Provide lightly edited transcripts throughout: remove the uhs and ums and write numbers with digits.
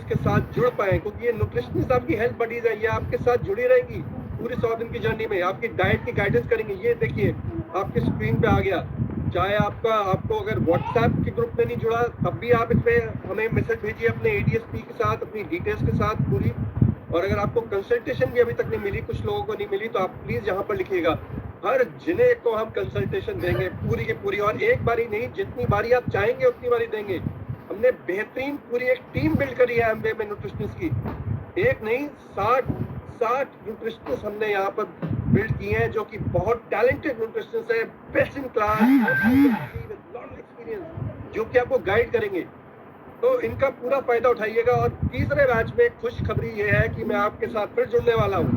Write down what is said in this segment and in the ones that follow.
के साथ जुड़ पाए, क्योंकि ये न्यूट्रिशनिस्ट आपकी हेल्थ बडीज है, ये आपके साथ जुड़ी रहेंगी पूरी 100 दिन की जर्नी में, आपकी डाइट की गाइडेंस करेंगे। ये देखिए आपकी स्क्रीन पे आ गया, चाहे आपको अगर व्हाट्सएप के ग्रुप में नहीं जुड़ा तब भी आप इसमें हमें मैसेज भेजिए अपने एडीएसपी के साथ, अपनी डिटेल्स के साथ पूरी। और अगर आपको कंसल्टेशन भी अभी तक नहीं मिली, कुछ लोगों को नहीं मिली, तो आप प्लीज यहाँ पर लिखिएगा, हर जिने को हम कंसल्टेशन देंगे पूरी की पूरी, और एक बारी नहीं, जितनी बारी आप चाहेंगे उतनी बारी देंगे। हमने बेहतरीन पूरी एक टीम बिल्ड करी है एमवे में न्यूट्रिशनिस्ट की, एक नहीं 60 न्यूट्रिशनिस्ट हमने यहाँ पर बिल्ड किए हैं, जो कि बहुत टैलेंटेड न्यूट्रिशनिस्ट है, बेस्ट इन क्लास, एक्सपीरियंस, जो कि आपको गाइड करेंगे। तो इनका पूरा फायदा उठाइएगा। और तीसरे बैच में खुशखबरी ये है कि मैं आपके साथ फिर जुड़ने वाला हूँ।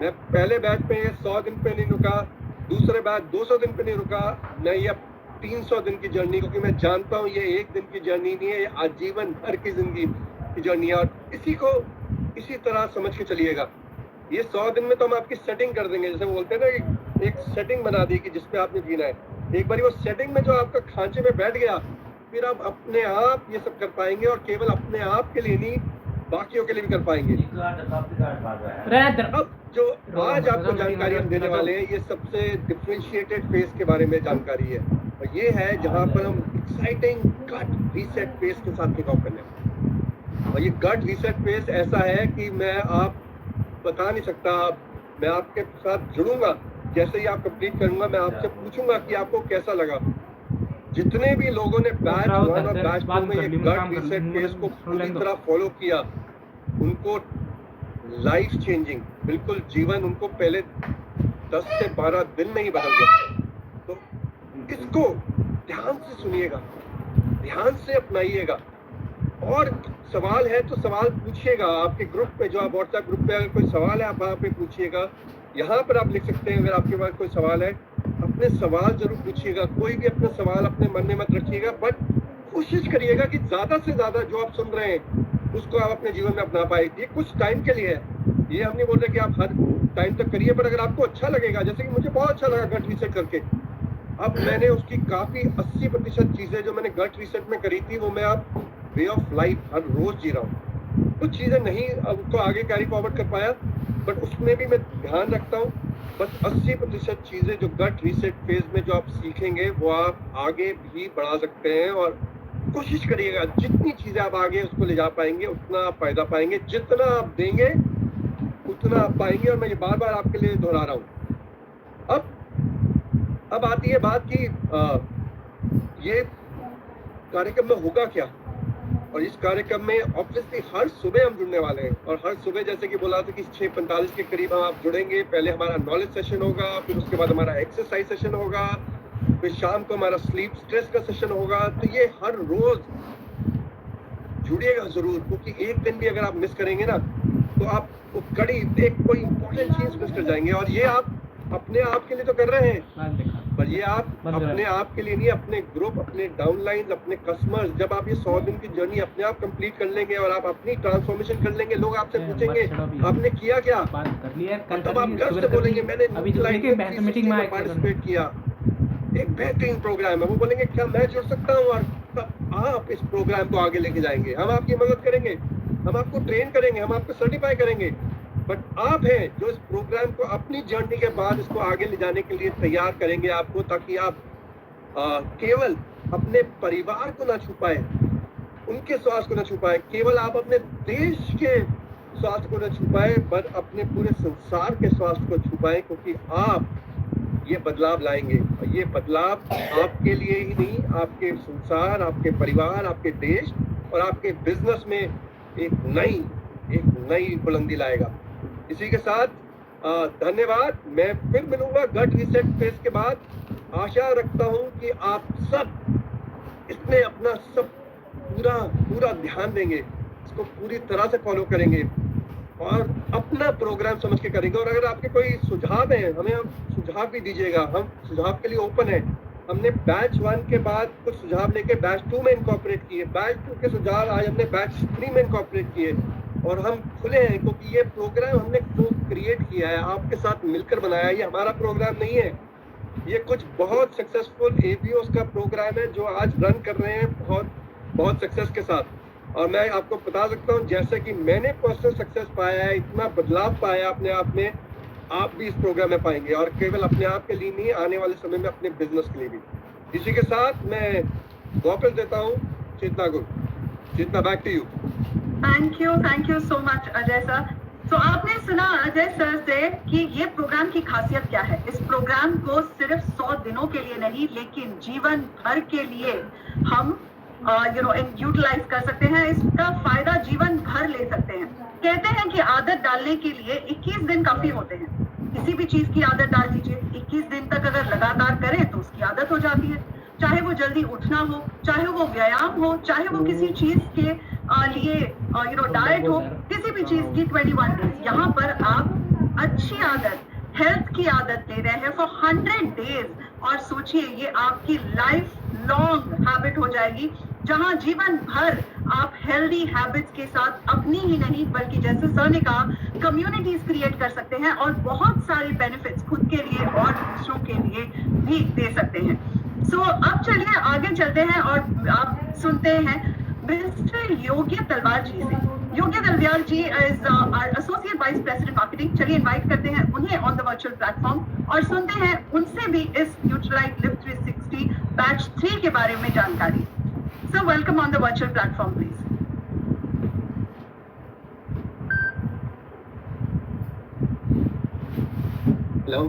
मैं पहले बैच में 100 दिन पे नहीं रुका, दूसरे बैच 200 दिन पे नहीं रुका, मैं ये 300 दिन की जर्नी, क्योंकि मैं जानता हूँ ये एक दिन की जर्नी नहीं है, ये आजीवन भर की जिंदगी की जर्नी है। और इसी को इसी तरह समझ के चलिएगा। ये 100 दिन में तो हम आपकी सेटिंग कर देंगे, जैसे बोलते हैं ना, एक सेटिंग बना दी कि जिसपे आपने जीना है। एक बार वो सेटिंग में जो आपका खांचे में बैठ गया, फिर आप अपने आप ये सब कर पाएंगे, और केवल अपने आप के लिए नहीं, बाकियों के लिए भी कर पाएंगे। अब जो आज आपको जानकारी हम देने वाले हैं, ये सबसे डिफरेंशिएटेड फेज के बारे में जानकारी है, और ये है जहां पर हम एक्साइटिंग गट रीसेट फेज के साथ किक ऑफ करने हैं। और ये गट रीसेट फेज ऐसा है कि मैं आप बता नहीं सकता। मैं आपके साथ जुड़ूंगा, जैसे ही आप कंप्लीट करूंगा मैं आपसे पूछूंगा कि आपको कैसा लगा। जितने भी लोगों ने बैच 1 और बैच 2 में ये गट रीसेट फेज को पूरी तरह फॉलो किया, उनको लाइफ चेंजिंग, बिल्कुल जीवन उनको पहले 10 से 12 दिन में ही बदल गया। तो इसको ध्यान से सुनिएगा, ध्यान से अपनाइएगा, और सवाल है तो सवाल पूछिएगा। आपके ग्रुप पे, जो आप व्हाट्सएप ग्रुप पे, अगर कोई सवाल है आप वहाँ पे पूछिएगा। यहाँ पर आप लिख सकते हैं, अगर आपके पास कोई सवाल है, अपने सवाल जरूर पूछिएगा। कोई भी अपना सवाल अपने मन में मत रखिएगा, बट कोशिश करिएगा कि ज्यादा से ज्यादा जो आप सुन रहे हैं उसको आप अपने जीवन में अपना पाए। ये कुछ टाइम के लिए है, ये हम नहीं बोल रहे कि आप हर टाइम तक करिए, पर अगर आपको अच्छा लगेगा, जैसे कि मुझे बहुत अच्छा लगा गट रीसेट करके, अब मैंने उसकी काफी 80% चीजें जो मैंने गट रीसेट में करी थी, वो मैं अब वे ऑफ लाइफ हर रोज जी रहा हूँ। कुछ चीजें नहीं अब उसको आगे कैरी फॉरवर्ड कर पाया, बट उसमें भी मैं ध्यान रखता हूँ। बस 80% चीजें जो गट रीसेट फेज में जो आप सीखेंगे, वो आप आगे भी बढ़ा सकते हैं। और कोशिश करिएगा, जितनी चीजें आप आगे उसको ले जा पाएंगे उतना आप फायदा पाएंगे, जितना आप देंगे उतना आप पाएंगे। और मैं ये बार बार आपके लिए दोहरा रहा हूँ। अब आती है बात कि ये कार्यक्रम में होगा क्या। और इस कार्यक्रम में ऑब्वियसली हर सुबह हम जुड़ने वाले हैं, और हर सुबह जैसे कि बोला था कि 6:45 के करीब हम आप जुड़ेंगे। पहले हमारा नॉलेज सेशन होगा, फिर उसके बाद हमारा एक्सरसाइज सेशन होगा, फिर शाम को हमारा स्लीप स्ट्रेस का सेशन होगा। तो ये हर रोज जुड़िएगा जरूर, क्योंकि एक दिन भी अगर आप मिस करेंगे ना, तो आप कड़ी एक कोई इंपॉर्टेंट चीज मिस कर जाएंगे। और ये आप अपने आप के लिए तो कर रहे हैं, पर ये आप अपने आप के लिए नहीं, अपने ग्रुप, अपने डाउनलाइन, अपने कस्टमर्स, जब आप ये 100 दिन की जर्नी अपने आप कंप्लीट कर लेंगे और आप अपनी ट्रांसफॉर्मेशन कर लेंगे, लोग आपसे पूछेंगे आपने किया क्या, तब आप गर्व से बोलेंगे मैंने पार्टिसिपेट किया, एक बेहतरीन प्रोग्राम है। वो बोलेंगे क्या मैं जुड़ सकता हूँ, और तब आप इस प्रोग्राम को आगे लेके जाएंगे। हम आपकी मदद करेंगे, हम आपको ट्रेन करेंगे, हम आपको सर्टिफाई करेंगे, बट आप हैं जो इस प्रोग्राम को अपनी जर्नी के बाद इसको आगे ले जाने के लिए तैयार करेंगे आपको, ताकि आप केवल अपने परिवार को ना छुपाए, उनके स्वास्थ्य को ना छुपाए, केवल आप अपने देश के स्वास्थ्य को ना छुपाए, पर अपने पूरे संसार के स्वास्थ्य को छुपाए, क्योंकि आप ये बदलाव लाएंगे। और ये बदलाव आपके लिए ही नहीं, आपके संसार, आपके परिवार, आपके देश और आपके बिजनेस में एक नई बुलंदी लाएगा। इसी के साथ धन्यवाद। मैं फिर मिलूंगा गट रीसेट फेज के बाद। आशा रखता हूं कि आप सब इसमें अपना सब पूरा ध्यान देंगे, इसको पूरी तरह से फॉलो करेंगे और अपना प्रोग्राम समझ के करेंगे। और अगर आपके कोई सुझाव हैं, हमें आप सुझाव भी दीजिएगा, हम सुझाव के लिए ओपन है। हमने बैच 1 के बाद कुछ सुझाव लेके बैच 2 में इनकॉर्पोरेट किए, बैच 2 के सुझाव आज हमने बैच 3 में इनकॉर्पोरेट किए, और हम खुले हैं क्योंकि ये प्रोग्राम हमने क्रिएट किया है, आपके साथ मिलकर बनाया है। ये हमारा प्रोग्राम नहीं है, ये कुछ बहुत सक्सेसफुल एवीओस का प्रोग्राम है जो आज रन कर रहे हैं बहुत सक्सेस के साथ। और मैं आपको बता सकता हूँ जैसे कि मैंने पर्सनल सक्सेस पाया है, इतना बदलाव पाया अपने आप में, आप भी इस प्रोग्राम में पाएंगे, और केवल अपने आप के लिए नहीं, आने वाले समय में अपने बिजनेस के लिए भी। इसी के साथ मैं वापस देता हूँ चेतना को। Chetna, back to you. Thank you so much Ajay sir. तो आपने सुना अजय सर से कि ये प्रोग्राम की खासियत क्या है। इस प्रोग्राम को सिर्फ 100 दिनों के लिए नहीं, लेकिन जीवन भर के लिए हम यूटिलाइज कर सकते हैं। इसका फायदा जीवन भर ले सकते हैं। कहते हैं कि आदत डालने के लिए 21 दिन काफी होते हैं। किसी भी चीज की आदत डाल दीजिए, 21 दिन तक अगर लगातार करें तो उसकी आदत हो जाती है। चाहे वो जल्दी उठना हो, चाहे वो व्यायाम हो, चाहे वो किसी चीज के लिए डाइट हो, किसी भी चीज की 21 डेज। यहाँ पर आप अच्छी आदत, हेल्थ की आदत ले रहे हैं फॉर 100 डेज, और सोचिए ये आपकी लाइफ लॉन्ग हैबिट हो जाएगी, जहां जीवन भर आप हेल्दी हैबिट्स के साथ अपनी ही नहीं बल्कि जैसे सर ने कहा कम्युनिटीज क्रिएट कर सकते हैं, और बहुत सारे बेनिफिट्स खुद के लिए और दूसरों के लिए भी दे सकते हैं। सो अब चलिए आगे चलते हैं और आप सुनते हैं मिस्टर योग्य तलवार जी से। Yogya Talwar ji is our associate vice president marketing. चलिए इनवाइट करते हैं उन्हें ऑन द वर्चुअल प्लेटफॉर्म और सुनते हैं उनसे भी इस न्यूट्रीलाइट लिव 360 बैच 3 के बारे में जानकारी। So welcome on the virtual platform please. Hello,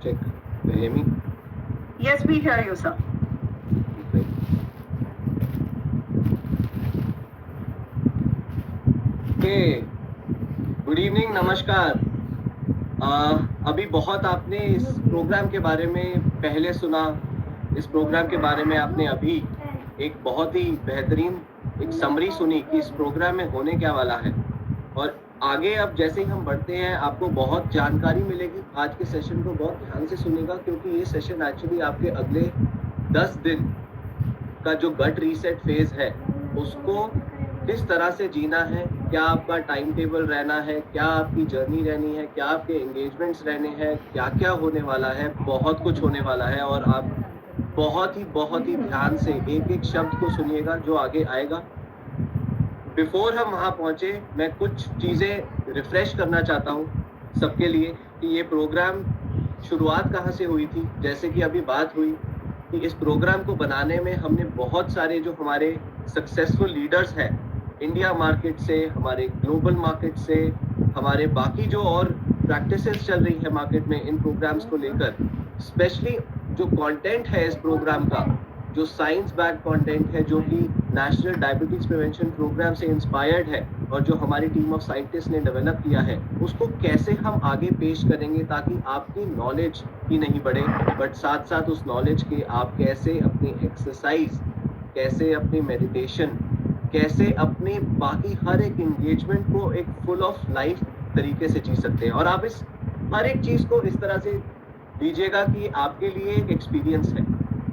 check, can you hear me? Yes, we hear you, sir. Good evening, नमस्कार। अभी बहुत आपने इस प्रोग्राम के बारे में पहले सुना। इस प्रोग्राम के बारे में आपने अभी एक बहुत ही बेहतरीन एक समरी सुनी कि इस प्रोग्राम में होने क्या वाला है। और आगे अब जैसे ही हम बढ़ते हैं आपको बहुत जानकारी मिलेगी। आज के सेशन को बहुत ध्यान से सुनिएगा, क्योंकि ये सेशन एक्चुअली आपके अगले 10 दिन का जो गट रीसेट फेज है उसको किस तरह से जीना है, क्या आपका टाइम टेबल रहना है, क्या आपकी जर्नी रहनी है, क्या आपके एंगेजमेंट्स रहने हैं, क्या क्या होने वाला है, बहुत कुछ होने वाला है। और आप बहुत ही ध्यान से एक एक शब्द को सुनिएगा जो आगे आएगा। बिफोर हम वहाँ पहुँचे, मैं कुछ चीज़ें रिफ्रेश करना चाहता हूँ सबके लिए कि ये प्रोग्राम शुरुआत कहाँ से हुई थी। जैसे कि अभी बात हुई कि इस प्रोग्राम को बनाने में हमने बहुत सारे जो हमारे सक्सेसफुल लीडर्स हैं इंडिया मार्केट से, हमारे ग्लोबल मार्केट से, हमारे बाकी जो और प्रैक्टिसेस चल रही है मार्केट में इन प्रोग्राम्स को लेकर, स्पेशली जो कंटेंट है इस प्रोग्राम का, जो साइंस बैक कंटेंट है, जो कि नेशनल डायबिटीज प्रिवेंशन प्रोग्राम से इंस्पायर्ड है और जो हमारी टीम ऑफ साइंटिस्ट ने डेवलप किया है, उसको कैसे हम आगे पेश करेंगे ताकि आपकी नॉलेज ही नहीं बढ़े, बट साथ साथ उस नॉलेज के आप कैसे अपनी एक्सरसाइज, कैसे अपनी मेडिटेशन, कैसे अपने बाकी हर एक एंगेजमेंट को एक फुल ऑफ लाइफ तरीके से जी सकते हैं। और आप इस हर एक चीज़ को इस तरह से दीजिएगा कि आपके लिए एक एक्सपीरियंस है।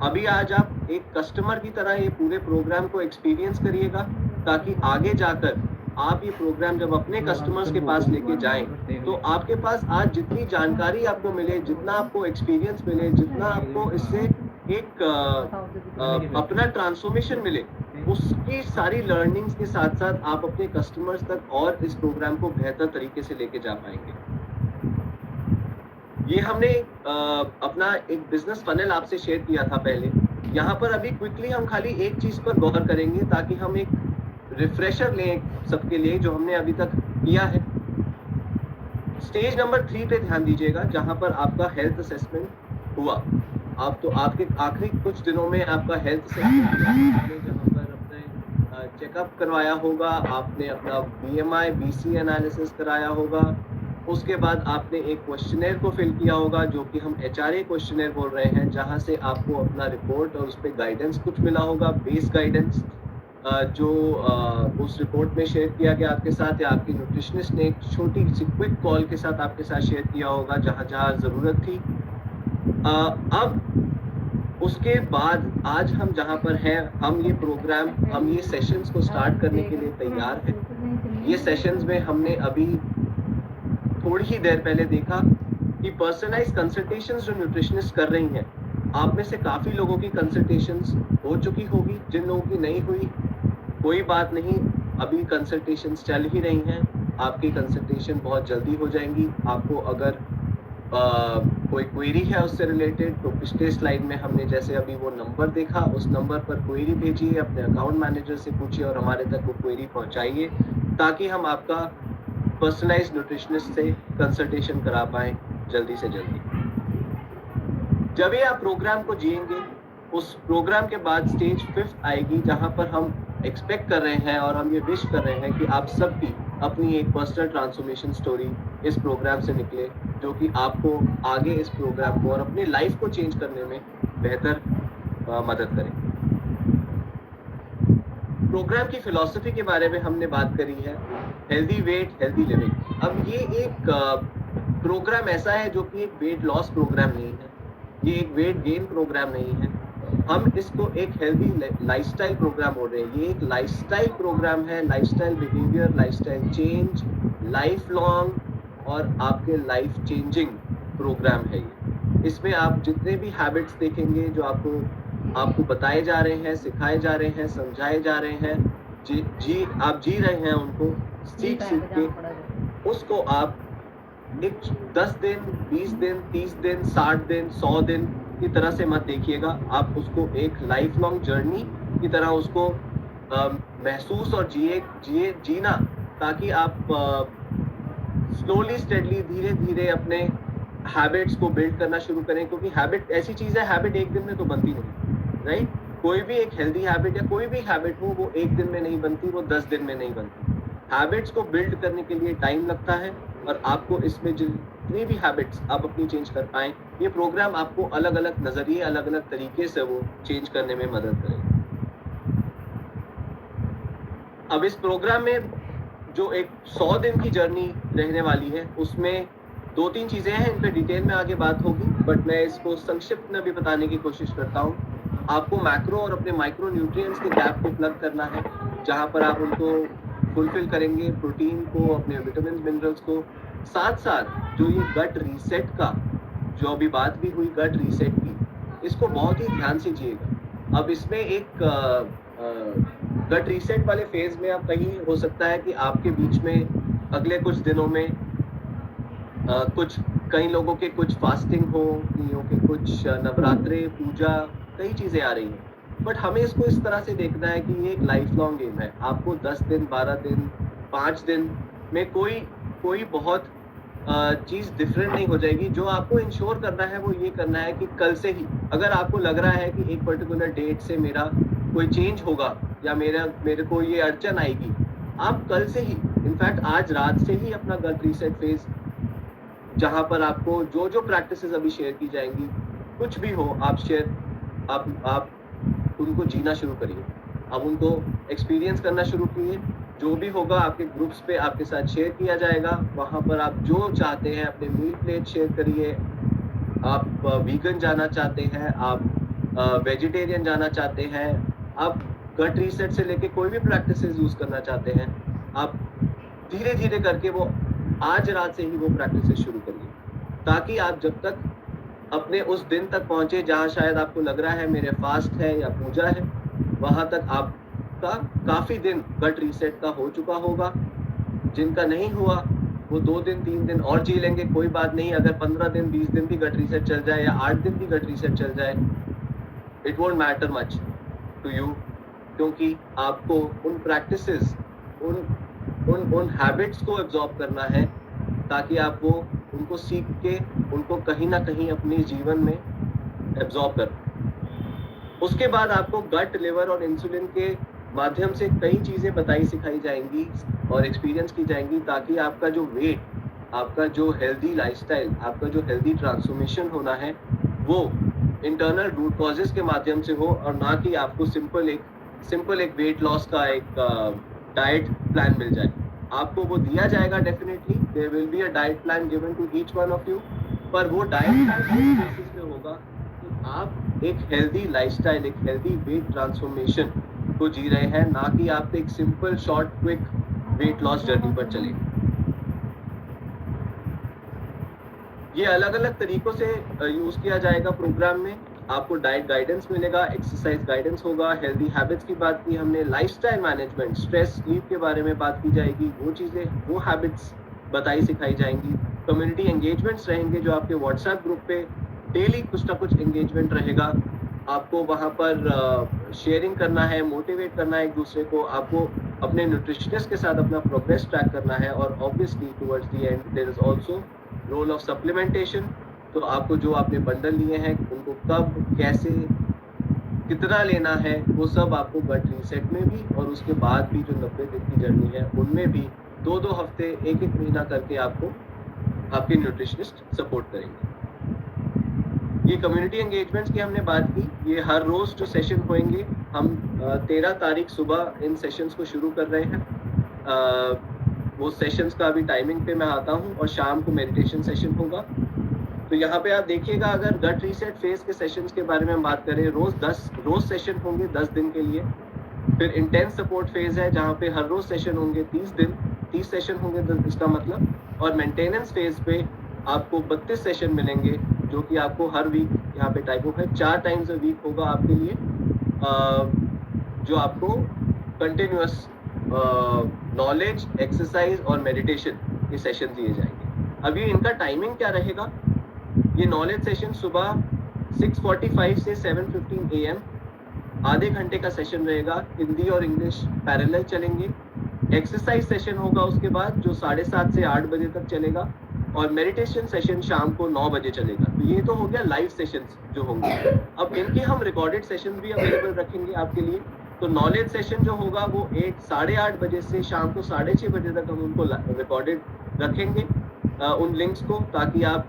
अभी आज आप एक कस्टमर की तरह ये पूरे प्रोग्राम को एक्सपीरियंस करिएगा, ताकि आगे जाकर आप ये प्रोग्राम जब अपने कस्टमर्स के पास लेके जाएं तो आपके पास आज जितनी जानकारी आपको मिले, जितना आपको एक्सपीरियंस मिले, जितना आपको इससे एक अपना ट्रांसफॉर्मेशन मिले, उसकी सारी लर्निंग्स के साथ साथ आप अपने कस्टमर्स तक और इस प्रोग्राम को बेहतर तरीके से लेके जा पाएंगे। ये हमने अपना एक बिजनेस फनल आपसे शेयर किया था पहले। यहाँ पर अभी क्विकली हम खाली एक चीज़ पर गौर करेंगे ताकि हम एक रिफ्रेशर लें सबके लिए जो हमने अभी तक किया है। स्टेज नंबर 3 पे ध्यान दीजिएगा, जहाँ पर आपका हेल्थ असेसमेंट हुआ। आप तो आपके आखिरी कुछ दिनों में आपका हेल्थ असेसमेंट हुआ, जहाँ पर अपने चेकअप करवाया होगा, आपने अपना BMI BC एनालिसिस कराया होगा, उसके बाद आपने एक क्वेश्चनर को फिल किया होगा जो कि हम HRA क्वेश्चनर बोल रहे हैं, जहाँ से आपको अपना रिपोर्ट और उस पर गाइडेंस कुछ मिला होगा, बेस गाइडेंस जो उस रिपोर्ट में शेयर किया गया आपके साथ, या आपकी न्यूट्रिशनिस्ट ने एक छोटी सी क्विक कॉल के साथ आपके साथ शेयर किया होगा जहाँ जहाँ ज़रूरत थी। अब उसके बाद आज हम जहाँ पर हैं, हम ये प्रोग्राम, हम ये सेशंस को स्टार्ट करने के लिए तैयार हैं। ये सेशंस में हमने अभी थोड़ी ही देर पहले देखा कि पर्सनलाइज कंसल्टेशंस जो न्यूट्रिशनिस्ट कर रही हैं, आप में से काफ़ी लोगों की कंसल्टेशंस हो चुकी होगी, जिन लोगों की नहीं हुई कोई बात नहीं, अभी कंसल्टेशंस चल ही रही हैं, आपकी कंसल्टेशन बहुत जल्दी हो जाएंगी। आपको अगर कोई क्वेरी है उससे रिलेटेड, तो पिछले स्लाइड में हमने जैसे अभी वो नंबर देखा, उस नंबर पर क्वेरी भेजिए, अपने अकाउंट मैनेजर से पूछिए और हमारे तक वो क्वेरी पहुंचाइए, ताकि हम आपका पर्सनलाइज्ड न्यूट्रिशनिस्ट से कंसल्टेशन करा पाएँ जल्दी से जल्दी। जब ये आप प्रोग्राम को जिएंगे, उस प्रोग्राम के बाद स्टेज 5th आएगी, जहाँ पर हम एक्सपेक्ट कर रहे हैं और हम ये विश कर रहे हैं कि आप सबकी अपनी एक पर्सनल ट्रांसफॉर्मेशन स्टोरी इस प्रोग्राम से निकले, जो कि आपको आगे इस प्रोग्राम को और अपनी लाइफ को चेंज करने में बेहतर मदद करे। प्रोग्राम की फिलॉसफी के बारे में हमने बात करी है, हेल्दी वेट हेल्दी लिविंग। अब ये एक प्रोग्राम ऐसा है जो कि एक वेट लॉस प्रोग्राम नहीं है, ये एक वेट गेन प्रोग्राम नहीं है, हम इसको एक हेल्दी लाइफस्टाइल प्रोग्राम बोल रहे हैं। ये एक लाइफस्टाइल प्रोग्राम है, lifestyle behaviour, lifestyle change, life long और आपके लाइफ चेंजिंग प्रोग्राम है ये। इसमें आप जितने भी हैबिट्स देखेंगे जो आपको बताए जा रहे हैं, सिखाए जा रहे हैं, समझाए जा रहे हैं, आप जी रहे हैं उनको सीख के, उसको आप एक 10 दिन, 20 दिन, 30 दिन, 60 दिन, 100 दिन की तरह से मत देखिएगा। आप उसको एक लाइफ लॉन्ग जर्नी की तरह उसको महसूस और जीना, ताकि आप स्लोली स्टेडली धीरे धीरे अपने हैबिट्स को बिल्ड करना शुरू करें, क्योंकि हैबिट ऐसी चीज़ है, हैबिट एक दिन में तो बनती नहीं, राइट। कोई भी एक हेल्दी हैबिट या कोई भी हैबिट हो, वो एक दिन में नहीं बनती, वो 10 दिन में नहीं बनती। हैबिट्स को बिल्ड करने के लिए टाइम लगता है, और आपको इसमें जितनी भी हैबिट्स आप अपनी चेंज कर पाएँ, ये प्रोग्राम आपको अलग अलग नज़रिए, अलग अलग तरीके से वो चेंज करने में मदद करेगा। अब इस प्रोग्राम में जो एक 100 दिन की जर्नी रहने वाली है, उसमें 2-3 चीज़ें हैं, इन पर डिटेल में आगे बात होगी, बट मैं इसको संक्षिप्त में भी बताने की कोशिश करता हूँ। आपको मैक्रो और अपने माइक्रो न्यूट्रिएंट्स के गैप को प्लग करना है, जहाँ पर आप उनको फुलफिल करेंगे, प्रोटीन को, अपने विटामिन मिनरल्स को। साथ साथ जो ये गट रीसेट का, जो अभी बात भी हुई गट रीसेट की, इसको बहुत ही ध्यान से जिएगा। अब इसमें एक गट रीसेट वाले फेज में आप कहीं हो सकता है कि आपके बीच में अगले कुछ दिनों में कई लोगों के कुछ फास्टिंग हो, कईयों के कुछ नवरात्रे, पूजा, कई चीज़ें आ रही हैं, बट हमें इसको इस तरह से देखना है कि ये एक लाइफ लॉन्ग गेम है। आपको 10 दिन, 12 दिन, 5 दिन में कोई बहुत चीज़ डिफरेंट नहीं हो जाएगी। जो आपको इंश्योर करना है वो ये करना है कि कल से ही, अगर आपको लग रहा है कि एक पर्टिकुलर डेट से मेरा कोई चेंज होगा या मेरे को ये अड़चन आएगी, आप कल से ही, इनफैक्ट आज रात से ही अपना गट रीसेट फेज, जहाँ पर आपको जो प्रैक्टिसेस अभी शेयर की जाएंगी, कुछ भी हो, आप उनको जीना शुरू करिए। अब उनको एक्सपीरियंस करना शुरू कीजिए। जो भी होगा आपके ग्रुप्स पे आपके साथ शेयर किया जाएगा। वहाँ पर आप जो चाहते हैं अपने मील प्लेट शेयर करिए। आप वीगन जाना चाहते हैं, आप वेजिटेरियन जाना चाहते हैं, आप गट रीसेट से लेके कोई भी प्रैक्टिसेस यूज़ करना चाहते हैं, आप धीरे धीरे करके वो आज रात से ही वो प्रैक्टिसेस शुरू करिए, ताकि आप जब तक अपने उस दिन तक पहुँचे जहाँ शायद आपको लग रहा है मेरे फास्ट है या पूजा है, वहाँ तक आपका काफ़ी दिन गट रीसेट का हो चुका होगा। जिनका नहीं हुआ वो 2 दिन 3 दिन और जी लेंगे, कोई बात नहीं। अगर 15 दिन 20 दिन भी गट रीसेट चल जाए या 8 दिन भी गट रीसेट चल जाए, it won't matter much to you, क्योंकि आपको उन प्रैक्टिसेस, उन हैबिट्स को एब्जॉर्ब करना है, ताकि आप वो उनको सीख के उनको कहीं ना कहीं अपने जीवन में एब्जॉर्ब कर। उसके बाद आपको गट, लिवर और इंसुलिन के माध्यम से कई चीज़ें बताई सिखाई जाएंगी और एक्सपीरियंस की जाएंगी, ताकि आपका जो वेट, आपका जो हेल्दी लाइफस्टाइल, आपका जो हेल्दी ट्रांसफॉर्मेशन होना है, वो इंटरनल रूट कॉजेज के माध्यम से हो, और ना कि आपको सिंपल एक वेट लॉस का एक डाइट प्लान मिल जाए। आपको वो दिया जाएगा, definitely there will be a diet plan given to each one of you, पर वो डाइट प्लान इस बेसिस पे होगा कि आप एक हेल्दी लाइफस्टाइल, एक हेल्दी वेट ट्रांसफॉर्मेशन को जी रहे हैं, ना कि आप एक simple short quick weight loss journey पर चले। ये अलग अलग तरीकों से यूज़ किया जाएगा प्रोग्राम में। आपको डाइट गाइडेंस मिलेगा, एक्सरसाइज गाइडेंस होगा, हेल्दी हैबिट्स की बात की हमने, लाइफस्टाइल मैनेजमेंट, स्ट्रेस, स्लीप के बारे में बात की जाएगी, वो चीज़ें, वो हैबिट्स बताई सिखाई जाएंगी। कम्युनिटी एंगेजमेंट्स रहेंगे जो आपके व्हाट्सएप ग्रुप पे डेली कुछ ना कुछ एंगेजमेंट रहेगा। आपको वहाँ पर शेयरिंग करना है, मोटिवेट करना है एक दूसरे को, आपको अपने न्यूट्रिशनिस्ट के साथ अपना प्रोग्रेस ट्रैक करना है, और obviously towards the end there is also role of supplementation. तो आपको जो आपने बंडल लिए हैं उनको कब, कैसे, कितना लेना है, वो सब आपको गट रीसेट में भी और उसके बाद भी जो 90 दिन की जर्नी है उनमें भी 2-2 हफ्ते, 1-1 महीना करके आपको आपके न्यूट्रिशनिस्ट सपोर्ट करेंगे। ये कम्युनिटी एंगेजमेंट्स की हमने बात की, ये हर रोज जो सेशन होंगे, हम 13 तारीख सुबह इन सेशंस को शुरू कर रहे हैं। वो सेशंस का अभी टाइमिंग पे मैं आता हूँ, और शाम को मेडिटेशन सेशन होगा। तो यहाँ पे आप देखिएगा, अगर गट रीसेट फेज के सेशंस के बारे में हम बात करें, रोज सेशन होंगे 10 दिन के लिए। फिर इंटेंस सपोर्ट फेज है जहाँ पे हर रोज सेशन होंगे 30 दिन, 30 सेशन होंगे इसका मतलब। और मेंटेनेंस फेज पे आपको 32 सेशन मिलेंगे, जो कि आपको हर वीक यहाँ पे टाइप ऑफ है 4 टाइम्स अ वीक होगा आपके लिए, जो आपको कंटिन्यूअस नॉलेज, एक्सरसाइज और मेडिटेशन के सेशन दिए जाएंगे। अभी इनका टाइमिंग क्या रहेगा? ये नॉलेज सेशन सुबह 6:45 से 7:15 AM आधे घंटे का सेशन रहेगा, हिंदी और इंग्लिश पैरेलल चलेंगे। एक्सरसाइज सेशन होगा उसके बाद, जो 7:30 से 8 बजे तक चलेगा, और मेडिटेशन सेशन शाम को 9 बजे चलेगा। तो ये तो हो गया लाइव सेशंस जो होंगे। अब इनके हम रिकॉर्डेड सेशन भी अवेलेबल रखेंगे आपके लिए। तो नॉलेज सेशन जो होगा वो 8-8:30 बजे से शाम को 6:30 बजे तक हम उनको रिकॉर्डेड रखेंगे, उन लिंक्स को, ताकि आप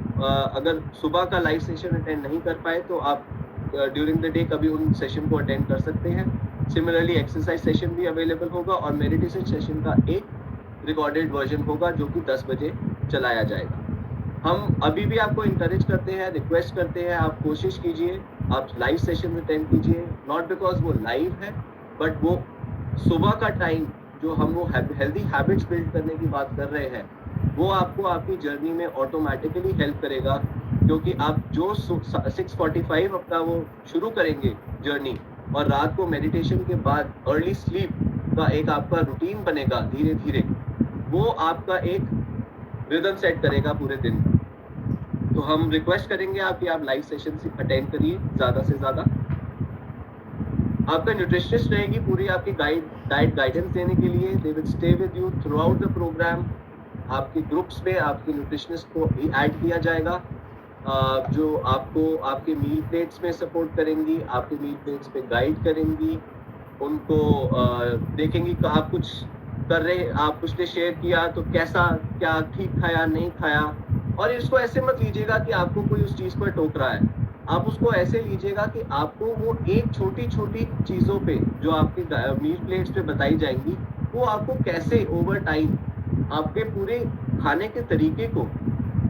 अगर सुबह का लाइव सेशन अटेंड नहीं कर पाए तो आप ड्यूरिंग द डे कभी उन सेशन को अटेंड कर सकते हैं। सिमिलरली एक्सरसाइज सेशन भी अवेलेबल होगा, और मेडिटेशन सेशन का एक रिकॉर्डेड वर्जन होगा जो कि 10 बजे चलाया जाएगा। हम अभी भी आपको इंकरेज करते हैं, रिक्वेस्ट करते हैं, आप कोशिश कीजिए, आप लाइव सेशन अटेंड कीजिए। नॉट बिकॉज वो लाइव है, बट वो सुबह का टाइम जो हम वो हेल्दी हैबिट्स बिल्ड करने की बात कर रहे हैं, वो आपको आपकी जर्नी में ऑटोमेटिकली हेल्प करेगा। क्योंकि आप जो 6:45 अपना वो शुरू करेंगे जर्नी, और रात को मेडिटेशन के बाद अर्ली स्लीप का एक आपका रूटीन बनेगा धीरे धीरे, वो आपका एक रिदम सेट करेगा पूरे दिन। तो हम रिक्वेस्ट करेंगे आप लाइव सेशन से अटेंड करिए ज़्यादा से ज़्यादा। आपका न्यूट्रिशनिस्ट रहेगी पूरी आपकी डाइट गाइडेंस देने के लिए। They will stay with you throughout the programme. आपके ग्रुप्स में आपके न्यूट्रिशनिस्ट को भी ऐड किया जाएगा, जो आपको आपके मील प्लेट्स में सपोर्ट करेंगी, आपके मील प्लेट्स पे गाइड करेंगी, उनको देखेंगी कि आप कुछ कर रहे, आप कुछ ने शेयर किया तो कैसा, क्या ठीक खाया, नहीं खाया। और इसको ऐसे मत लीजिएगा कि आपको कोई उस चीज़ पर टोक रहा है, आप उसको ऐसे लीजिएगा कि आपको वो एक छोटी छोटी चीज़ों पे जो आपके मील प्लेट्स पे बताई जाएंगी, वो आपको कैसे ओवर टाइम आपके पूरे खाने के तरीके को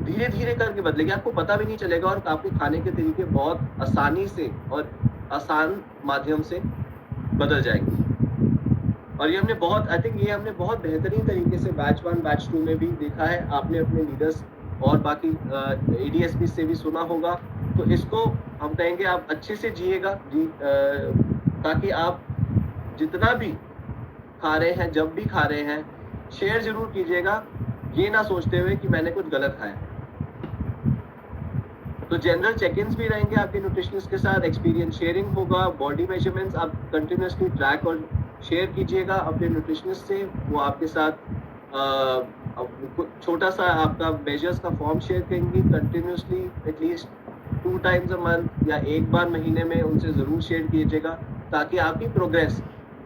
धीरे धीरे करके बदलेगी। आपको पता भी नहीं चलेगा, और आपके खाने के तरीके बहुत आसानी से और आसान माध्यम से बदल जाएंगे। और ये हमने बहुत, आई थिंक ये हमने बहुत बेहतरीन तरीके से बैच 1 बैच 2 में भी देखा है। आपने अपने लीडर्स और बाकी ADSP से भी सुना होगा। तो इसको हम कहेंगे आप अच्छे से जिएगा जी, ताकि आप जितना भी खा रहे हैं, जब भी खा रहे हैं, शेयर जरूर कीजिएगा, ये ना सोचते हुए कि मैंने कुछ गलत खाया। तो जनरल चेक-इन्स भी रहेंगे आपके न्यूट्रिशनिस्ट के साथ, एक्सपीरियंस शेयरिंग होगा, बॉडी मेजरमेंट्स आप कंटिन्यूसली ट्रैक और शेयर कीजिएगा अपने न्यूट्रिशनिस्ट से। वो आपके साथ छोटा सा आपका मेजर्स का फॉर्म शेयर करेंगी continuously, at least 2 times a month या एक बार महीने में उनसे ज़रूर शेयर कीजिएगा, ताकि आपकी प्रोग्रेस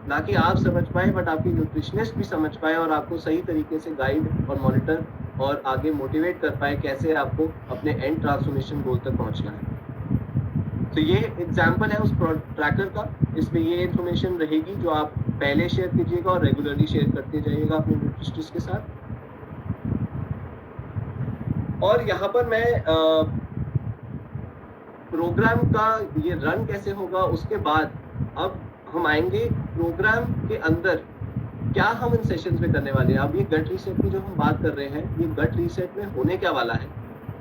ना कि आप समझ पाए बट आपकी न्यूट्रिशनिस्ट भी समझ पाए, और आपको सही तरीके से गाइड और मॉनिटर और आगे मोटिवेट कर पाए कैसे आपको अपने एंड ट्रांसफॉर्मेशन गोल तक पहुंचना है। तो ये एग्जाम्पल है उस ट्रैकर का। इसमें ये इन्फॉर्मेशन रहेगी जो आप पहले शेयर कीजिएगा और रेगुलरली शेयर करते जाइएगा अपने न्यूट्रिशनिस्ट के साथ। और यहाँ पर मैं प्रोग्राम का ये रन कैसे होगा उसके बाद अब हम आएंगे प्रोग्राम के अंदर क्या हम इन सेशंस में करने वाले हैं। अब ये गट रीसेट की जो हम बात कर रहे हैं, ये गट रीसेट में होने क्या वाला है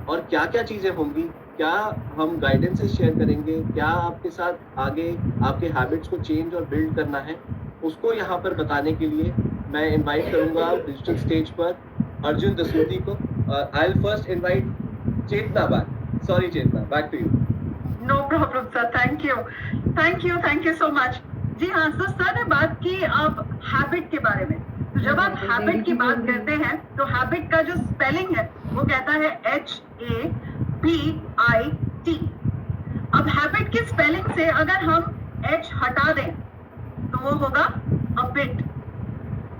और क्या क्या चीज़ें होंगी, क्या हम गाइडेंसेस शेयर करेंगे, क्या आपके साथ आगे आपके हैबिट्स को चेंज और बिल्ड करना है, उसको यहाँ पर बताने के लिए मैं इनवाइट करूँगा डिजिटल स्टेज पर अर्जुन दसूती को। I will first invite Chetna back. Sorry Chetna, back to you. No problem sir, thank you so much. जी हाँ, तो सर ने बात की अब हैबिट के बारे में। तो जब आप हैबिट की बात करते हैं तो हैबिट का जो स्पेलिंग है वो कहता है HABIT। अब हैबिट की स्पेलिंग से अगर हम H हटा दें तो वो होगा अबिट,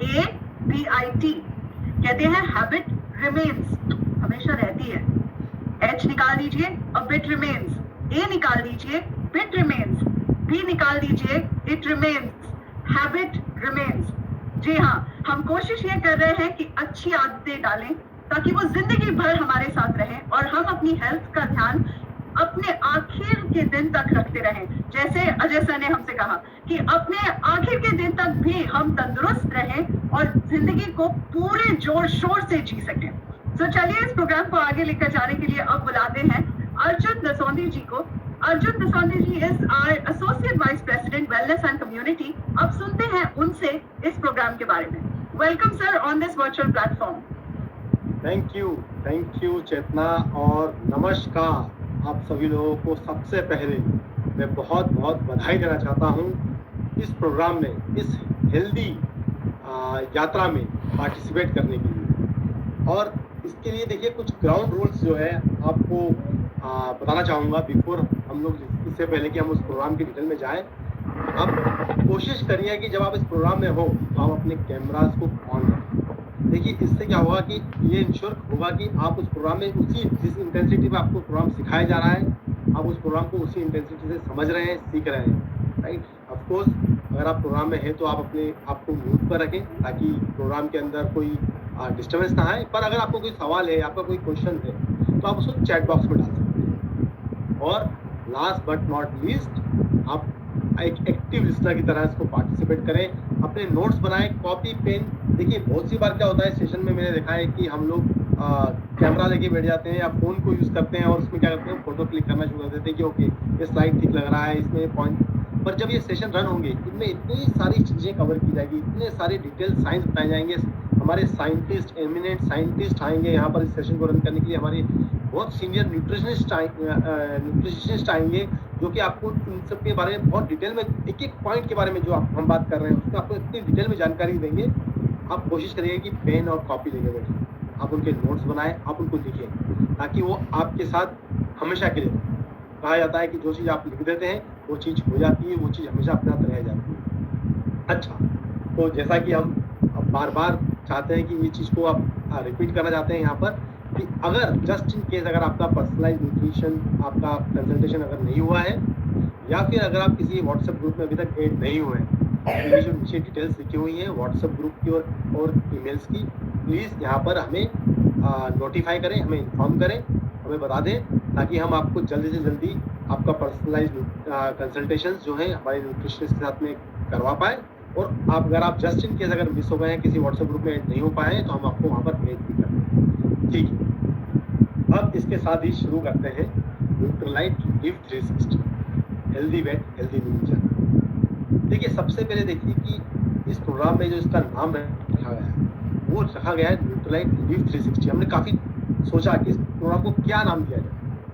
ABIT। कहते हैं हैबिट रिमेन्स, हमेशा रहती है। H निकाल दीजिए, अबिट रिमेन्स। A निकाल दीजिए, बिट रिमेन्स। B निकाल दीजिए, इट रिमेन्स। Habit remains. जी हाँ, हम कोशिश ये कर रहे हैं कि अच्छी आदतें डालें ताकि वो जिंदगी भर हमारे साथ रहें और हम अपनी हेल्थ का ध्यान अपने आखिर के दिन तक रखते रहें। जैसे अजय सर ने हमसे कहा कि अपने आखिर के दिन तक भी हम तंदुरुस्त रहें और जिंदगी को पूरे जोर शोर से जी सकें। तो चलिए इस प्रोग्राम को आगे लेकर जाने के लिए अब बुलाते हैं अर्जुन दसौंधी जी को। Arjun Dasaundhi ji is our associate vice president wellness and community. अब सुनते हैं उनसे इस प्रोग्राम के बारे में। Welcome sir on this virtual platform. Thank you Chetna और नमस्कार आप सभी लोगों को। सबसे पहले मैं बहुत बहुत बधाई देना चाहता हूँ इस प्रोग्राम में, इस हेल्दी यात्रा में पार्टिसिपेट करने के लिए। और इसके लिए देखिए कुछ ग्राउंड रूल्स जो है आपको बताना चाहूँगा बिफोर हम लोग, इससे पहले कि हम उस प्रोग्राम की डिटेल में जाएं। आप कोशिश करिए कि जब आप इस प्रोग्राम में हो तो आप अपने कैमरास को ऑन रखें। देखिए इससे क्या होगा कि ये इंश्योर होगा कि आप उस प्रोग्राम में जिस इंटेंसिटी में आपको प्रोग्राम सिखाया जा रहा है, आप उस प्रोग्राम को उसी इंटेंसिटी से समझ रहे हैं, सीख रहे हैं, राइट। ऑफ कोर्स अगर आप प्रोग्राम में हैं तो आप अपने आप को म्यूट पर रखें ताकि प्रोग्राम के अंदर कोई डिस्टर्बेंस ना आए। पर अगर आपको कोई सवाल है, आपका कोई क्वेश्चन है तो आप उसको चैट बॉक्स में डाल सकते हैं। और लास्ट बट नॉट लीस्ट, आप एक एक्टिव लिसनर की तरह इसको पार्टिसिपेट करें, अपने नोट्स बनाएं, कॉपी पेन। देखिए बहुत सी बार क्या होता है सेशन में, मैंने देखा है कि हम लोग कैमरा लेके बैठ जाते हैं या फ़ोन को यूज़ करते हैं और उसमें क्या करते हैं, फ़ोटो क्लिक करना शुरू कर देते हैं कि ओके ये स्लाइड ठीक लग रहा है, इसमें पॉइंट। पर जब ये सेशन रन होंगे इनमें इतनी सारी चीज़ें कवर की जाएगी, इतने सारे डिटेल साइंस बताए जाएंगे। हमारे साइंटिस्ट, एमिनेंट साइंटिस्ट आएंगे यहाँ पर इस सेशन को रन करने के लिए। हमारे बहुत सीनियर न्यूट्रिशनिस्ट आएंगे जो कि आपको इन सब के बारे में बहुत डिटेल में, एक एक पॉइंट के बारे में जो हम बात कर रहे हैं उसका आपको इतनी डिटेल में जानकारी देंगे। आप कोशिश करिए कि पेन और कॉपी लेके बैठिए, आप उनके नोट्स बनाएं, आप उनको लिखिए ताकि वो आपके साथ हमेशा के लिए। कहा जाता है कि जो चीज़ आप लिख देते हैं वो चीज़ हो जाती है, वो चीज़ हमेशा अपने साथ रह जाती है। अच्छा, तो जैसा कि हम बार बार चाहते हैं कि ये चीज़ को आप रिपीट करना चाहते हैं यहाँ पर कि अगर जस्ट इन केस अगर आपका पर्सनलाइज न्यूट्रिशन आपका कंसल्टेशन अगर नहीं हुआ है या फिर अगर आप किसी व्हाट्सएप ग्रुप में अभी तक ऐड नहीं हुए हैं, तो नीचे डिटेल्स लिखी हुई हैं व्हाट्सएप ग्रुप की और ईमेल्स की। प्लीज़ यहाँ पर हमें नोटिफाई करें, हमें इन्फॉर्म करें, हमें बता दें ताकि हम आपको जल्दी से जल्दी आपका पर्सनलाइज कंसल्टेशंस जो है हमारे न्यूट्रिशनिस्ट के साथ में करवा पाएँ। और अगर आप जस्ट इन केस अगर मिस हो गए हैं, किसी व्हाट्सएप ग्रुप में ऐड नहीं हो पाए हैं, तो हम आपको वहाँ पर ऐड भी करें। ठीक है, अब इसके साथ ही शुरू करते हैं Nutrilite live 360 healthy weight healthy nutrition. देखिए सबसे पहले देखिए कि इस प्रोग्राम में जो इसका नाम रखा गया है वो रखा गया है न्यूट्रलाइट लिव 360। हमने काफ़ी सोचा कि इस प्रोग्राम को क्या नाम दिया जाए,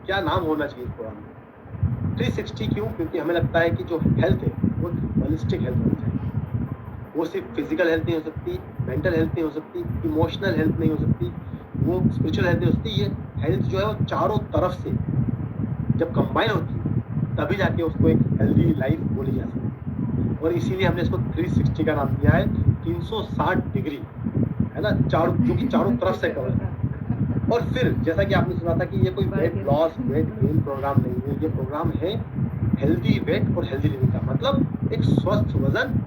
क्या नाम होना चाहिए इस प्रोग्राम में। 360 क्यों? क्योंकि हमें लगता है कि जो हेल्थ है वो होलिस्टिक हेल्थ होनी चाहिए। वो सिर्फ फिजिकल हेल्थ नहीं हो सकती, मेंटल हेल्थ नहीं हो सकती, इमोशनल हेल्थ नहीं हो सकती, वो स्पिरिचुअल हेल्थ नहीं हो सकती। ये हेल्थ जो है वो चारों तरफ से जब कंबाइन होती है तभी जाके उसको एक हेल्दी लाइफ बोली जा सकती है। और इसीलिए हमने इसको 360 का नाम दिया है। 360 डिग्री है ना, जो कि चारों तरफ से कवर है। और फिर जैसा कि आपने सुना था कि ये कोई weight loss weight gain programme नहीं है, ये प्रोग्राम है हेल्दी वेट और हेल्दी लिविंग का। मतलब एक स्वस्थ वजन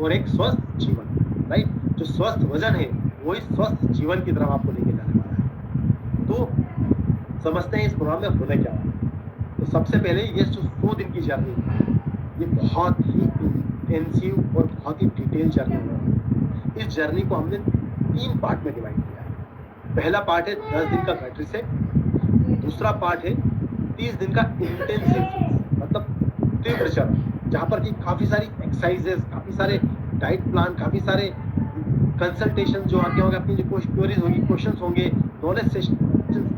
और एक स्वस्थ जीवन, राइट। जो स्वस्थ वजन है वही स्वस्थ जीवन की तरफ आपको लेके जाने वाला है। तो समझते हैं इस प्रोग्राम में होने क्या है। तो सबसे पहले ये जो 100 दिन की जर्नी है ये बहुत ही इंटेंसिव और बहुत ही डिटेल जर्नी है। इस जर्नी को हमने 3 पार्ट में डिवाइड किया है। पहला पार्ट है 10 दिन का गट रीसेट, दूसरा पार्ट है 30 दिन का इंटेंसिव मतलब तीव्र चरण, जहाँ पर कि काफ़ी सारी एक्सरसाइजेस, काफ़ी सारे डाइट प्लान, काफ़ी सारे कंसल्टेशन जो आगे होंगे, अपनी जो क्वेरीज होंगी, क्वेश्चंस होंगे, नॉलेज सेशन,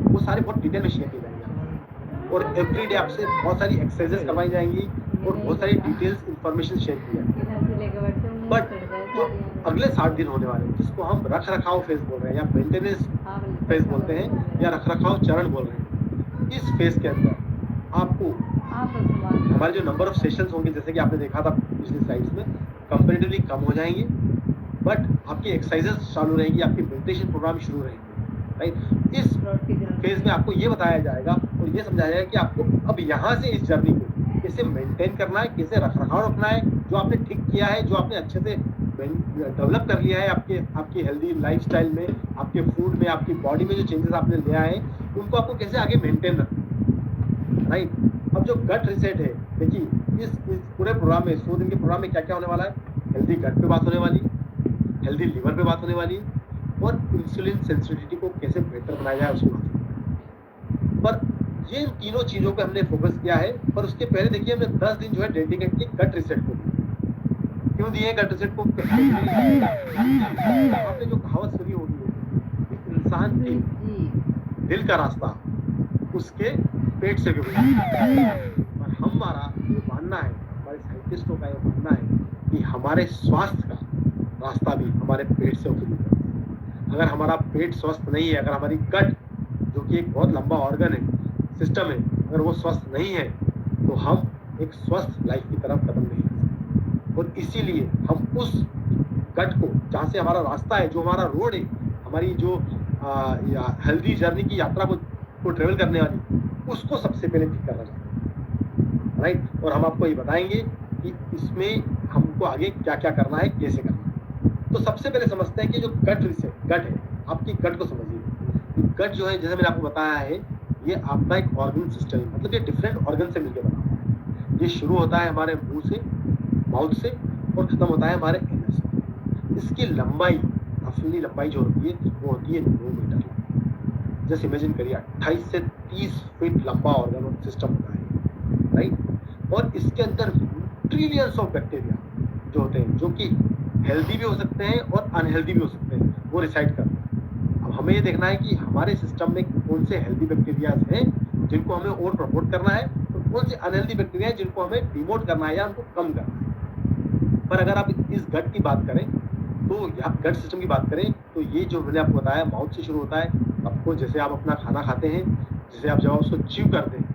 वो सारे बहुत डिटेल में शेयर किए जाएंगे और एवरीडे आपसे बहुत सारी एक्सरसाइजेस करवाई जाएंगी और बहुत सारी डिटेल्स इंफॉर्मेशन शेयर की जाएगी। बट जो अगले 60 दिन होने वाले हैं, जिसको हम रख रखाव फेज बोल रहे हैं या मेंटेनेंस फेज बोलते हैं या रख रखाव चरण बोल रहे हैं, इस फेज के अंदर आपको हमारे जो नंबर ऑफ सेशंस होंगे, जैसे कि आपने देखा था पिछली स्लाइड्स में, कंपैरेटिवली कम हो जाएंगे, बट आपकी एक्सरसाइजेस चालू रहेंगी, आपकी मेडिटेशन प्रोग्राम शुरू रहेंगे, राइट। इस फेज में आपको ये बताया जाएगा और ये समझाया जाएगा कि आपको अब यहाँ से इस जर्नी को कैसे मेंटेन करना है, कैसे रख रखाव रखना है, जो आपने ठीक किया है, जो आपने अच्छे से डेवलप कर लिया है आपकी हेल्दी लाइफस्टाइल में, आपके फूड में, आपकी बॉडी में जो चेंजेस आपने लिया है, उनको आपको कैसे आगे मेंटेन रखना है, राइट। अब जो गट रिसेट है, देखिए इस पूरे प्रोग्राम में, 100 दिन के प्रोग्राम में क्या क्या होने वाला है, हेल्दी गट पे बात होने वाली, हेल्दी लिवर पे बात होने वाली और इंसुलिन सेंसिटिविटी को कैसे बेहतर बनाया जाए उसकी बात। पर ये तीनों चीज़ों पे हमने फोकस किया है, पर उसके पहले देखिए हमने 10 दिन जो है डेडिकेट किए गट रिसेट को। क्यों दिए गट रिसेट को? आपने जो कहावत सुनी होगी, इंसान के दिल का रास्ता उसके पेट से भी और हमारा ये मानना है, हमारे साइंटिस्टों का ये मानना है कि हमारे स्वास्थ्य का रास्ता भी हमारे पेट से होकर गुजरता है। अगर हमारा पेट स्वस्थ नहीं है, अगर हमारी गट जो कि एक बहुत लंबा ऑर्गन है, सिस्टम है, अगर वो स्वस्थ नहीं है, तो हम एक स्वस्थ लाइफ की तरफ कदम नहीं कर सकते। और इसीलिए हम उस गट को, जहाँ से हमारा रास्ता है, जो हमारा रोड है, हमारी जो हेल्दी जर्नी की यात्रा को ट्रेवल करने वाली, उसको सबसे पहले ठीक करना चाहते हैं, राइट। और हम आपको ये बताएंगे कि इसमें हमको आगे क्या क्या करना है, कैसे करना है। तो सबसे पहले समझते हैं कि जो गट है, आपकी गट को समझिए। गट जो है, जैसे मैंने आपको बताया है, ये आपका एक ऑर्गन सिस्टम है, मतलब ये डिफरेंट ऑर्गन से मिलकर बना हुआ है। ये शुरू होता है हमारे मुंह से, माउथ से, और खत्म होता है हमारे एनस से। इसकी लंबाई, असली लंबाई जो होती है, वो होती है 9 मीटर। जैसे इमेजिन करिए 28 से 30 फीट लंबा ऑर्गन और सिस्टम होता है, राइट। और इसके अंदर ट्रिलियंस ऑफ बैक्टीरिया जो होते हैं, जो कि हेल्दी भी हो सकते हैं और अनहेल्दी भी हो सकते हैं, वो रिसाइड करते हैं। अब हमें ये देखना है कि हमारे सिस्टम में कौन से हेल्दी बैक्टीरियाज हैं जिनको हमें और प्रमोट करना है, और कौन से अनहेल्दी बैक्टीरिया जिनको हमें डिमोट करना है या उनको कम करना है। पर अगर आप इस गट की बात करें, तो या गट सिस्टम की बात करें, तो ये जो मैंने आपको बताया माउथ से शुरू होता है। आपको जैसे आप अपना खाना खाते हैं, जैसे आप जब उसको च्यू करते हैं,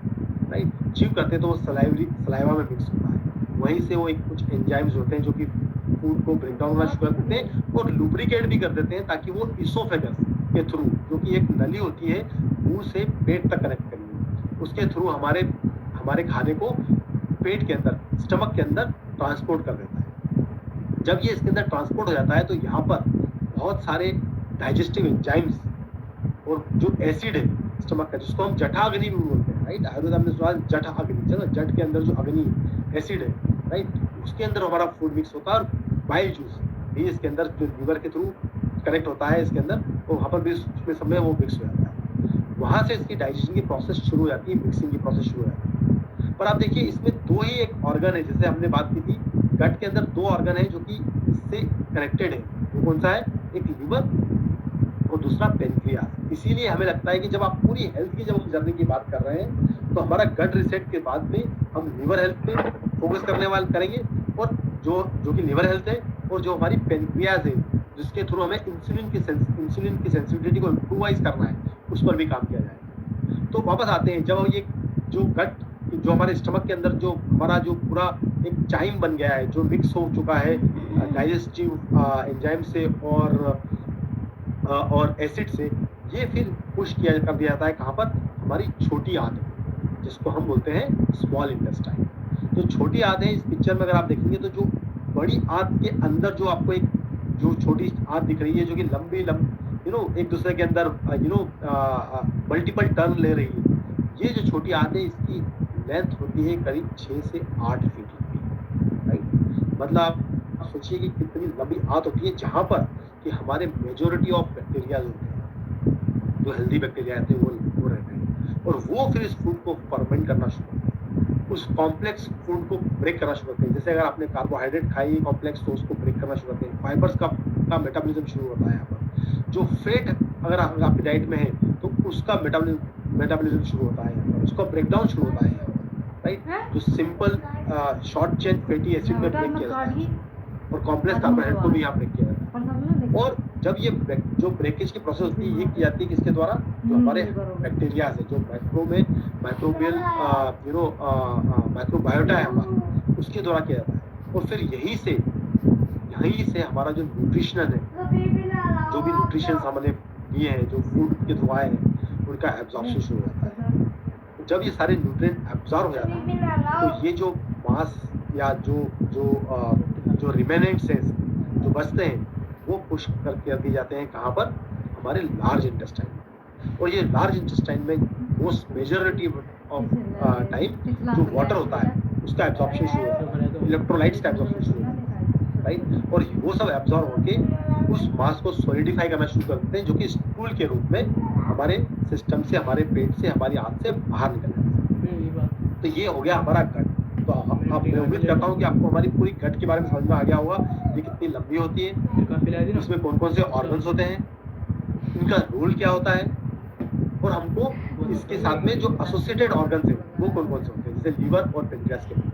राइट, च्यू करते हैं तो वो सलाइवा में मिक्स होता है। वहीं से वो एक कुछ एंजाइम्स होते हैं जो कि फूड को ब्रेक डाउन होना शुरू कर देते हैं और लुब्रिकेट भी कर देते हैं, ताकि वो इसोफेगस के थ्रू, जो कि एक नली होती है मुंह से पेट तक कनेक्ट करनी, उसके थ्रू हमारे खाने को पेट के अंदर, स्टमक के अंदर ट्रांसपोर्ट कर देता है। जब ये इसके अंदर ट्रांसपोर्ट हो जाता है, तो यहाँ पर बहुत सारे डाइजेस्टिव एंजाइम्स और जो एसिड है स्टमक का, जिसको हम जठाग्नि भी बोलते हैं, राइट। आयुर्वेद में सुना जठाग्नि, चलो जट के अंदर जो अग्नि एसिड है, राइट, उसके अंदर हमारा फूड मिक्स होता है। और बाइल जूस भी इसके अंदर जो लीवर के थ्रू कनेक्ट होता है इसके अंदर, तो वहाँ पर भी उसमें सब में वो मिक्स हो जाता है। वहाँ से इसकी डाइजेशन की प्रोसेस शुरू हो जाती है, मिक्सिंग की प्रोसेस शुरू हो जाती है। पर आप देखिए, इसमें दो ही एक ऑर्गन है, जैसे हमने बात की थी, गट के अंदर 2 ऑर्गन है जो कि इससे कनेक्टेड है। वो कौन सा है? एक लिवर और दूसरा पेनक्रियास। इसीलिए हमें लगता है कि जब आप पूरी हेल्थ की, जब हम जर्नी की बात कर रहे हैं, तो हमारा गट रिसेट के बाद में हम लिवर हेल्थ पे फोकस करेंगे, और जो कि लिवर हेल्थ है, और जो हमारी पेनक्रियास है, जिसके थ्रू हमें इंसुलिन की सेंसिटिविटी को इम्प्रूवाइज करना है, उस पर भी काम किया जाएगा। तो वापस आते हैं, जब ये जो गट, जो हमारे स्टमक के अंदर जो हमारा जो पूरा एक चाइम बन गया है, जो मिक्स हो चुका है डाइजेस्टिव एंजाइम से और एसिड से, ये फिर पुश कर दिया जाता है कहाँ पर? हमारी छोटी आंत, जिसको हम बोलते हैं स्मॉल इंटेस्टाइन। तो छोटी आंत है, इस पिक्चर में अगर आप देखेंगे तो जो बड़ी आंत के अंदर जो आपको एक जो छोटी आंत दिख रही है, जो कि लंबी एक दूसरे के अंदर मल्टीपल टर्न ले रही है, ये जो छोटी आंत है, इसकी लेंथ होती है करीब 6 से 8 फीट की, राइट। मतलब आप सोचिए कि कितनी लंबी आंत होती है, जहाँ पर कि हमारे मेजोरिटी ऑफ बैक्टीरिया होते हैं, जो हेल्दी बैक्टीरिया रहते हैं वो रहते हैं। और वो फिर इस फूड को फर्मेंट करना शुरू करते हैं, उस कॉम्प्लेक्स फूड को ब्रेक करना शुरू करते हैं। जैसे अगर आपने कार्बोहाइड्रेट खाई कॉम्प्लेक्स तो उसको ब्रेक करना शुरू करते हैं, फाइबर्स का मेटाबॉलिज्म शुरू होता है यहाँ पर। जो फैट अगर आपकी डाइट में है तो उसका मेटाबॉलिज्म शुरू होता है यहाँ पर, उसका ब्रेकडाउन शुरू होता है यहाँ पर, राइट। जो simple short chain fatty acid में ब्रेक किया जाता है और कॉम्प्लेक्स कार्बोहाइड्रेट को भी यहाँ ब्रेक किया जाता है। और जब ये जो ब्रेकेज की प्रोसेस होती है ये की जाती है किसके द्वारा, जो हमारे बैक्टीरिया है, जो माइक्रोबियल माइक्रोबायोटा है हमारा, उसके द्वारा किया जाता है। और फिर यहीं से हमारा जो न्यूट्रिशनल है, जो भी न्यूट्रिशन हमने लिए हैं, जो फूड के थ्रू आए हैं, उनका एब्जॉर्प्शन शुरू हो जाता है। जब ये सारे न्यूट्रिएंट एब्जॉर्ब हो जाते हैं तो ये जो मास या जो रिमेनेंट्स हैं, जो बचते हैं, वो पुश कर दिए जाते हैं कहाँ पर, हमारे लार्ज इंटेस्टाइन में। और ये लार्ज इंटेस्टाइन में मोस्ट मेजॉरिटी ऑफ टाइम जो वाटर होता है उसका एब्जॉर्प्शन शुरू होता है, इलेक्ट्रोलाइट्स का एब्जॉर्प्शन शुरू होता है, राइट। और वो सब एब्जॉर्ब होके उस मास को सॉलिडिफाई करना शुरू कर देते हैं, जो कि स्टूल के रूप में हमारे सिस्टम से, हमारे पेट से, हमारी आंत से बाहर निकल जाता है। तो ये हो गया हमारा गट। तो आप मैं उम्मीद करता हूँ कि आपको हमारी पूरी गट के बारे में समझ में आ गया होगा, ये कितनी लंबी होती है, इसमें कौन कौन से ऑर्गन्स होते हैं, इनका रोल क्या होता है, और हमको इसके साथ में जो एसोसिएटेड ऑर्गन्स हैं वो कौन कौन से होते हैं, जैसे लीवर और पेनक्रियास के बारे।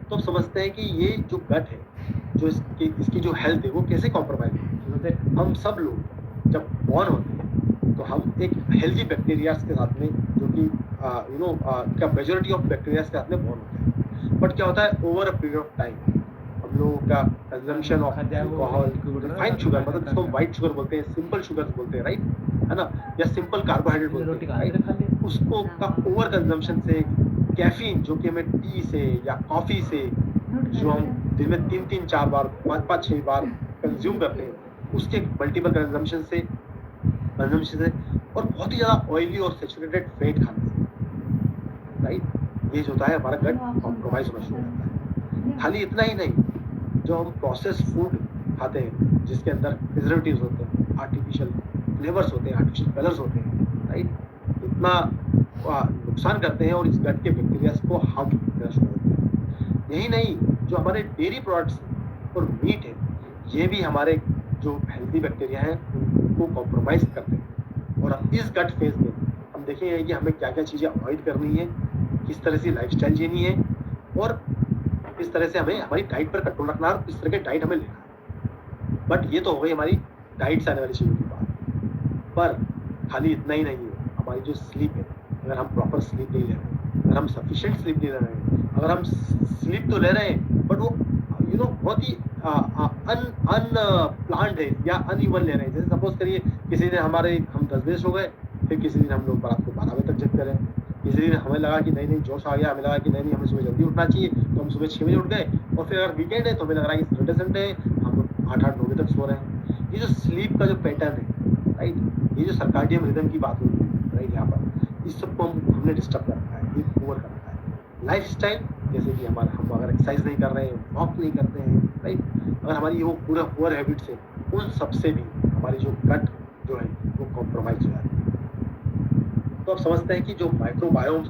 तो अब समझते हैं कि ये जो गट है, जो इसकी जो हेल्थ है वो कैसे कॉम्प्रोमाइज होती है। हम सब लोग जब बॉर्न होते हैं तो हम एक हेल्दी बैक्टीरियाज के साथ में, जो कि का मेजॉरिटी ऑफ बैक्टीरियाज के साथ में बॉर्न होते हैं। बट क्या होता है, over a period of time हम लोगों का consumption of alcohol, refined sugar, मतलब जिसको व्हाइट शुगर बोलते हैं, सिंपल शुगर बोलते हैं, राइट, है ना, या सिंपल कार्बोहाइड्रेट बोलते हैं, राइट, उसको का ओवर कंजम्पशन से कैफीन, जो कि हमें टी से या कॉफी से, जो हम दिन में 3-3, 4 बार, 5-5, 6 बार कंज्यूम करते हैं, उसके मल्टीपल कंजम्पशन से और बहुत ही ज़्यादा ऑयली और सैचुरेटेड फैट खाने से, राइट, ये जो होता है हमारा गट कॉम्प्रोमाइज होना शुरू हो जाता है। खाली इतना ही नहीं, जो हम प्रोसेस फूड खाते हैं जिसके अंदर प्रिजर्वेटिव्स होते हैं, आर्टिफिशियल फ्लेवर्स होते हैं, आर्टिफिशियल कलर्स होते हैं, राइट, इतना नुकसान करते हैं और इस गट के बैक्टीरिया को हार्म करना शुरू होते हैं। यही नहीं, जो हमारे डेयरी प्रोडक्ट्स और मीट है, ये भी हमारे जो हेल्दी बैक्टीरिया हैं उनको कॉम्प्रोमाइज करते हैं। और इस गट फेज में हम देखेंगे कि हमें क्या क्या चीज़ें अवॉइड करनी है, किस तरह से लाइफस्टाइल जीनी है, और किस तरह से हमें हमारी डाइट पर कंट्रोल रखना है, और किस तरह के डाइट हमें लेना है। बट ये तो हो गई हमारी डाइट से आने वाली चीज़ों की बात। पर खाली इतना ही नहीं है, हमारी जो स्लीप है, अगर हम प्रॉपर स्लीप नहीं ले रहे हैं, अगर हम सफिशिएंट स्लीप नहीं ले रहे हैं, अगर हम स्लीप तो ले रहे हैं बट वो बहुत ही अनप्लान्ड है या अनइवन ले रहे हैं। जैसे सपोज करिए किसी दिन हम 10 बजे सो गए, फिर किसी दिन हम लोग रात को 12 बजे तक जगते रहे, किसी दिन हमें लगा कि नहीं जोश आ गया, हमें लगा कि नहीं हमें सुबह जल्दी उठना चाहिए, तो हम सुबह 6 बजे उठ गए, और फिर अगर वीकेंड है तो हमें लग रहा है कि सैटरडे संडे है, हम 8-9 बजे तक सो रहे हैं। ये जो स्लीप का जो पैटर्न है, राइट, ये जो सर्काडियन रिदम की बात होती है, राइट, यहाँ पर इस सबको हमने डिस्टर्ब कर रखा है, ये पुअर कर रखा है। लाइफस्टाइल, जैसे कि हम अगर एक्सरसाइज नहीं कर रहे हैं, वॉक नहीं करते हैं, राइट, अगर हमारी वो पूरा पुअर हैबिट्स है, उन सबसे भी हमारी जो गट जो है वो कॉम्प्रोमाइज हो जाती है। तो आप समझते हैं कि जो माइक्रोबायोम्स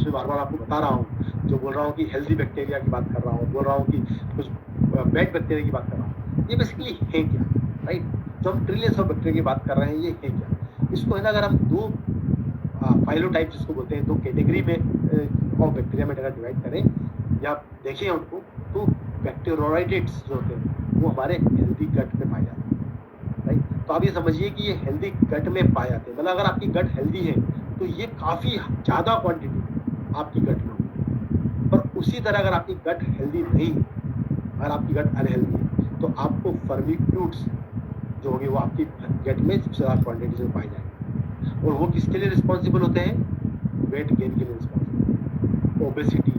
में बार-बार आपको बता रहा हूँ, जो बोल रहा हूँ कि हेल्दी बैक्टीरिया की बात कर रहा हूँ, बोल रहा हूँ कि कुछ बैड बैक्टीरिया की बात कर रहा हूँ, ये बेसिकली है क्या, राइट, जो हम ट्रिलियंस ऑफ बैक्टीरिया की बात कर रहे हैं, ये है क्या। इसको है ना, अगर हम 2 फाइलोटाइप जिसको बोलते हैं, 2 कैटेगरी में ऑफ बैक्टीरिया में अगर डिवाइड करें या देखें उनको, तो बैक्टीरियोइडेट्स जो होते हैं वो हमारे हेल्दी गट में पाए जाते हैं, राइट। तो आप ये समझिए कि ये हेल्दी गट में पाए जाते हैं, मतलब अगर आपकी गट हेल्दी है तो ये काफ़ी ज़्यादा क्वांटिटी आपकी गट में होगी। पर उसी तरह अगर आपकी गट हेल्दी नहीं है, अगर आपकी गट अनहेल्दी है, तो आपको फर्मिक्यूट्स जो होंगे वो आपकी गट में सबसे ज़्यादा क्वान्टिटीज में पाए जाएंगे। और वो किसके लिए रिस्पॉन्सिबल होते हैं, वेट गेन के लिए रिस्पॉन्सिबल, ओबेसिटी,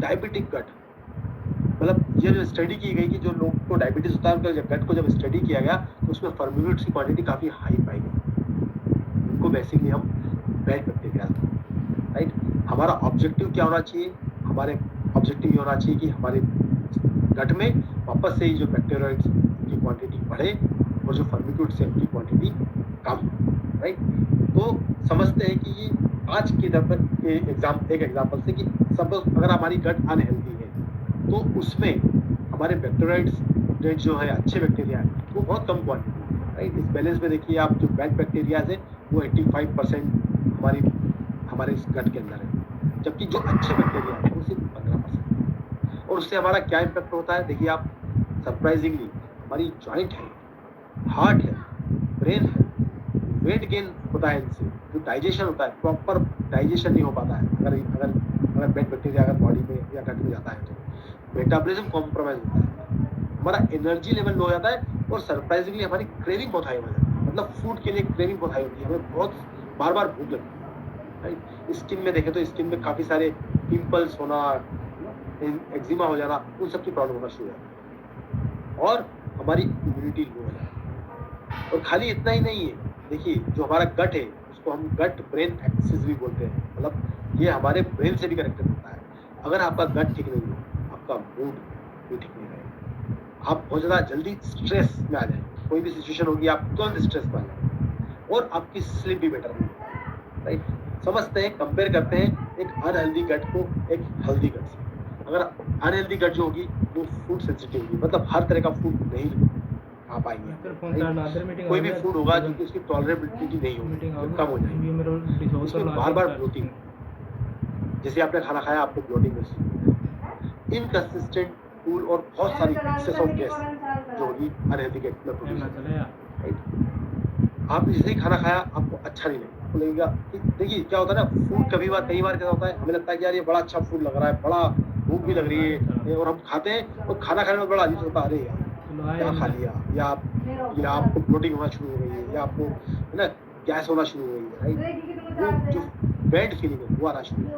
डायबिटिक गट। मतलब ये जो स्टडी की गई कि जो लोग को डायबिटीज़ होता है उनका जब गट को जब स्टडी किया गया तो उसमें फर्मिक्यूट्स की क्वांटिटी काफ़ी हाई पाई गई। उनको बेसिकली हम बैड बैक्टीरिया, राइट। हमारा ऑब्जेक्टिव क्या होना चाहिए, हमारे ऑब्जेक्टिव ये होना चाहिए कि हमारे गट में वापस से ही जो बैक्टीरियोइड्स की क्वांटिटी बढ़े और जो फर्मिक्यूट्स है उनकी क्वांटिटी कम, राइट। तो समझते हैं कि ये आज की तरफ के एक एग्जाम्पल से कि सपोज अगर हमारी गट अनहेल्दी है तो उसमें हमारे बैक्टीरियाइड्स जो है अच्छे बैक्टीरिया है वो बहुत कम क्वांटिटी है, राइट। इस बैलेंस में देखिए आप जो बैड बैक्टीरियाज है वो 85% हमारे इस गट के अंदर है, जबकि जो अच्छे बैक्टीरिया है वो सिर्फ 15%। और उससे हमारा क्या इम्पैक्ट होता है देखिए आप, सरप्राइजिंगली हमारी जॉइंट है, हार्ट है, ब्रेन है, वेट गेन होता है इनसे, जो डाइजेशन होता है प्रॉपर डाइजेशन नहीं हो पाता है अगर बैड बैक्टीरिया अगर बॉडी में या गट में जाता है तो मेटाबॉलिज्म कॉम्प्रोमाइज होता है, हमारा एनर्जी लेवल लो हो जाता है और सरप्राइजिंगली हमारी क्रेविंग बहुत हाई हो जाती है, मतलब फूड के लिए क्रेविंग बहुत हाई होती है, हमें बहुत बार बार भूख लगती है, राइट। स्किन में देखें तो स्किन में काफ़ी सारे पिंपल्स होना, एक्जिमा हो जाना, उन सब की प्रॉब्लम होना शुरू हो जाती है और हमारी इम्यूनिटी लो हो जाती है। और खाली इतना ही नहीं है, देखिए जो हमारा गट है उसको हम गट ब्रेन एक्सिस भी बोलते हैं, मतलब ये हमारे ब्रेन से भी कनेक्टेड होता है। अगर आपका गट ठीक नहीं हो आपका मूड भी ठीक नहीं रहेगा, आप बहुत ज़्यादा जल्दी स्ट्रेस में आ जाएंगे, कोई भी सिचुएशन होगी आप तुरंत स्ट्रेस में आ जाएंगे और आपकी स्लीप भी बेटर नहीं होगी, राइट। समझते हैं, कंपेयर करते हैं एक अनहेल्दी गट को एक हेल्दी गट से। अगर अनहेल्दी गट जो होगी वो फूड सेंसिटिव होगी, मतलब हर तरह का फूड नहीं खा पाएंगे, कोई भी फूड होगा जो कि उसकी टॉलरेबिलिटी नहीं होगी, जो कम हो जाएगी, उसमें बार बार ब्लोटिंग, जैसे आपने खाना खाया आपको ब्लोटिंग महसूस, इनकंसिस्टेंट फूड और बहुत सारी एक्सेस ऑफ गैस जो होगी अनहेल्दी गट में प्रोड्यूस होगी, राइट। आप जैसे ही खाना खाया आपको अच्छा नहीं लगेगा, आपको लगेगा कि देखिए क्या होता है ना, फूड कई बार क्या होता है, हमें लगता है कि यार ये बड़ा अच्छा फूड लग रहा है, बड़ा भूख भी लग रही है और हम खाते हैं और खाना खाने में बड़ा अजीब होता है, अरे यार क्या खा लिया, या आपको ब्लोटिंग होना शुरू हो गई है, या आपको है ना गैस होना शुरू हो गई है, राइट। वो जो बैड फीलिंग है वो आना शुरू है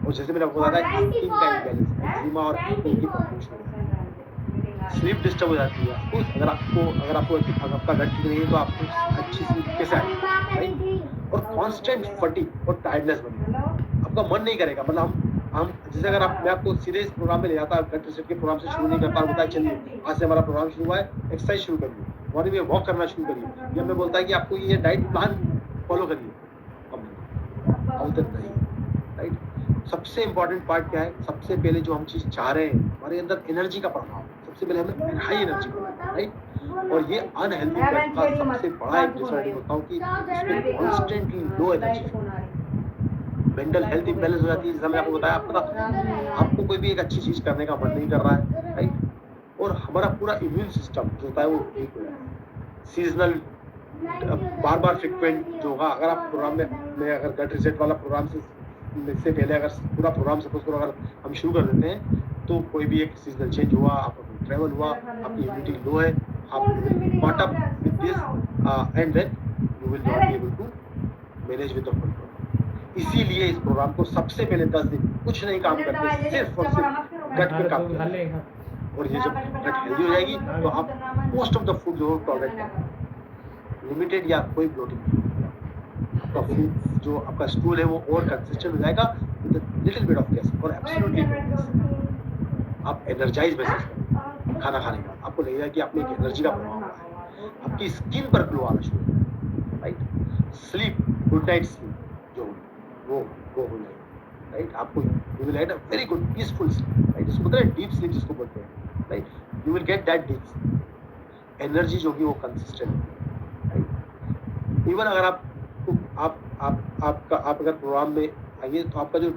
और जैसे मैंने आपको बताया स्किन का इम्बैलेंस, एक्जिमा और एक्ने की प्रॉब्लम शुरू हो जाती है, स्लीप डिस्टर्ब हो जाती है। कुछ अगर आपका गट ठीक नहीं है तो आपको अच्छी स्लीप कैसे आएगी, राइट। और कांस्टेंट फटीग और टायर्डनेस बनेगा, आपका मन नहीं करेगा, मतलब हम जैसे अगर मैं आपको सीधे इस प्रोग्राम में ले जाता है, गट रिसेट के प्रोग्राम से शुरू नहीं करता और बताया चलिए आज से हमारा प्रोग्राम शुरू हुआ है, एक्सरसाइज शुरू करिए, मॉर्निंग में वॉक करना शुरू करिए, या मैं बोलता है कि आपको ये डाइट प्लान फॉलो करिए, नहीं, राइट। सबसे इंपॉर्टेंट पार्ट क्या है, सबसे पहले जो हम चीज़ चाह रहे हैं हमारे अंदर एनर्जी का प्रभाव, सबसे पहले हमें हाई एनर्जी को, राइट। और ये अनहेल्दी गट का सबसे बड़ा एक डिसऑर्डर होता है कि इसमें constantly low energy, mental health imbalance हो जाती है, जैसे मैंने आपको बताया, आपको कोई भी एक अच्छी चीज़ करने का मन नहीं कर रहा है, राइट। और हमारा पूरा इम्यून सिस्टम जो होता है वो वीक हो जाता है, सीजनल बार बार फ्रिक्वेंट जो होगा, अगर आप प्रोग्राम में अगर गट रिसेट वाला प्रोग्राम से पहले अगर पूरा प्रोग्राम सपोज करो अगर हम शुरू कर देते हैं तो कोई भी एक सीजनल चेंज हुआ, आपका ट्रैवल हुआ, आपकी इम्यूनिटी लो है, आप caught up with this and then you will not be able to manage with the control. इसीलिए इस प्रोग्राम को सबसे पहले 10 दिन कुछ नहीं काम करते, सिर्फ और सिर्फ गट पे काम करते हैं। और ये जब गट हेल्दी हो जाएगी तो आप मोस्ट ऑफ द फूड जो टॉलरेट करें, लिमिटेड या कोई ब्लोटिंग नहीं, आपका फूड जो आपका स्टूल है वो और कंसिस्टेंट हो जाएगा with little bit of gas और एब्सोल्युटली आप एनर्जाइज महसूस करेंगे खाना खाने का, आपको लगेगा कि आपने एक एनर्जी का प्रभाव हुआ है, आपकी स्किन पर ग्लो आना शुरू होगा, right. Sleep, good night sleep जो वो हो जाएगी, राइट। आपको you will have a very good peaceful sleep, right. इसको बोलते हैं डीप स्लीप जिसको बोलते हैं, right. You will get that deep energy जो कि वो कंसिस्टेंट है, राइट। इवन अगर आप अगर प्रोग्राम में आइए तो आपका जो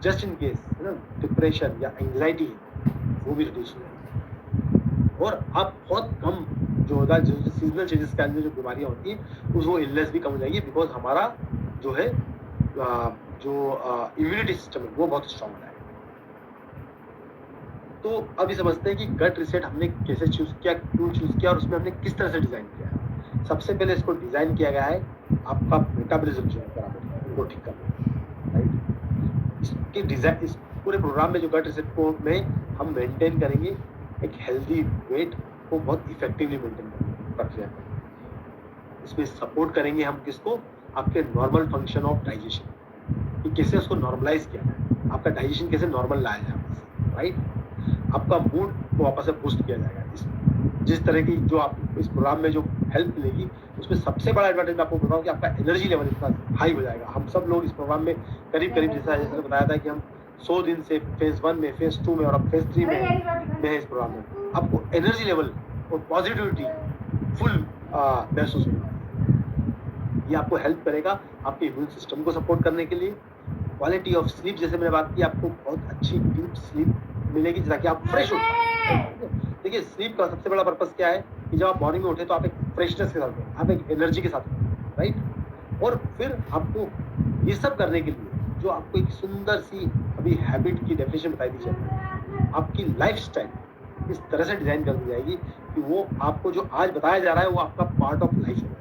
जस्ट इन केस है ना डिप्रेशन या एंग्जाइटी है वो भी रिड्यूस हो जाएगी और आप बहुत कम जो होता है जो सीजनल चेंजेस के अंदर जो बीमारियाँ होती हैं उस वो इलनेस भी कम हो जाएगी, बिकॉज हमारा जो है जो इम्यूनिटी सिस्टम है वो बहुत स्ट्रांग है। तो अभी समझते हैं कि गट रिसेट हमने कैसे चूज़ किया, क्यों चूज़ किया और उसमें हमने किस तरह से डिज़ाइन किया है। सबसे पहले इसको डिज़ाइन किया गया है आपका मेटाबॉलिज्म जो है बराबर उनको ठीक करना, राइट। इसके डिज़ाइन इस पूरे प्रोग्राम में जो गट रिसेट को में हम मेंटेन करेंगे एक हेल्दी वेट को बहुत इफेक्टिवली मेंटेन करेंगे प्रक्रिया में। इसमें सपोर्ट करेंगे हम किसको, आपके नॉर्मल फंक्शन ऑफ डाइजेशन, कि कैसे उसको नॉर्मलाइज किया जाए, आपका डाइजेशन कैसे नॉर्मल लाया जाए वापस, राइट। आपका मूड को वापस से बूस्ट किया जाएगा, जिस तरह की जो आप इस प्रोग्राम में जो हेल्प मिलेगी उसमें सबसे बड़ा एडवांटेज मैं आपको बोल रहा हूँ कि आपका एनर्जी लेवल इतना हाई हो जाएगा। हम सब लोग इस प्रोग्राम में करीब जैसा बताया था कि हम 100 दिन से फेज 1 में, फेज 2 में और अब फेज 3 में है इस प्रोग्राम में। आपको एनर्जी लेवल और पॉजिटिविटी फुल महसूस होगा। ये आपको हेल्प करेगा आपके इम्यून सिस्टम को सपोर्ट करने के लिए। क्वालिटी ऑफ स्लीप, जैसे मैंने बात की, आपको बहुत अच्छी डीप स्लीप मिलेगी ताकि आप फ्रेश हो। देखिए, स्लीप का सबसे बड़ा पर्पस क्या है कि जब आप मॉर्निंग में उठे तो आप एक फ्रेशनेस के साथ हो, आप एक एनर्जी के साथ हो, राइट। और फिर आपको ये सब करने के लिए जो आपको एक सुंदर सी अभी हैबिट की डेफिनेशन बताई दी जाएगी, आपकी लाइफस्टाइल इस तरह से डिजाइन कर दी जाएगी कि वो आपको जो आज बताया जा रहा है वो आपका पार्ट ऑफ लाइफ है।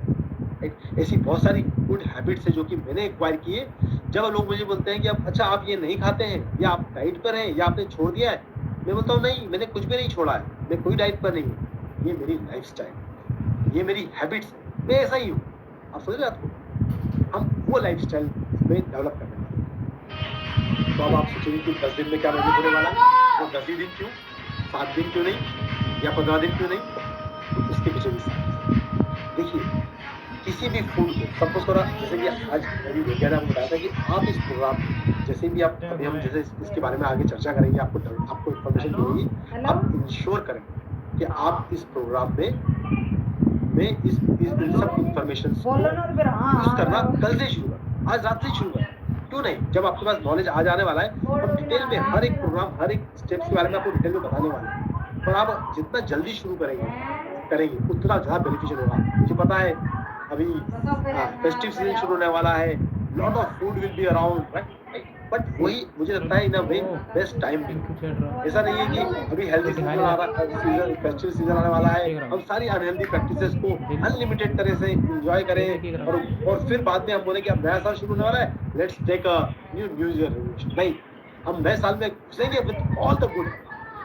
ऐसी बहुत सारी गुड हैबिट्स है जो कि मैंने एक्वायर किए। जब लोग मुझे बोलते हैं कि अब अच्छा आप ये नहीं खाते हैं या आप डाइट पर हैं या आपने छोड़ दिया है, मैं बोलता हूँ नहीं, मैंने कुछ भी नहीं छोड़ा है, मैं कोई डाइट पर नहीं हूँ। ये मेरी लाइफस्टाइल, ये मेरी हैबिट्स, मैं ऐसा ही हूँ। आप समझ रहे आपको, हम वो लाइफस्टाइल में डेवलप करने वाले। तो अब आप सोचेंगे कि 10 दिन में क्या मैंने होने वाला है, वो 10 ही दिन क्यों, 7 दिन क्यों नहीं, या 15 दिन क्यों नहीं, तो उसके पीछे भी देखिए। किसी भी फूड को सपोज करो, जैसे कि आज मेरी बेटिया ने आपको बताया था कि आप इस प्रोग्राम जैसे भी आप अभी हम जैसे इसके बारे में आगे चर्चा करेंगे, आपको इन्फॉर्मेशन मिलेगी, आप इंश्योर करें कि आप इस प्रोग्राम में इस इन सब इन्फॉर्मेशन को यूज करना कल से शुरू करें, आज रात से शुरू करें। क्यों नहीं, जब आपके पास नॉलेज आ जाने वाला है, हम डिटेल में हर एक प्रोग्राम, हर एक स्टेप्स के बारे में आपको डिटेल में बताने वाले हैं। पर आप जितना जल्दी शुरू करेंगे उतना ज़्यादा बेनिफिशियल होगा। मुझे पता है अभी फेस्टिव सीजन शुरू होने वाला है, lot of food will be around, right. But वही मुझे लगता है इन अ वे बेस्ट टाइम भी। ऐसा नहीं है कि अभी हेल्दी सीजन आ रहा है, फेस्टिव सीजन आने वाला है, हम सारी अनहेल्दी प्रैक्टिसेस को अनलिमिटेड तरह से एंजॉय करें और फिर बाद में हम बोले कि अब नया साल शुरू होने वाला है, let's take a new year resolution. नहीं, हम नए साल में घुसेंगे विद ऑल द गुड।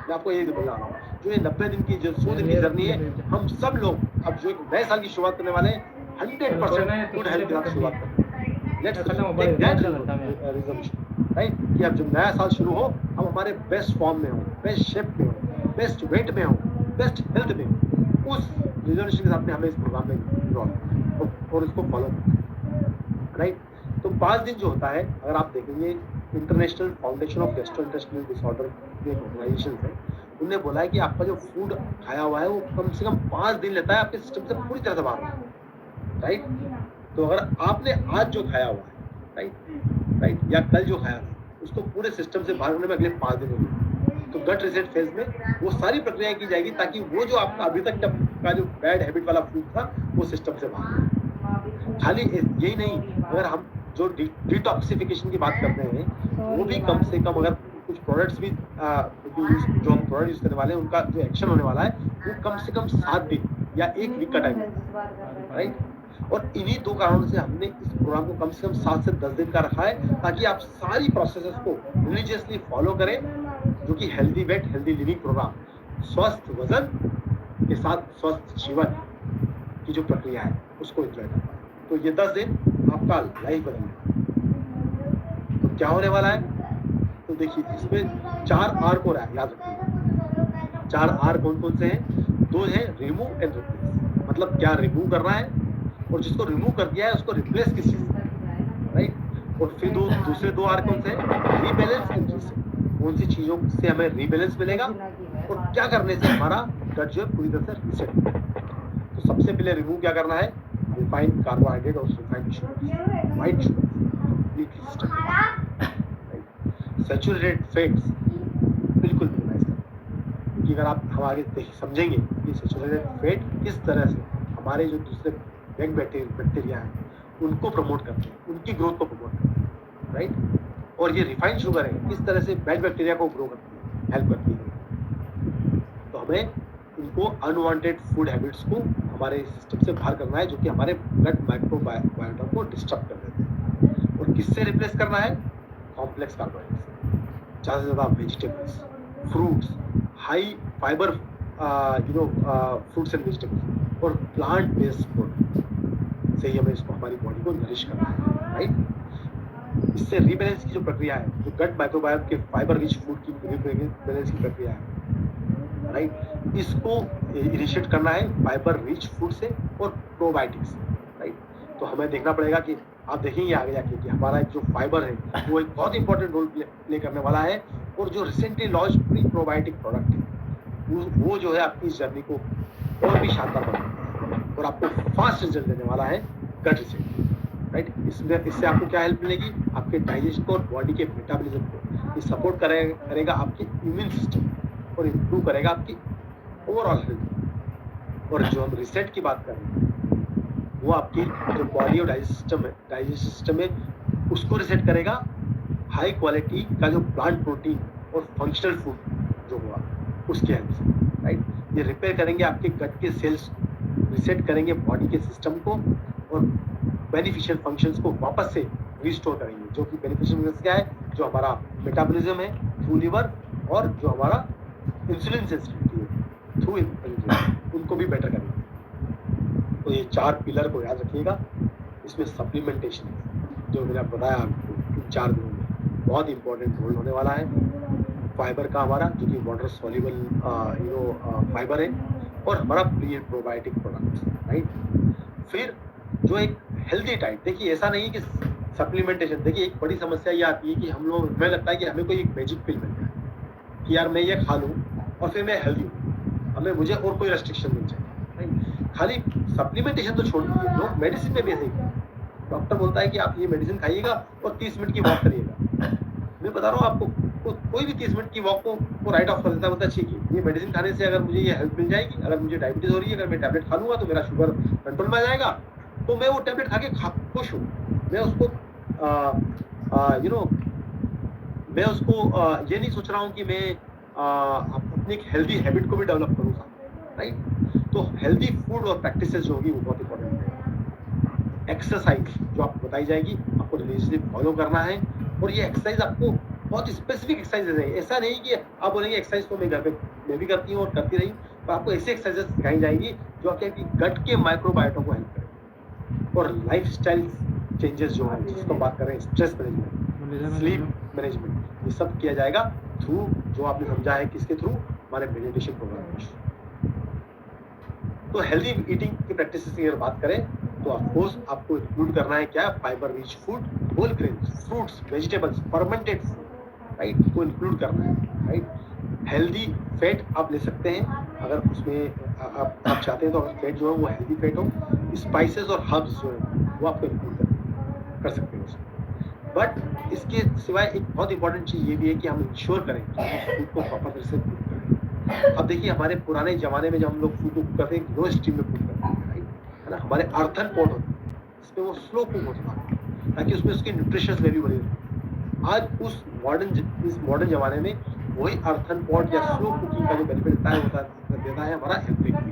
मैं आपको यही बोल रहा हूँ, जो ये 90 दिन की, जो 100 दिन की जर्नी है, हम सब लोग अब जो एक नए साल की शुरुआत करने वाले हैं, 100% गुड हेल्थ के साथ शुरुआत करें। Let's take that resolution, right, कि अब जब नया साल शुरू हो, हम हमारे बेस्ट फॉर्म में हो, बेस्ट शेप में हो, बेस्ट वेट में हो, बेस्ट हेल्थ में हो। उस रेजोल्यूशन के साथ में हमें इस प्रोग्राम में इन्वॉल्व और इसको फॉलो करना, राइट। तो 5 दिन जो होता है, अगर आप देखेंगे, international foundation of gastrointestinal disorder के ऑर्गेनाइजेशन है, उन्होंने बोला है कि आपका जो फूड खाया हुआ है वो कम से कम 5 दिन लेता है आपके सिस्टम से पूरी तरह से बाहर, राइट। तो अगर आपने आज जो खाया हुआ है, राइट, या कल जो खाया था, उसको पूरे सिस्टम से बाहर होने में अगले 5 दिन होंगे। तो गट रीसेट फेज में वो सारी प्रक्रियाएं की जाएगी ताकि वो जो आपका अभी तक का जो बैड हैबिट वाला फूड था वो सिस्टम से बाहर। खाली यही नहीं, अगर हम जो डिटॉक्सिफिकेशन की बात करते हैं, वो भी कम से कम, अगर कुछ प्रोडक्ट्स भी जो हम प्रोडक्ट यूज करने वाले हैं उनका जो एक्शन होने वाला है वो कम से कम 7 दिन या 1 वीक का टाइम, राइट। और इन्हीं 2 कारणों से हमने इस प्रोग्राम को कम से कम 7 से 10 दिन का रखा है, ताकि आप सारी प्रोसेसेस को रिलीजियसली फॉलो करें, जो कि healthy weight healthy living programme, स्वस्थ वजन के साथ स्वस्थ जीवन की जो प्रक्रिया है उसको एंजॉय करना है। तो ये 10 दिन आपका लाइफ बदलना। तो क्या होने वाला है, तो देखिए, इसमें 4 आर को याद रखिए। 4 आर कौन कौन से हैं? 2 है रिमूव एंड रिप्लेस, मतलब क्या रिमूव करना है और जिसको रिमूव कर दिया है उसको रिप्लेस किस चीज से, राइट। और फिर दूसरे 2 आर कौन से हैं? रीबैलेंस एंड रीसेट, कौन सी चीजों से हमें रीबैलेंस मिलेगा और क्या करने से हमारा गट जो है पूरी तरह से रीसेट होगा। तो सबसे पहले रिमूव क्या करना है? रिफाइंड कार्बोहाइड्रेट और refined sugar, white sugar, saturated fats बिल्कुल मिनिमाइज करना। क्योंकि अगर हम आगे समझेंगे कि सैचुरेटेड फैट किस तरह से हमारे जो दूसरे बैक बैक्टीरिया हैं उनको प्रमोट करते हैं, उनकी ग्रोथ को प्रमोट करते हैं, राइट। और ये रिफाइंड शुगर है, किस तरह से बैड बैक्टीरिया को ग्रो करती है, हेल्प करती है। तो हमें उनको अनवांटेड फूड हैबिट्स को हमारे सिस्टम से बाहर करना है, जो कि हमारे गट माइक्रोबायोटा को डिस्टर्ब कर देते हैं। और किससे रिप्लेस करना है? कॉम्प्लेक्स कार्बोहाइड्रेट से, ज़्यादा से ज़्यादा vegetables, fruits, high fibre fruits and vegetables और प्लांट बेस्ड फूड से ही हमें इसको हमारी बॉडी को नरिश करना है, राइट। इससे रीबैलेंस की जो प्रक्रिया है, जो गट माइक्रोबायोम के फाइबर रिच फूड की रीबैलेंस की प्रक्रिया है, राइट। इसको इनिशिएट करना है फाइबर रिच फूड से और प्रोबायोटिक्स से, राइट। तो हमें देखना पड़ेगा कि आप देखेंगे आगे जाके कि हमारा जो फाइबर है वो एक बहुत इंपॉर्टेंट रोल प्ले करने वाला है। और जो recently launch pre probiotic product है वो जो है आपकी इस जर्नी को और भी शानदार बनाएगा और आपको फास्ट रिजल्ट देने वाला है गट रिसेंट, राइट। इससे आपको क्या हेल्प मिलेगी, आपके डाइजेशन को और बॉडी के मेटाबॉलिज्म को ये सपोर्ट करेगा आपके इम्यून सिस्टम और इम्प्रूव करेगा आपकी ओवरऑल हेल्थ। और जो हम रिसेट की बात कर रहे हैं वो आपकी जो बॉडी और डाइजेशन सिस्टम है उसको रिसेट करेगा। हाई क्वालिटी का जो प्लांट प्रोटीन और फंक्शनल फूड जो हुआ उसके हेल्प से, राइट। ये रिपेयर करेंगे आपके गट के सेल्स, रिसेट करेंगे बॉडी के सिस्टम को और बेनिफिशियल फंक्शंस को वापस से रिस्टोर करेंगे। जो कि बेनिफिशियल फंक्शंस क्या है, जो हमारा मेटाबॉलिज्म है थ्रू लिवर और जो हमारा इंसुलिन सेंसिटिविटी है थ्रू उनको भी बेटर करेंगे। तो ये 4 पिलर को याद रखिएगा। इसमें सप्लीमेंटेशन जो मैंने बताया आपको इन 4 दिनों में बहुत इंपॉर्टेंट रोल होने वाला है। फाइबर का हमारा जो कि वाटर सॉल्युबल फाइबर है और हमारा प्री प्रोबायोटिक प्रोडक्ट्स, राइट। फिर जो एक हेल्दी डाइट, देखिए ऐसा नहीं कि सप्लीमेंटेशन, देखिए एक बड़ी समस्या ये आती है कि हम लोग हमें लगता है कि हमें कोई एक मैजिक पिल मिल जाए कि यार मैं ये खा लूँ और फिर मैं हेल्दी हूँ, हमें मुझे और कोई रेस्ट्रिक्शन मिल जाए, राइट। खाली सप्लीमेंटेशन तो छोड़ दीजिए, लोग मेडिसिन में भी ऐसे ही डॉक्टर बोलता है कि आप ये मेडिसिन खाइएगा और 30 मिनट की वॉक करिएगा। मैं बता रहा हूँ आपको, कोई भी 30 मिनट की वॉक को राइट ऑफ कर देता है, बोलता है ठीक है ये मेडिसिन खाने से अगर मुझे ये हेल्प मिल जाएगी, अगर मुझे डायबिटीज हो रही है, अगर मैं टैबलेट खा लूँगा तो मेरा शुगर कंट्रोल में आ जाएगा, तो मैं वो टैबलेट खा के खुश हूँ। मैं उसको मैं उसको ये नहीं सोच रहा हूँ कि मैं अपनी एक हेल्दी हैबिट को भी डेवलप करूँ, राइट। तो हेल्दी फूड और प्रैक्टिसेस जो होगी वो बहुत इंपॉर्टेंट है। एक्सरसाइज जो आपको बताई जाएगी, आपको रिलीजियसली फॉलो करना है। और ये एक्सरसाइज आपको बहुत स्पेसिफिक एक्सरसाइज है, ऐसा नहीं कि आप बोलेंगे एक्सरसाइज तो मैं घर पे मैं भी करती हूँ और करती रही, पर आपको ऐसी एक्सरसाइज सिखाई जाएगी जो आपके गट के माइक्रोबायोटा को हेल्प करेगी। और लाइफ स्टाइल चेंजेस जो है जिसको बात कर रहे हैं, स्ट्रेस मैनेजमेंट, स्लीप मैनेजमेंट, ये सब किया जाएगा थ्रू जो आपने समझा है किसके थ्रू, हमारे मेडिटेशन प्रोग्राम। तो हेल्दी ईटिंग की प्रैक्टिस की अगर बात करें तो ऑफकोर्स आपको इंक्लूड करना है क्या, fibre rich food, whole grains, fruits, vegetables, fermented food, right, को इंक्लूड करना है, राइट। हेल्दी फैट आप ले सकते हैं अगर उसमें आप चाहते हैं तो अगर फैट जो है वो हेल्दी फैट हो। स्पाइसेस और हर्ब्स जो है वो आपको इंक्लूड कर सकते हैं उसमें। बट इसके सिवाय एक बहुत इंपॉर्टेंट चीज़ ये भी है कि हम इंश्योर करें कि फूड को प्रॉपर तरह से कुक करें। अब देखिए हमारे पुराने ज़माने में जब हम लोग फूड को कुक करते हैं, लो स्टीम में कुक करते हैं, राइट, है ना। हमारे अर्थन पॉट होते हैं, इसमें वो स्लो कुक होता है ताकि उसमें उसकी न्यूट्रिशंस वैल्यू बनी रहे। आज इस मॉडर्न ज़माने में वही अर्थन पॉट या स्लो कुकिंग का जो बेनिफिट देता है हमारा एलपीजी,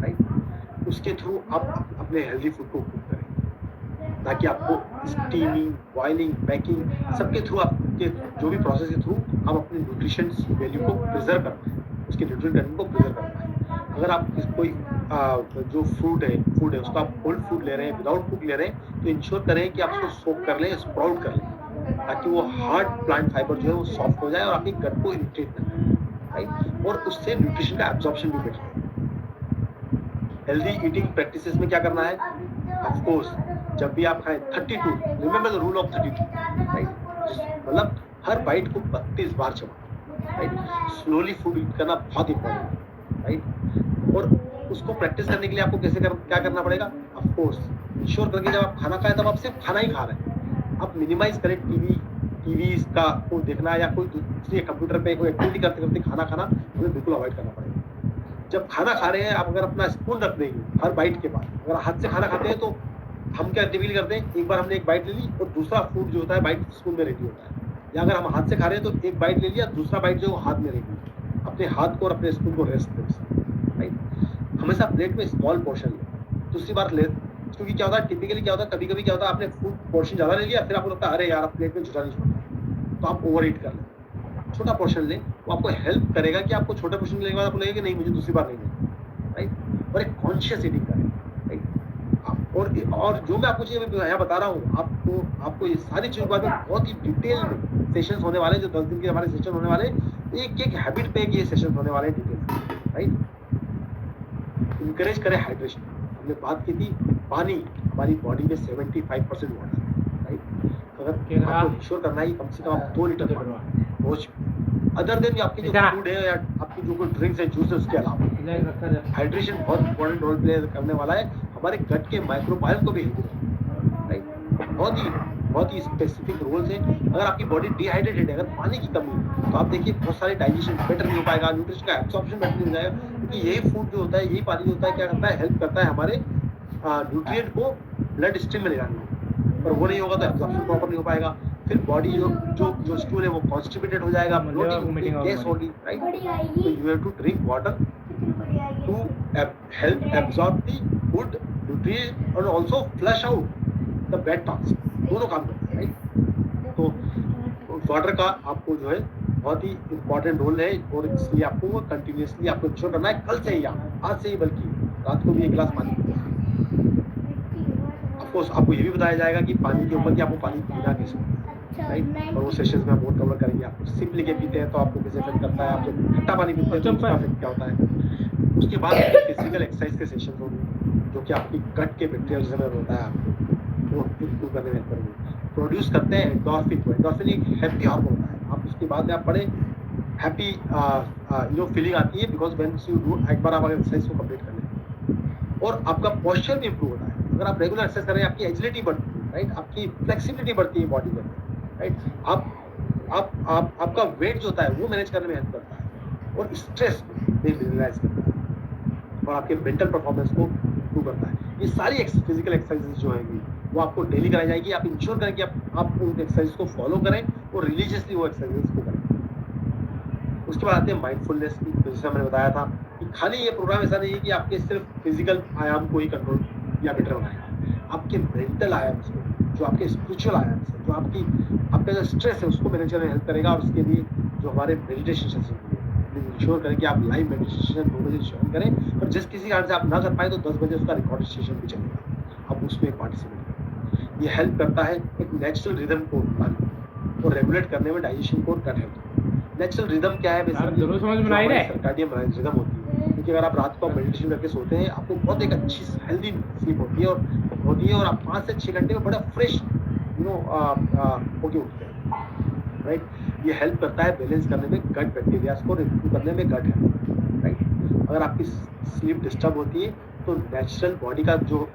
राइट। उसके थ्रू आप अपने हेल्दी फूड को कुक करें ताकि आपको स्टीमिंग, बॉइलिंग, बेकिंग सबके थ्रू आपके जो भी प्रोसेस के थ्रू आप अपने न्यूट्रिशन वैल्यू को प्रिजर्व कर पाएँ, उसके न्यूट्रिएंट वैल्यू को प्रिजर्व कर पाएँ। अगर आप कोई जो फूड है उसको आप कोल्ड फूड ले रहे हैं, विदाउट कुक ले रहे हैं, तो इंश्योर करें कि आप उसको सोक कर लें, स्प्राउट कर लें ताकि वो हार्ड प्लांट फाइबर जो है वो सॉफ्ट हो जाए और आपके गट को इरिटेट ना करे, राइट। और उससे न्यूट्रिशन का एब्जॉर्प्शन भी बेटर है। हेल्दी ईटिंग प्रैक्टिसेस में क्या करना है, ऑफ कोर्स जब भी आप खाएं 32, remember the rule of 32, right. मतलब हर बाइट को 32 बार चबाना, राइट। स्लोली फूड ईट करना बहुत इंपॉर्टेंट है, राइट। और उसको प्रैक्टिस करने के लिए आपको क्या करना पड़ेगा, ऑफ कोर्स इंश्योर करके जब आप खाना खाएं तब आप सिर्फ खाना ही खा रहे हैं। आप मिनिमाइज करें टीवी का को देखना या कोई दूसरी कंप्यूटर पे कोई एक्टिविटी करते करते खाना खाना हमें बिल्कुल अवॉइड करना पड़ेगा। जब खाना खा रहे हैं आप अगर अपना स्पून रख देंगे हर बाइट के बाद, अगर हाथ से खाना खाते हैं तो हम क्या टिपिकली करते हैं, एक बार हमने एक बाइट ले ली और दूसरा फूड जो होता है बाइट स्पून में रेडी होता है। या अगर हम हाथ से खा रहे हैं तो एक बाइट ले लिया, दूसरा बाइट जो हाथ में रेडी, अपने हाथ को और अपने स्पून को रेस्ट दें, राइट। हमेशा प्लेट में स्मॉल पोर्शन लें, दूसरी बार ले, क्योंकि क्या होता है टिपिकली क्या होता है, कभी कभी क्या होता है आपने फूड पोर्शन ज़्यादा ले लिया, फिर आपको लगता है अरे यार आप प्लेट में झूठा नहीं छोड़ता, तो आप ओवर ईट कर लें। छोटा पोर्शन लें, वो आपको लेगा करेगा कि आपको छोटा पोर्शन लेने के बाद आपको लगेगा कि नहीं मुझे दूसरी बार नहीं लेना, राइट। और एक कॉन्शियस ईटिंग करें, राइट। और जो मैं आपको चीज़ यहाँ बता रहा हूँ, आपको ये सारी चीज़ों के बारे में बहुत ही डिटेल में सेशंस होने वाले हैं, जो 10 दिन के हमारे सेशन होने वाले हैं, एक हैबिट पे ये सेशन होने वाले हैं डिटेल। राइट। इंकरेज करें हाइड्रेशन। हमने बात की थी पानी, हमारी बॉडी में 75% वाटर है, राइट। अगर आपको इंश्योर करना है कि कम से कम आप 2 लीटर पानी रोज, अदर देन आपकी जो फूड है या आपकी जो कोई ड्रिंक्स है, जूस है, उसके अलावा हाइड्रेशन बहुत इंपॉर्टेंट रोल प्ले करने वाला है हमारे गट के माइक्रोबायोम को भी हेल्दी रखना, राइट। बहुत ही स्पेसिफिक रोल्स हैं। अगर आपकी बॉडी डिहाइड्रेटेड है, अगर पानी की कमी है, तो आप देखिए बहुत सारे डाइजेशन बेटर नहीं हो पाएगा, न्यूट्रिशन का एब्सॉर्प्शन बेटर नहीं हो जाएगा, क्योंकि यही फूड जो होता है, यही पानी जो होता है, क्या करता है, हेल्प करता है हमारे न्यूट्रिएंट को ब्लड स्ट्रीम में ले जाने में, और वो नहीं होगा तो एब्सॉर्प्शन प्रॉपर नहीं हो पाएगा। फिर बॉडी जो स्टूल है वो कॉन्स्टिपेटेड हो जाएगा, ब्लोटिंग गैस होगी, राइट। तो you have to drink water to help absorb the food, nutrients और also flush out the bad toxins, दोनों काम करते हैं, राइट। तो वाटर का आपको जो है बहुत ही इम्पोर्टेंट रोल है, और इसलिए आपको वो कंटिन्यूसली आपको इंश्योर करना है, कल से ही, आज से ही, बल्कि रात को भी 1 गिलास पानी पीना है। ऑफकोर्स आपको ये भी बताया जाएगा कि पानी के ऊपर कि आपको पानी पीना कैसे, राइट। और वो सेशंस में हम और कवर करेंगे। आप सिंपली के पीते हैं तो आपको कैसे इफेक्ट करता है, आप जब खट्टा पानी पीते हैं तो उसका इफेक्ट क्या होता है। उसके बाद फिजिकल एक्सरसाइज के सेशन होंगे जो कि आपकी गट के बैक्टीरिया जिसमें होता है आपको वो इम्प्रूव करने में हेल्प करेंगे। प्रोड्यूस करते हैं एंडोर्फिन को। एंडोर्फिन एक हैप्पी हार्मोन होता है। आप उसके बाद में आप बड़े हैप्पी फीलिंग आती है, बिकॉज व्हेन यू डू, एक बार आप एक्सरसाइज को कंप्लीट कर लें, और आपका पोस्चर भी इंप्रूव होता है। अगर आप रेगुलर एक्सरसाइज करें, आपकी एजिलिटी बढ़ती है, राइट, आपकी फ्लेक्सिबिलिटी बढ़ती है बॉडी में, राइट। आपका वेट जो होता है वो मैनेज करने में हेल्प करता है, और स्ट्रेस को रियलाइज करता है, और आपके मेंटल परफॉर्मेंस को इम्प्रूव करता है। ये सारी फिजिकल एक्सरसाइजेज जो हैं वो आपको डेली कराई जाएगी। आप इंश्योर करें कि आप उन एक्सरसाइज को फॉलो करें और रिलीजियसली वो एक्सरसाइजेज को करें। उसके बाद आते हैं माइंडफुलनेस की। जैसे मैंने बताया था कि खाली ये प्रोग्राम ऐसा नहीं है कि आपके सिर्फ फिजिकल आयाम को ही कंट्रोल या बेटर बनाएगा, आपके मेंटल आयाम को, जो आपके स्पिरिचुअल आयाम से, जो आपका जो स्ट्रेस है उसको मैनेज करने में हेल्प करेगा। और उसके लिए जो हमारे मेडिटेशन सेशन है, इंश्योर करें कि आप लाइव मेडिटेशन 2 बजे ज्वाइन करें, और जिस किसी कारण से आप ना कर पाए तो 10 बजे उसका रिकॉर्ड सेशन भी चलेगा, आप उसमें पार्टिसिपेट करें। ये हेल्प करता है एक नेचुरल रिदम को लाने और रेगुलेट करने में डाइजेशन को, गट हेल्थ। नेचुरल रिदम क्या है? सर्काडियन रिदम होती है, क्योंकि अगर आप रात को मेडिटेशन करके सोते हैं, आपको बहुत एक अच्छी हेल्दी स्लीप होती है, और आप 5 से 6 घंटे में बड़ा फ्रेश होके उठते हैं, राइट। ये हेल्प करता है बैलेंस करने में, गट बैक्टीरियाज को रिमूव करने में, गट है, राइट। अगर आपकी स्लीप डिस्टर्ब होती है तो नेचुरल बॉडी का जो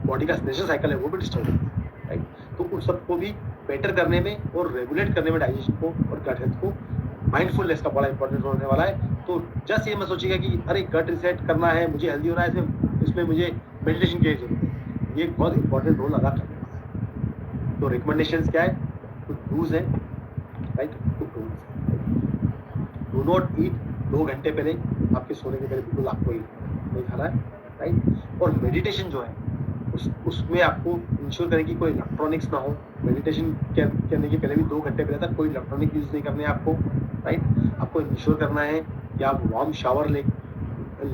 बॉडी का नेचुरल साइकिल है वो भी डिस्टर्ब होता है, राइट। तो उन सबको भी बेटर करने में और रेगुलेट करने में डाइजेशन को और गट हेल्थ को माइंडफुलनेस का बड़ा इंपॉर्टेंट रोल होने वाला है। तो जस्ट ये मत सोचिएगा कि अरे गट रिसेट करना है, मुझे हेल्दी होना है, इसमें मुझे मेडिटेशन की जरूरत है। ये एक बहुत इंपॉर्टेंट रोल अदा करने वाला है। तो रिकमेंडेशंस क्या है? कुछ डूज है, राइट, कुछ डोंट्स। डू नॉट ईट 2 घंटे पहले, आपके सोने के पहले बिल्कुल आपको नहीं खाना है, राइट। और मेडिटेशन जो है उसमें आपको इंश्योर करें कि कोई इलेक्ट्रॉनिक्स ना हो। मेडिटेशन करने के पहले भी 2 घंटे पहले तक कोई इलेक्ट्रॉनिक यूज़ नहीं करने हैं आपको, राइट। आपको इंश्योर करना है कि आप वार्म शावर ले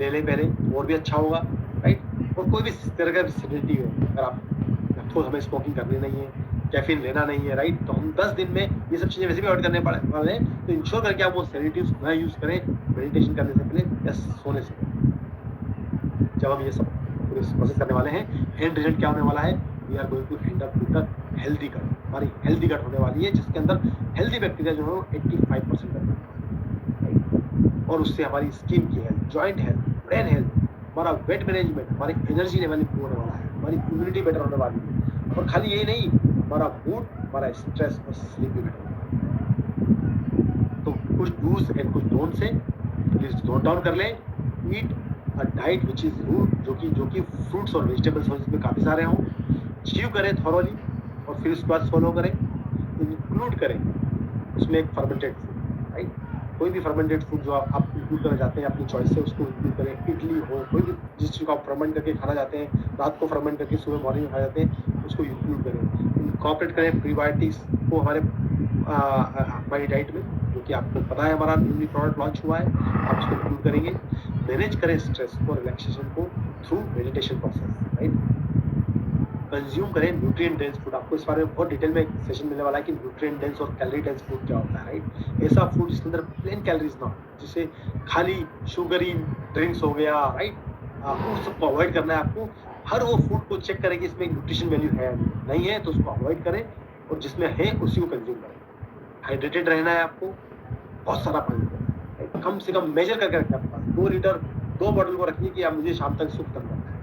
लें पहले, और भी अच्छा होगा, राइट। और कोई भी तरह का सेडेंटिव है, अगर आपको हमें स्मोकिंग करनी नहीं है, कैफीन लेना नहीं है, राइट, तो हम 10 दिन में ये सब चीज़ें वैसे भी अवॉइड करने वाले हैं। तो इंश्योर करके आप वो सेडेटिव्स ना यूज़ करें मेडिटेशन करने से पहले या सोने से पहले। जब हम ये सब प्रोसेस करने वाले हैं, एंड रिजल्ट क्या होने वाला है? We are going to end up with the healthy gut. हमारी हेल्दी गट होने वाली है, जिसके अंदर हेल्दी बैक्टीरिया जो है वो 85% करता है, और उससे हमारी स्किन की health, joint health, brain health, हमारा वेट मैनेजमेंट, हमारी एनर्जी लेवल इंप्रूव होने वाला है, हमारी इम्यूनिटी बेटर होने वाली है, और खाली यही नहीं, हमारा मूड, हमारा स्ट्रेस और स्लीप भी बेटर होने वाला है। तो कुछ डूज एंड कुछ डोंट्स है, प्लीज नोट डाउन कर लें। Eat a diet which is root, जो कि फ्रूट्स और वेजिटेबल्स हो, जिसमें काफ़ी सारे हों। च्यू करें थॉरोली, और फिर उसके बाद फॉलो करें। इंक्लूड करें उसमें एक फर्मेंटेड फूड, राइट। कोई भी फर्मेंटेड फूड जो आप इंक्लूड करना चाहते हैं अपनी चॉइस से, उसको इंक्लूड करें। इडली हो, कोई भी जिस चीज़ को आप फर्मेंट करके खाना चाहते हैं, रात को फर्मेंट करके सुबह मॉर्निंग में खा जाते हैं, उसको इंक्लूड करें। इनकॉर्पोरेट करें प्रीबायोटिक्स को हमारी डाइट में, जो कि आपको पता है हमारा न्यूली प्रोडक्ट लॉन्च हुआ है, आप उसको इंक्लूड करेंगे। मैनेज करें स्ट्रेस को, रिलैक्सेशन को through meditation process, right. Consume करें न्यूट्रिएंट डेंस फूड। आपको इस बारे में बहुत डिटेल में एक सेशन मिलने वाला है कि न्यूट्रिएंट डेंस और कैलोरी डेंस फूड क्या होता है, राइट। ऐसा फूड जिसके अंदर प्लेन कैलोरीज ना हो, जिसे खाली शुगरी ड्रिंक्स हो गया, राइट, उन सबको अवॉइड करना है आपको। हर वो फूड को चेक करें कि इसमें न्यूट्रिशन वैल्यू है नहीं है, तो उसको अवॉइड करें, और जिसमें है उसी को कंज्यूम करें। हाइड्रेटेड रहना है आपको, बहुत सारा पानी पीना है, कम से कम मेजर करके रखें आपके पास 2 लीटर 2 बॉटल को रखिए कि आप मुझे शाम तक इसको खत्म करना है,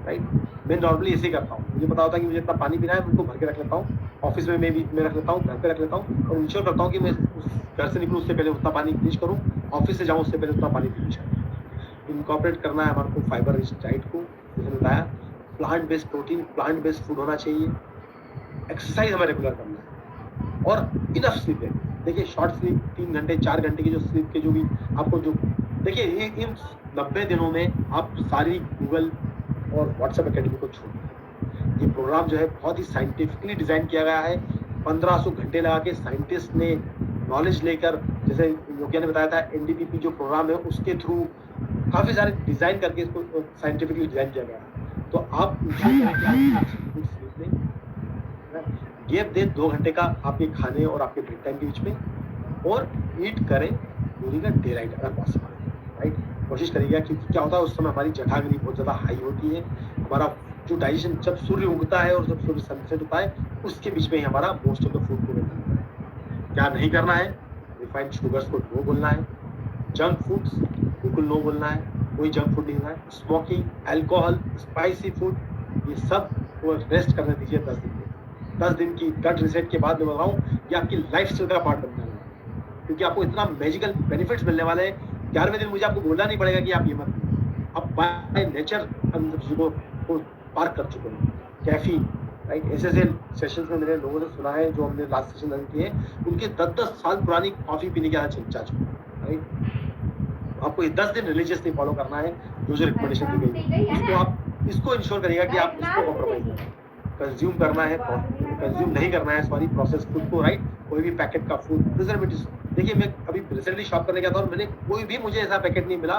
राइट। मैं नॉर्मली ऐसे ही करता हूँ, मुझे पता होता है कि मुझे इतना पानी पीना है, मैं उनको भर के रख लेता हूँ। ऑफिस में मैं रख लेता हूँ, घर पे रख लेता हूँ, और इंश्योर करता हूँ कि मैं घर से निकलूँ उससे पहले उतना पानी फिनिश करूँ, ऑफिस से जाऊँ उससे पहले उतना पानी फिनिश करूँ। इनकॉर्पोरेट करना है हमारे को फाइबर रिच डाइट को, जैसे बताया, plant based protein, plant based food होना चाहिए, एक्सरसाइज हमें रेगुलर करना है, और इनफ स्लीप लेनी है। देखिए शॉर्ट स्लीप 3 घंटे 4 घंटे की जो स्लीप के जो भी आपको जो देखिए, ये इन 90 दिनों में आप सारी गूगल और व्हाट्सएप एकेडमी को छोड़ दें। ये प्रोग्राम जो है बहुत ही साइंटिफिकली डिज़ाइन किया गया है। 1500 घंटे लगा के साइंटिस्ट ने नॉलेज लेकर, जैसे योगिया ने बताया था, एनडीपीपी जो प्रोग्राम है उसके थ्रू काफ़ी सारे डिज़ाइन करके इसको साइंटिफिकली डिज़ाइन किया गया है। तो आप स्लीप लें, गैप दें 2 घंटे का आपके खाने और आपके ब्रेक टाइम के बीच में, और ईट करें ड्यूरिंग द डे लाइट अगर पॉसिबल है, राइट। कोशिश करिएगा, क्योंकि क्या होता है उस समय हमारी जठाग्नि बहुत ज़्यादा हाई होती है। हमारा जो डाइजेशन जब सूर्य उगता है और जब सूर्य सनसेट होता है उसके बीच में ही हमारा मोस्ट ऑफ द फूड को मिलता है। क्या नहीं करना है, रिफाइंड शुगर्स को नो बोलना है, जंक फूड्स बिल्कुल नो बोलना है, कोई जंक फूड नहीं होना है, स्मोकिंग, अल्कोहल, स्पाइसी फूड, ये सब को रेस्ट करने दीजिए 10 दिन के। 10 दिन की गट रिसेट के बाद मैं बता रहा हूँ ये आपकी लाइफ स्टाइल का पार्ट बनने वाला है, क्योंकि आपको इतना मैजिकल बेनिफिट्स मिलने वाले हैं। 11वें दिन मुझे आपको बोलना नहीं पड़ेगा कि आप ये मत लीजिए, अब बाय नेचर हम चीज़ों को पार कर चुके हैं। कैफीन, राइट, एसएसएल सेशंस में मैंने लोगों से सुना है जो हमने लास्ट सेशन रन किए, उनके 10-10 साल पुरानी कॉफ़ी पीने की आदत जा चुकी है, राइट। आपको ये 10 दिन रिलीजियसली फॉलो करना है जो रिकमेंडेशन दी गई है, इसको इंश्योर करिएगा कि आप इसको कॉम्प्रोमाइज नहीं कंज्यूम करना है, कंज्यूम नहीं करना है सॉरी प्रोसेस फूड को, राइट। कोई भी पैकेट का फूड, प्रिजर्वेटिव्स, देखिए मैं अभी रिसेंटली शॉप करने गया था और मैंने कोई भी मुझे ऐसा पैकेट नहीं मिला,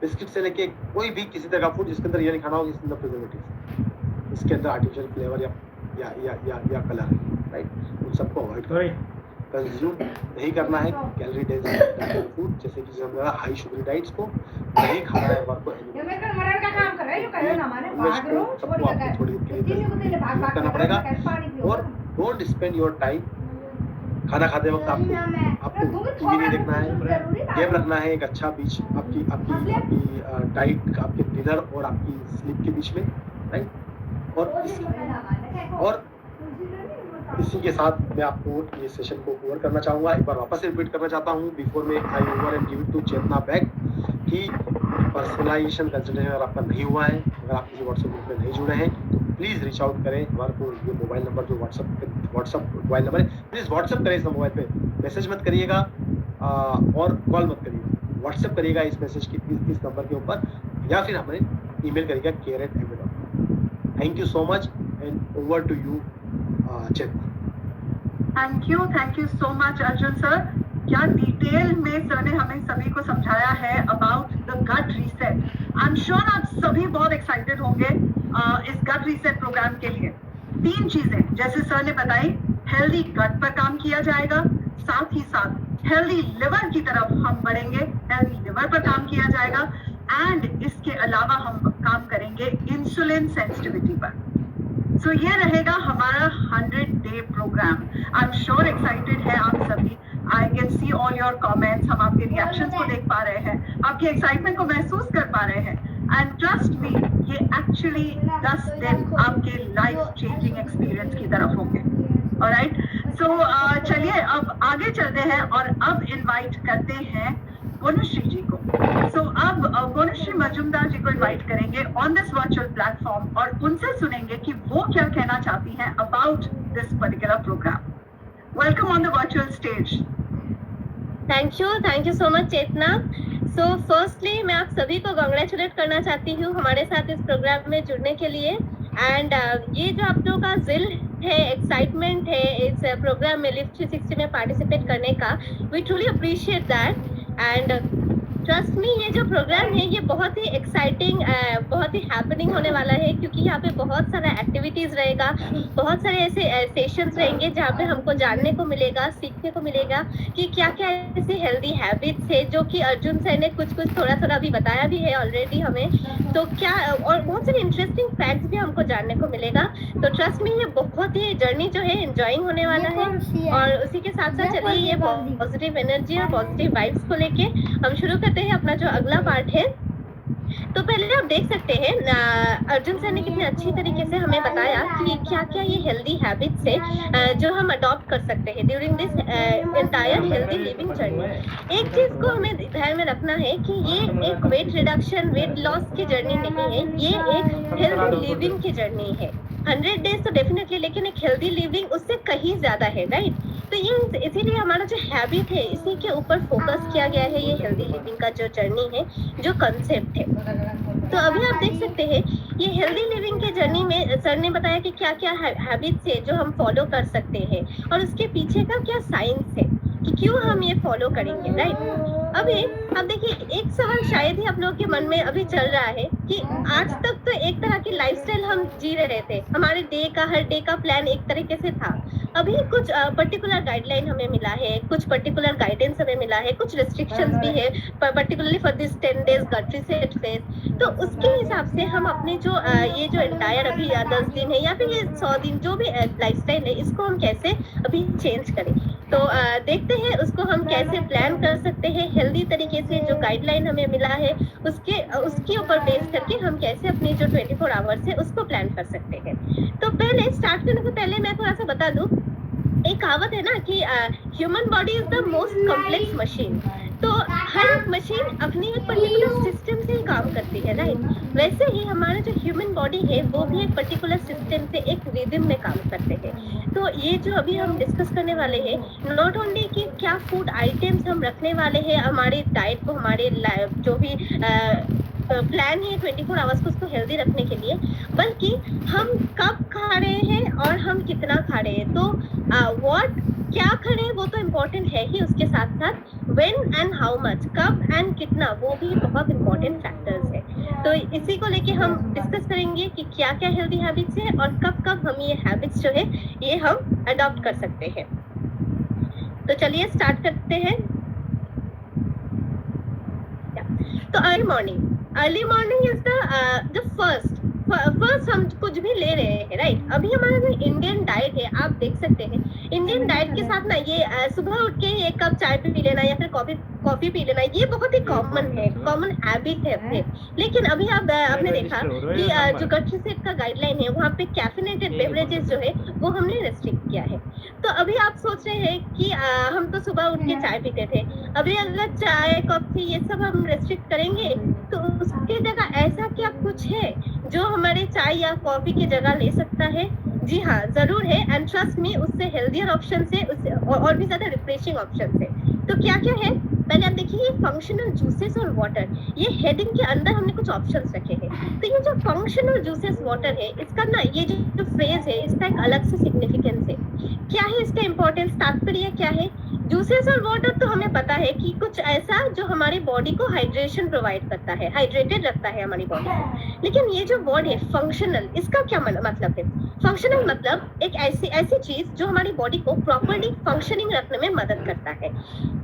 बिस्किट से लेके कोई भी किसी तरह का फूड जिसके अंदर ये नहीं खाना होगा इसके अंदर प्रिजर्वेटिव, इसके अंदर आर्टिफिशियल फ्लेवर या कलर है, राइट। उन सबको अवॉइड करें, कंज्यूम नहीं करना है कैलोरी डेंस फूड, जैसे कि हमने हाई शुगर डाइट्स को नहीं खाना है, आपको करना पड़ेगा। और डोंट स्पेंड योर टाइम, खाना खाते वक्त आपको टीवी नहीं देखना है, गेम रखना है एक अच्छा बीच आपकी डाइट, आपके डिनर और आपकी स्लीप के बीच में, राइट। और इसी के साथ मैं आपको ये सेशन को कवर करना चाहूँगा। एक बार वापस से रिपीट करना चाहता हूँ बिफोर में I over and give it to Chetna back, कि पर्सनलाइजेशन कंसल्टेशन अगर आपका नहीं हुआ है, अगर आप किसी व्हाट्सएप ग्रुप में नहीं जुड़े हैं, तो प्लीज़ रीच आउट करें हमारे को। ये मोबाइल नंबर जो व्हाट्सएप मोबाइल नंबर है, प्लीज़ व्हाट्सएप करें इस मोबाइल पे, मैसेज मत करिएगा और कॉल मत करिएगा, व्हाट्सएप करिएगा इस मैसेज की इस नंबर के ऊपर, या फिर हमें ईमेल करिएगा care@m.com। Thank you so much and over to you Chetna. Thank you so much Arjun sir. क्या डिटेल में सर ने हमें सभी को समझाया है about the gut reset. I am sure आप सभी बहुत एक्साइटेड होंगे इस गट रीसेट प्रोग्राम के लिए। 3 चीजें जैसे सर ने बताई, हेल्दी गट पर काम किया जाएगा, साथ ही साथ हेल्दी लिवर की तरफ हम बढ़ेंगे, हेल्दी लिवर पर काम किया जाएगा, एंड इसके अलावा हम काम करेंगे इंसुलिन सेंसिटिविटी पर। सो ये रहेगा हमारा 100-day programme. I am sure excited है आप सभी। I can see all your comments, हम आपके रिएक्शंस को देख पा रहे हैं, आपकी एक्साइटमेंट को महसूस कर पा रहे हैं, एंड ट्रस्ट मी ये एक्चुअली 10 दिन आपके लाइफ चेंजिंग एक्सपीरियंस की तरफ होंगे। ऑलराइट, सो चलिए अब आगे चलते हैं और अब इनवाइट करते हैं गुणश्री जी को। सो अब गुणश्री मजुमदार जी को इनवाइट करेंगे ऑन दिस वर्चुअल प्लेटफॉर्म और उनसे सुनेंगे कि वो क्या कहना चाहती हैं about this particular programme. Welcome on the virtual stage. Thank you so much Chetna. So firstly मैं आप सभी को कांग्रेचुलेट करना चाहती हूँ हमारे साथ इस प्रोग्राम में जुड़ने के लिए, एंड ये जो आप लोगों का जिल है, एक्साइटमेंट है इस प्रोग्राम में लिफ्ट 360 में पार्टिसिपेट करने का, we truly appreciate that. And trust me, ये जो प्रोग्राम है ये बहुत ही एक्साइटिंग, बहुत ही हैपनिंग होने वाला है, क्योंकि यहाँ पे बहुत सारा एक्टिविटीज रहेगा, बहुत सारे ऐसे सेशंस रहेंगे जहाँ पे हमको जानने को मिलेगा, सीखने को मिलेगा कि क्या क्या ऐसे हेल्दी हैबिट्स है जो कि अर्जुन सर ने कुछ थोड़ा अभी बताया भी है ऑलरेडी हमें, तो क्या और बहुत सारे इंटरेस्टिंग फैक्ट्स भी हमको जानने को मिलेगा। तो ट्रस्ट मी, ये बहुत ही जर्नी जो है एंजॉइंग होने वाला है। और उसी के साथ साथ चलिए ये पॉजिटिव एनर्जी और पॉजिटिव वाइब्स को लेके हम शुरू करते हैं अपना जो अगला पार्ट है। तो पहले आप देख सकते हैं अर्जुन सर ने कितने अच्छी तरीके से हमें बताया कि क्या क्या ये हेल्दी हैबिट्स है जो हम अडॉप्ट कर सकते हैं during this entire healthy living journey. एक चीज को हमें ध्यान में रखना है कि ये एक वेट रिडक्शन, वेट लॉस की जर्नी नहीं है, ये एक हेल्दी लिविंग की जर्नी है। 100 डेज तो डेफिनेटली, लेकिन एक हेल्दी लिविंग उससे कहीं ज्यादा है, राइट। तो ये इसीलिए हमारा जो हैबिट है इसी के ऊपर फोकस किया गया है, ये हेल्दी लिविंग का जो जर्नी है, जो कंसेप्ट है। तो अभी आप देख सकते हैं ये हेल्दी लिविंग के जर्नी में सर ने बताया कि क्या क्या हैबिट्स है जो हम फॉलो कर सकते हैं और उसके पीछे का क्या साइंस है कि क्यों हम ये फॉलो करेंगे, राइट। अभी अब देखिए एक सवाल शायद ही आप लोगों के मन में अभी चल रहा है कि आज तक तो एक तरह की लाइफस्टाइल हम जी रहे थे, हमारे हर डे का प्लान एक तरीके से था। अभी कुछ पर्टिकुलर गाइडलाइन हमें मिला है, कुछ पर्टिकुलर गाइडेंस हमें मिला है, कुछ रिस्ट्रिक्शंस भी है particularly for this 10 days gut reset phase. तो उसके हिसाब से हम अपने जो ये जो एंटायर अभी 10 दिन है या फिर ये 100 दिन जो भी लाइफस्टाइल है, इसको हम कैसे अभी चेंज करें। तो देखते हैं उसको हम कैसे प्लान कर सकते हैं हेल्दी तरीके से। जो गाइडलाइन हमें मिला है उसके ऊपर बेस करके हम कैसे अपनी जो 24 आवर्स है उसको प्लान कर सकते हैं। तो पहले स्टार्ट करने से पहले मैं थोड़ा सा बता दूं, एक कहावत है ना कि human body is the most complex machine. तो हर एक मशीन अपनी एक पर्टिकुलर सिस्टम से ही काम करती है, राइट। वैसे ही हमारा जो ह्यूमन बॉडी है वो भी एक पर्टिकुलर सिस्टम से एक रिदम में काम करते हैं। तो ये जो अभी हम डिस्कस करने वाले हैं, नॉट ओनली कि क्या फूड आइटम्स हम रखने वाले हैं हमारे डाइट को, हमारे जो भी प्लान है 24 आवर्स को उसको हेल्दी रखने के लिए, बल्कि हम कब खा रहे हैं और हम कितना खा रहे हैं। तो क्या खा रहे हैं वो तो इम्पोर्टेंट है ही, उसके साथ साथ व्हेन एंड हाउ मच, कब एंड कितना, वो भी बहुत इम्पोर्टेंट फैक्टर्स है। तो इसी को लेके हम डिस्कस करेंगे कि क्या क्या हेल्दी हैबिट्स है और कब कब हम ये हैबिट्स जो है ये हम अडॉप्ट कर सकते हैं। तो चलिए स्टार्ट करते हैं। तो early morning is the first हम कुछ भी ले रहे हैं, राइट। अभी हमारा जो इंडियन डाइट है आप देख सकते हैं, इंडियन डाइट के साथ ना ये सुबह उठ के एक कप चाय पी लेना या फिर कॉफी पी लेना, ये बहुत ही कॉमन है, कॉमन हैबिट है अपने। लेकिन अभी आपने देखा कि जो गट रीसेट का गाइडलाइन है वहाँ पे कैफिनेटेड बेवरेजेस जो है वो हमने रेस्ट्रिक्ट किया है। तो अभी आप सोच रहे हैं कि हम तो सुबह उठ के चाय पीते थे, अभी अगर चाय कॉफी ये सब हम रेस्ट्रिक्ट करेंगे तो उसकी जगह ऐसा क्या कुछ है जो हमारे चाय या कॉफी की जगह ले सकता है? जी हाँ, जरूर है। एंड ट्रस्ट मी, उससे हेल्दियर ऑप्शन से और भी ज्यादा रिफ्रेशिंग ऑप्शन है। तो क्या क्या है, पहले आप देखिए फंक्शनल जूसेस और वाटर, ये हेडिंग के अंदर हमने कुछ ऑप्शंस रखे हैं। तो ये जो फंक्शनल जूसेस वाटर है, इसका ना ये जो फ्रेज है इसका एक अलग से सिग्निफिकेंस है। क्या है इसका इंपॉर्टेंस, तात्पर्य क्या है? जूसेस और वाटर तो हमें पता है कि कुछ ऐसा जो हमारी बॉडी को हाइड्रेशन प्रोवाइड करता है, हाइड्रेटेड रखता है हमारी बॉडी को। लेकिन ये जो वर्ड है फंक्शनल, इसका क्या मतलब है? फंक्शनल मतलब एक ऐसी चीज जो हमारी बॉडी को प्रॉपर्ली फंक्शनिंग रखने में मदद करता है।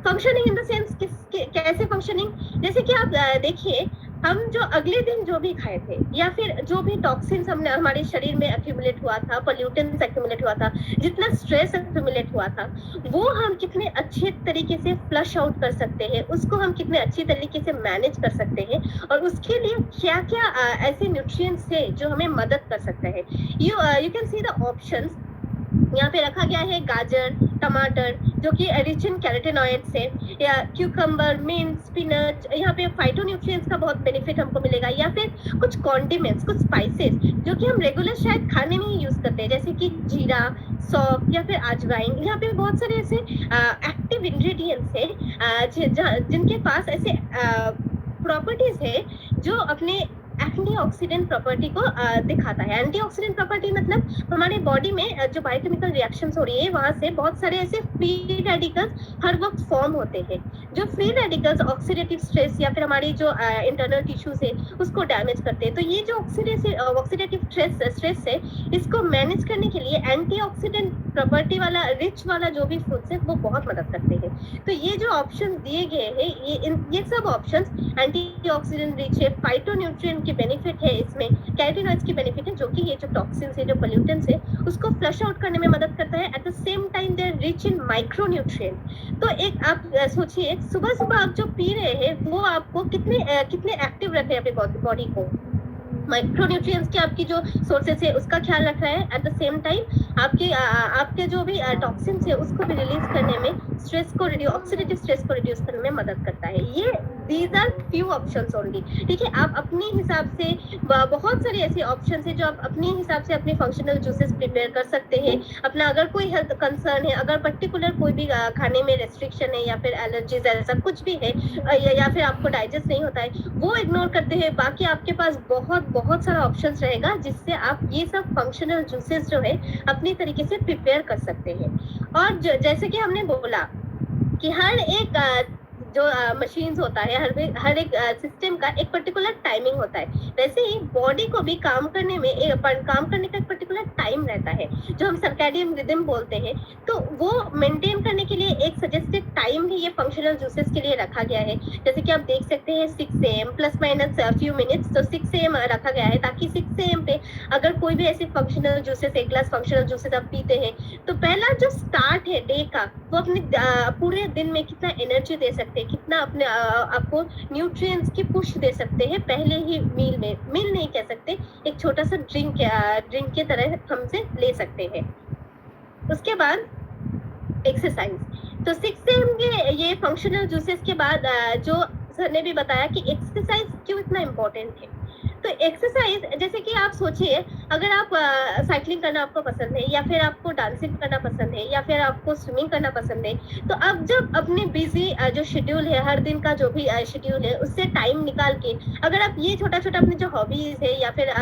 फंक्शनिंग इन द सेंस कैसे फंक्शनिंग, जैसे कि आप देखिए हम जो अगले दिन जो भी खाए थे या फिर जो भी टॉक्सिन्स हमने हमारे शरीर में एक्यूमुलेट हुआ था, पोल्यूटेंट्स एक्यूमुलेट हुआ था, जितना स्ट्रेस एक्यूमुलेट हुआ था, वो हम कितने अच्छे तरीके से फ्लश आउट कर सकते हैं, उसको हम कितने अच्छी तरीके से मैनेज कर सकते हैं और उसके लिए क्या क्या ऐसे न्यूट्रिएंट्स है जो हमें मदद कर सकते हैं। You can see the options. यहाँ पे रखा गया है गाजर, टमाटर जो कि रिच इन कैरोटीनॉइड्स है, या क्यूकम्बर, मिंट, स्पिनच, यहाँ पे फाइटोन्यूट्रिएंट्स का बहुत बेनिफिट हमको मिलेगा, या फिर कुछ कॉन्डिमेंट्स, कुछ स्पाइसेस जो कि हम रेगुलर शायद खाने में ही यूज करते हैं, जैसे कि जीरा, सौंफ या फिर अजवाइन। यहाँ पे बहुत सारे ऐसे एक्टिव इंग्रेडिएंट्स है जिनके पास ऐसे प्रॉपर्टीज है जो अपने एंटीऑक्सीडेंट प्रॉपर्टी को दिखाता है। एंटीऑक्सीडेंट प्रॉपर्टी मतलब हमारे बॉडी में जो बायोकेमिकल रिएक्शंस हो रही है वहां से बहुत सारे ऐसे फ्री रेडिकल्स हर वक्त फॉर्म होते हैं जो फ्री रेडिकल्स ऑक्सीडेटिव स्ट्रेस या फिर हमारी जो इंटरनल टिश्यूज है उसको डैमेज करते हैं। तो ये जो ऑक्सीडेटिव स्ट्रेस है इसको मैनेज करने के लिए एंटीऑक्सीडेंट प्रॉपर्टी वाला रिच वाला जो भी फूड्स है वो बहुत मदद करते हैं। तो ये जो ऑप्शंस दिए गए हैं ये सब ऑप्शंस एंटीऑक्सीडेंट रिच है, फाइटोन्यूट्रिएंट की बेनिफिट है, इसमें कैरोटीनॉइड्स की बेनिफिट है जो कि ये जो टॉक्सिन्स है जो पोल्यूटेंट्स है उसको फ्लश आउट करने में मदद करता है। At the same time they are rich in micronutrient. तो एक आप सोचिए सुबह सुबह आप जो पी रहे हैं वो आपको कितने एक्टिव रख रहे हैं अपने बॉडी को। माइक्रोन्यूट्रिएंट्स के आपकी जो सोर्सेस है उसका ख्याल रख रहा है, एट द सेम टाइम आपके जो भी टॉक्सिन्स है उसको भी रिलीज करने में ऑक्सीडेटिव स्ट्रेस को रिड्यूस करने में मदद करता है। ये these are few options only, ठीक है। आप अपने हिसाब से बहुत सारे ऐसे ऑप्शंस है जो आप अपने हिसाब से अपने फंक्शनल जूसेस प्रिपेयर कर सकते हैं। अपना अगर कोई हेल्थ कंसर्न है, अगर पर्टिकुलर कोई भी खाने में रेस्ट्रिक्शन है या फिर एलर्जीज ऐसा कुछ भी है या फिर आपको डाइजेस्ट नहीं होता है वो इग्नोर करते हैं, बाकी आपके पास बहुत सारा ऑप्शंस रहेगा जिससे आप ये सब फंक्शनल जूसेस जो है अपनी तरीके से प्रिपेयर कर सकते हैं। और जैसे कि हमने बोला कि हर एक जो मशीन्स होता है हर एक सिस्टम का एक पर्टिकुलर टाइमिंग होता है, वैसे ही बॉडी को भी काम करने का एक पर्टिकुलर टाइम रहता है जो हम सर्कैडियन रिदम बोलते हैं। तो वो मेंटेन करने के लिए एक सजेस्टेड टाइम भी ये फंक्शनल जूसेस के लिए रखा गया है। जैसे कि आप देख सकते हैं 6 AM plus minus few minutes, तो 6 AM रखा गया है ताकि 6 AM पे अगर कोई भी ऐसे फंक्शनल जूसेस एक ग्लास फंक्शनल जूसेस आप पीते हैं तो पहला जो स्टार्ट है डे का वो अपने पूरे दिन में कितना एनर्जी दे सकते हैं, कितना अपने आपको न्यूट्रिएंट्स की पुश दे सकते हैं पहले ही मील नहीं कह सकते, एक छोटा सा ड्रिंक के तरह हमसे ले सकते हैं। उसके बाद एक्सरसाइज, तो 6 AM के ये फंक्शनल जूसेस के बाद जो सर ने भी बताया कि एक्सरसाइज क्यों इतना इम्पोर्टेंट है। तो एक्सरसाइज जैसे कि आप सोचिए अगर आप साइकिलिंग करना आपको पसंद है या फिर आपको डांसिंग करना पसंद है या फिर आपको स्विमिंग करना पसंद है, तो अब जब अपने बिजी जो शेड्यूल है हर दिन का जो भी शेड्यूल है उससे टाइम निकाल के अगर आप ये छोटा अपने जो हॉबीज है या फिर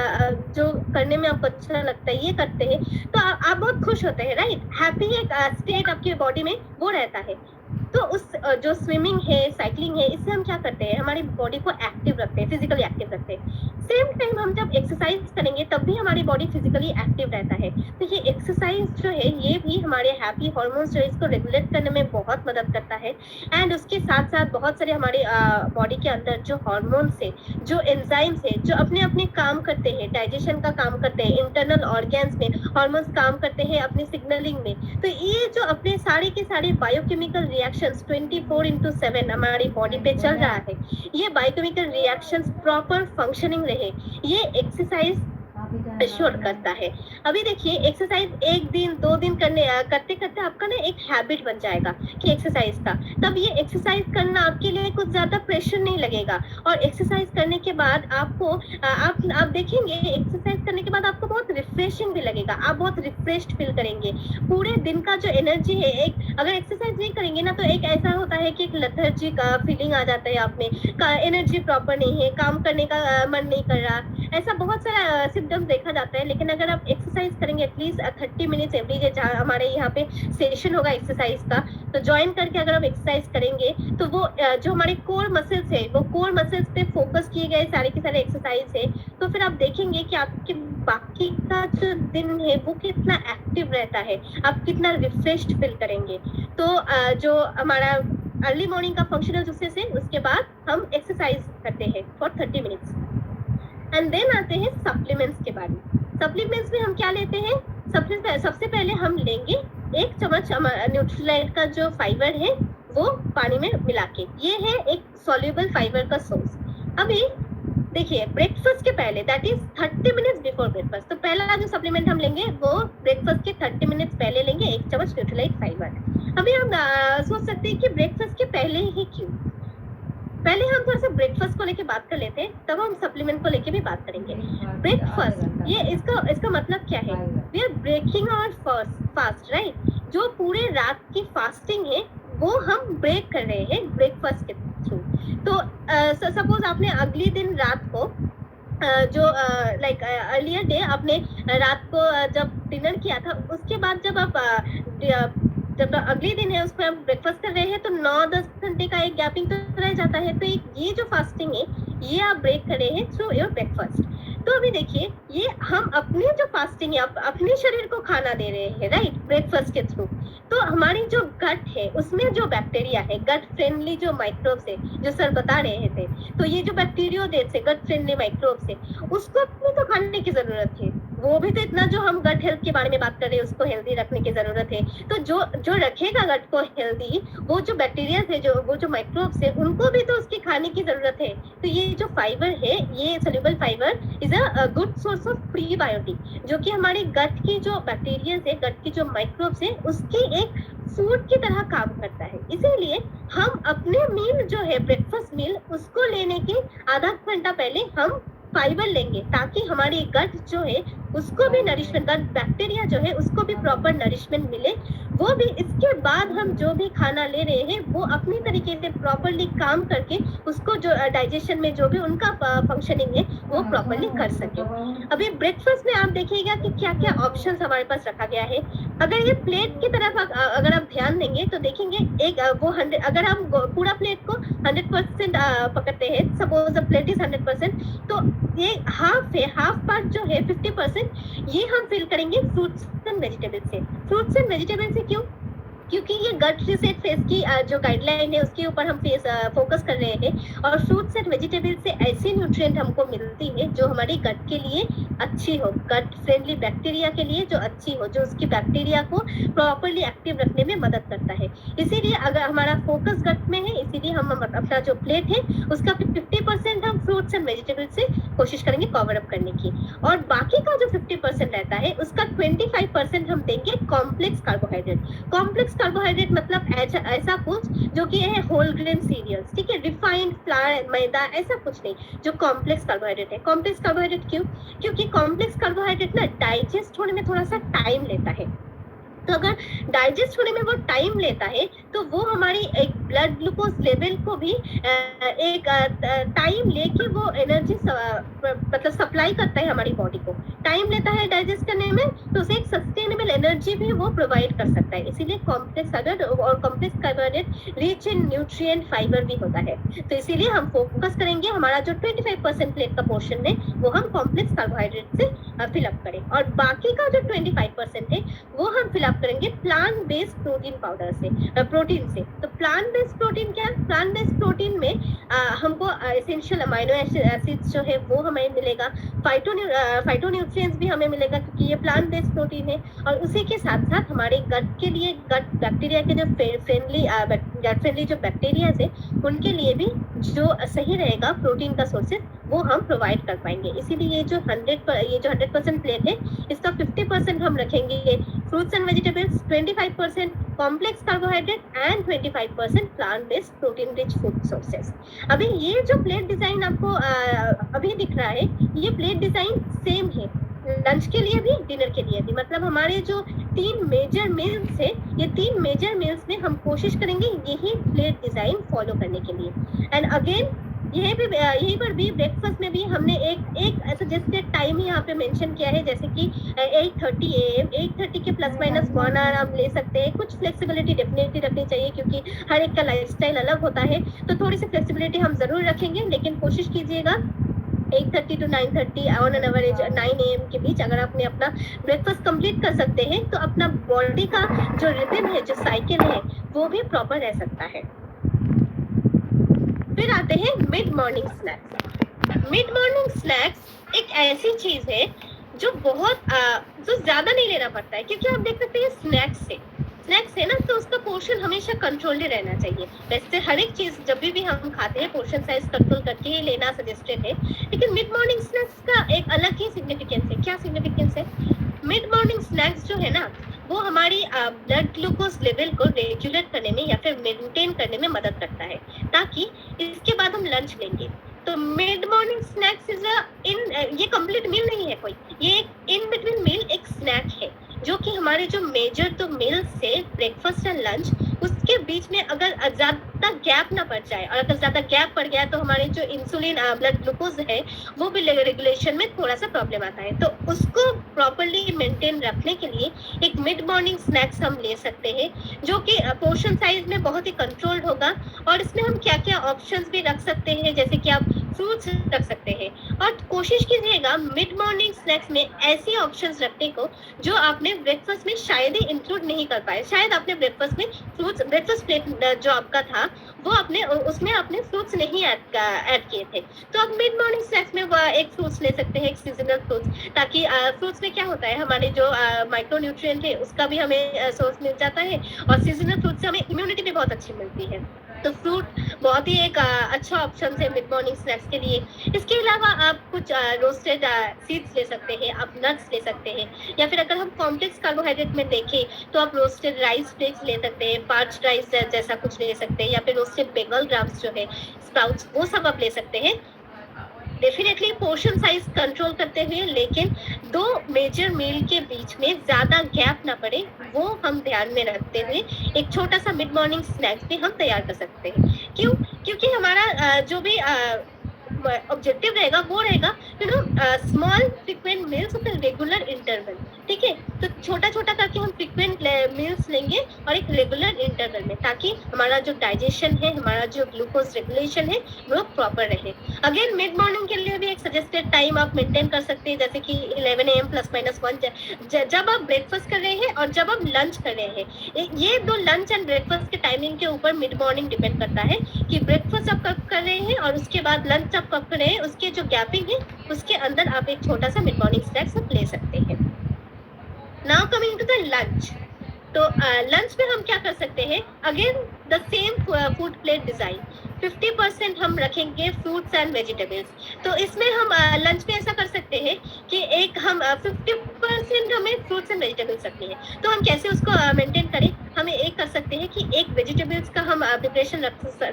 जो करने में आपको अच्छा लगता है ये करते हैं तो आप बहुत खुश होते हैं, राइट। हैप्पी एक स्टेट आपकी बॉडी में वो रहता है। तो उस जो स्विमिंग है साइकिलिंग है इससे हम क्या करते हैं हमारी बॉडी को एक्टिव रखते हैं, फिजिकली एक्टिव रखते हैं। सेम टाइम हम जब एक्सरसाइज करेंगे तब भी हमारी बॉडी फिजिकली एक्टिव रहता है। तो ये एक्सरसाइज जो है ये भी हमारे हैप्पी हार्मोन्स जो है इसको रेगुलेट करने में बहुत मदद करता है। एंड उसके साथ साथ बहुत सारे हमारे बॉडी के अंदर जो हार्मोन्स है जो एंजाइम्स है जो अपने काम करते हैं, डाइजेशन का काम करते हैं, इंटरनल ऑर्गन्स में हार्मोन्स काम करते हैं अपनी सिग्नलिंग में। तो ये जो अपने सारे के सारे बायोकेमिकल रिएक्शंस 24/7 हमारी बॉडी पे चल रहा है, ये बायोकेमिकल रिएक्शंस प्रॉपर फंक्शनिंग रहे ये एक्सरसाइज एश्योर करता है। अभी देखिए एक्सरसाइज 1 दिन 2 दिन करते करते आपका ना एक हैबिट बन जाएगा कि एक्सरसाइज का, तब ये एक्सरसाइज करना आपके लिए कुछ ज्यादा प्रेशर नहीं लगेगा। और एक्सरसाइज करने के बाद आपको आप देखेंगे एक्सरसाइज करने के बाद आपको बहुत रिफ्रेशिंग भी लगेगा, आप बहुत रिफ्रेश्ड फील करेंगे। पूरे दिन का जो एनर्जी है एक अगर एक्सरसाइज नहीं करेंगे ना तो एक ऐसा होता है कि एक लेथर्जी का फीलिंग आ जाता है आप में, एनर्जी प्रॉपर नहीं है, काम करने का मन नहीं कर रहा, ऐसा बहुत सारा सिम्टम्स देखा जाता है। लेकिन अगर आप एक्सरसाइज करेंगे एटलीस्ट 30 मिनट्स एवरी डे, जहाँ हमारे यहाँ पे सेशन होगा एक्सरसाइज का, तो ज्वाइन करके अगर आप एक्सरसाइज करेंगे तो वो जो हमारे कोर मसल्स है वो कोर मसल्स पे फोकस किए गए सारे के सारे एक्सरसाइज है, तो फिर आप देखेंगे कि आपके बाकी का जो दिन है वो कितना एक्टिव रहता है, आप कितना रिफ्रेश्ड फील करेंगे। तो जो हमारा अर्ली मॉर्निंग का फंक्शनल जूसेस है उसके बाद हम एक्सरसाइज करते हैं फॉर 30 मिनट्स। एंड देन आते हैं सप्लीमेंट्स के बारे में। सप्लीमेंट्स में हम क्या लेते हैं, सबसे पहले हम लेंगे 1 चम्मच न्यूट्रीलाइट का जो फाइबर है वो पानी में मिला के, ये है एक सॉल्युबल फाइबर का सोर्स। अभी देखिए ब्रेकफास्ट के पहले that is 30 minutes before breakfast, तो पहला जो सप्लीमेंट हम लेंगे वो ब्रेकफास्ट के 30 मिनट्स पहले लेंगे 1 चम्मच न्यूट्रीलाइट फाइबर। अभी हम सोच सकते हैं कि ब्रेकफास्ट के पहले ही क्यों, पहले हम थोड़ा सा ब्रेकफास्ट को लेके बात कर लेते हैं तब हम सप्लीमेंट को लेके भी बात करेंगे। ब्रेकफास्ट ये इसका मतलब क्या है, we are breaking our fast, right. जो पूरे रात की फास्टिंग है वो हम ब्रेक कर रहे हैं ब्रेकफास्ट के थ्रू। तो सपोज आपने अगले दिन रात को जो लाइक अर्लियर डे आपने रात को जब डिनर किया था उसके बाद जब आप जब अगले दिन है उसमें आप ब्रेकफास्ट कर रहे हैं तो 9-10 घंटे का एक गैपिंग तो रह जाता है। तो एक ये जो फास्टिंग है ये आप ब्रेक कर रहे हैं थ्रू योर ब्रेकफास्ट। तो अभी देखिए ये हम अपनी जो फास्टिंग है अपने शरीर को खाना दे रहे हैं, राइट, ब्रेकफास्ट के थ्रू। तो हमारी जो गट है उसमें जो बैक्टीरिया है, गट फ्रेंडली जो माइक्रोब्स है जो सर बता रहे थे, तो ये जो बैक्टीरियोडेट्स है, गट फ्रेंडली माइक्रोब्स है, उसको अपनी तो खाने की जरूरत है। वो भी तो इतना जो हम गट हेल्थ के बारे में बात कर रहे हैं उसको हेल्दी रखने की जरूरत है। तो जो रखेगा गट को हेल्दी, वो जो बैक्टीरिया है, वो जो माइक्रोब्स है, उनको भी तो उसकी खाने की जरूरत है। तो ये जो फाइबर है, ये soluble fibre is a good source of prebiotic, जो कि हमारी गट की जो बैक्टीरिया है, गट की जो माइक्रोब्स है, उसकी एक फूड की तरह काम करता है। इसीलिए हम अपने मील जो है ब्रेकफास्ट मील, उसको लेने के आधा घंटा पहले हम फाइबर लेंगे, ताकि हमारी गट जो है उसको भी नरिशमेंट, गट बैक्टीरिया जो है उसको भी प्रॉपर नरिशमेंट मिले। वो भी इसके बाद हम जो भी खाना ले रहे हैं वो अपनी तरीके से प्रॉपरली काम करके उसको जो डाइजेशन में जो भी उनका फंक्शनिंग है वो प्रॉपरली कर सके। अभी ब्रेकफास्ट में आप देखिएगा कि क्या क्या ऑप्शंस हमारे पास रखा गया है। अगर ये प्लेट की तरफ अगर आप ध्यान देंगे तो देखेंगे एक वो 100, अगर हम पूरा प्लेट को 100% पकड़ते हैं, सपोज द प्लेट इज 100%, तो ये हाफ है, हाफ पार्ट जो है 50% ये हम फिल करेंगे फ्रूट्स एंड वेजिटेबल से। फ्रूट्स एंड वेजिटेबल से क्यों? क्योंकि ये गट रीसेट फेस की जो गाइडलाइन है उसके ऊपर हम फोकस कर रहे हैं। और फ्रूट्स एंड वेजिटेबल से ऐसी न्यूट्रिएंट हमको मिलती है जो हमारी गट के लिए अच्छी हो, गट फ्रेंडली बैक्टीरिया के लिए जो अच्छी हो, जो उसकी बैक्टीरिया को प्रॉपरली एक्टिव रखने में मदद करता है। इसीलिए अगर हमारा फोकस गट में है, इसीलिए हम अपना जो प्लेट है उसका 50% हम फ्रूट्स एंड वेजिटेबल से कोशिश करेंगे कवर अप करने की, और बाकी का जो 50% रहता है उसका 25% हम देंगे कॉम्प्लेक्स कार्बोहाइड्रेट। कॉम्प्लेक्स कार्बोहाइड्रेट मतलब ऐसा कुछ जो कि है होल ग्रेन सीरियल्स, ठीक है, रिफाइंड फ्लावर, मैदा, ऐसा कुछ नहीं, जो कॉम्प्लेक्स कार्बोहाइड्रेट है। कॉम्प्लेक्स कार्बोहाइड्रेट क्यों? क्योंकि कॉम्प्लेक्स कार्बोहाइड्रेट ना डाइजेस्ट होने में थोड़ा सा टाइम लेता है। तो अगर डाइजेस्ट होने में वो टाइम लेता है तो वो हमारी एक ब्लड ग्लूकोज लेवल को भी एक टाइम लेके वो एनर्जी मतलब सप्लाई करता है हमारी बॉडी को। टाइम लेता है डाइजेस्ट करने में, तो उसे एक सस्टेनेबल एनर्जी भी वो प्रोवाइड कर सकता है। इसीलिए कॉम्प्लेक्स कार्बोहाइड्रेट, और complex carbohydrate rich in nutrient fibre भी होता है। तो इसीलिए हम फोकस करेंगे हमारा जो 25% प्लेट का पोर्शन है वो हम कॉम्प्लेक्स कार्बोहाइड्रेट से फिलअप करें, और बाकी का जो 25% है वो हम फिलअप करेंगे प्लांट बेस्ड प्रोटीन पाउडर से, प्रोटीन से। तो प्लांट बेस्ड प्रोटीन क्या है? प्लांट बेस्ड प्रोटीन में हमको एसेंशियल अमाइनो एसिड्स जो है वो हमें मिलेगा, फाइटोन्यूट्रिएंट्स भी हमें मिलेगा क्योंकि ये प्लांट बेस्ड प्रोटीन है। और उसी के साथ साथ हमारे गट के लिए, गट बैक्टीरिया के जो फ्रेंडली जो बैक्टीरिया है उनके लिए भी जो सही रहेगा प्रोटीन का सोर्सेज वो हम प्रोवाइड कर पाएंगे। इसीलिए ये जो 100% प्लेट है इसका 50% हम रखेंगे fruits and vegetables, 25% complex carbohydrate and 25% plant based protein rich food sources. अभी ये जो प्लेट डिजाइन आपको अभी दिख रहा है, ये प्लेट डिजाइन सेम है लंच के लिए भी, डिनर के लिए भी। मतलब हमारे जो 3 मेजर मील्स है, ये 3 मेजर मील्स में हम कोशिश करेंगे यही प्लेट डिजाइन फॉलो करने के लिए। एंड अगेन यहीं पर भी ब्रेकफास्ट में भी हमने एक सजेस्टेड टाइम ही यहाँ पे मेंशन किया है, जैसे कि 8:30 AM, 8:30 के प्लस माइनस 1 आवर हम ले सकते हैं। कुछ फ्लेक्सिबिलिटी डेफिनेटली रखनी चाहिए क्योंकि हर एक का लाइफस्टाइल अलग होता है, तो थोड़ी सी फ्लेक्सिबिलिटी हम जरूर रखेंगे, लेकिन कोशिश कीजिएगा 8:30 to 9:30 on an average 9 AM के बीच अगर आपने अपना ब्रेकफास्ट कंप्लीट कर सकते हैं तो अपना बॉडी का जो रिदम है, जो साइकिल है, वो भी प्रॉपर रह सकता है। फिर आते हैं mid morning snacks. Mid morning snacks एक ऐसी चीज है जो जो ज्यादा नहीं लेना पड़ता है, क्योंकि आप देख सकते हैं स्नैक्स है ना, तो उसका पोर्शन हमेशा कंट्रोल्ड रहना चाहिए। वैसे हर एक चीज जब भी हम खाते हैं पोर्शन साइज कंट्रोल करके ही लेना सजेस्टेड है, लेकिन मिड मॉर्निंग स्नैक्स का एक अलग ही सिग्निफिकेंस है। क्या सिग्निफिकेंस है? मिड मॉर्निंग स्नैक्स जो है ना वो हमारी ब्लड ग्लूकोज लेवल को रेगुलेट करने में या फिर मेंटेन करने में मदद करता है, ताकि इसके बाद हम लंच लेंगे। तो मिड मॉर्निंग स्नैक्स ये कंप्लीट मील नहीं है कोई, ये एक इन बिटवीन मील एक स्नैक है जो कि हमारे जो मेजर तो मील्स से ब्रेकफास्ट एंड लंच उसके बीच में अगर ज्यादा गैप ना पड़ जाए, और अगर ज्यादा गैप पड़ गया तो हमारे जो इंसुलिन ब्लड ग्लूकोज है वो भी रेगुलेशन में थोड़ा सा प्रॉब्लम आता है। तो उसको प्रॉपरली मेंटेन रखने के लिए एक मिड मॉर्निंग स्नैक्स हम ले सकते हैं, जो कि पोर्शन साइज में बहुत ही कंट्रोल्ड होगा। और इसमें हम क्या क्या ऑप्शंस भी रख सकते हैं, जैसे कि आप फ्रूट्स रख सकते हैं। और कोशिश कीजिएगा मिड मॉर्निंग स्नैक्स में ऐसी ऑप्शंस रखने को जो आपने ब्रेकफास्ट में शायद ही इंक्लूड नहीं कर पाए। शायद आपने ब्रेकफास्ट में फ्रूट्स, ब्रेकफास्ट प्लेट जो आपका था वो आपने उसमें आपने फ्रूट्स नहीं ऐड किए थे, तो आप मिड मॉर्निंग स्नैक्स में एक फ्रूट्स ले सकते हैं, एक सीजनल फ्रूट्स, ताकि फ्रूट्स में क्या होता है, हमारे जो माइक्रो न्यूट्रिएंट है उसका भी हमें सोर्स मिल जाता है, और सीजनल फ्रूट से हमें इम्यूनिटी भी बहुत अच्छी मिलती है। तो फ्रूट बहुत ही एक अच्छा ऑप्शन है मिड मॉर्निंग स्नैक्स के लिए। इसके अलावा आप कुछ रोस्टेड सीड्स ले सकते हैं, आप नट्स ले सकते हैं, या फिर अगर हम कॉम्प्लेक्स कार्बोहाइड्रेट में देखें तो आप रोस्टेड राइस फ्लेक्स ले सकते हैं, पार्च्ड राइस जैसा कुछ ले सकते हैं, या फिर रोस्टेड बेंगल ग्राम्स जो है, स्प्राउट्स, वो सब आप ले सकते हैं। डेफिनेटली पोर्शन साइज कंट्रोल करते हुए, लेकिन दो मेजर मील के बीच में ज्यादा गैप ना पड़े वो हम ध्यान में रखते हुए एक छोटा सा मिड मॉर्निंग स्नैक्स भी हम तैयार कर सकते हैं। क्यों? क्योंकि हमारा जो भी ऑब्जेक्टिव रहेगा वो रहेगा small frequent meals with regular interval. ठीक है, तो छोटा छोटा करके हम फ्रीक्वेंट मील्स लेंगे और एक रेगुलर इंटरवल में, ताकि हमारा जो डाइजेशन है, हमारा जो ग्लूकोज रेगुलेशन है वो प्रॉपर रहे। अगेन मिड मॉर्निंग के लिए भी एक सजेस्टेड टाइम आप मेंटेन कर सकते हैं, जैसे कि 11 AM ±1, जब आप ब्रेकफास्ट कर रहे हैं और जब आप लंच कर रहे हैं। ये दो लंच एंड ब्रेकफास्ट के टाइमिंग के ऊपर मिड मॉर्निंग डिपेंड करता है कि ब्रेकफास्ट आप कब कर रहे हैं और उसके बाद लंच आप कब कर रहे हैं, उसके जो गैपिंग है उसके अंदर आप एक छोटा सा मिड मॉर्निंग स्नैक्स आप ले सकते हैं। Now coming to the lunch, तो लंच में हम क्या कर सकते हैं, again the same food plate design, 50% हम रखेंगे फ्रूट्स एंड वेजिटेबल्स। तो इसमें हम लंच में ऐसा कर सकते हैं कि एक हम 50% हमें फ्रूट्स एंड वेजिटेबल्स रखनी है। तो हम कैसे उसको मेंटेन करें, हमें एक कर सकते हैं कि एक वेजिटेबल्स का हम प्रिपरेशन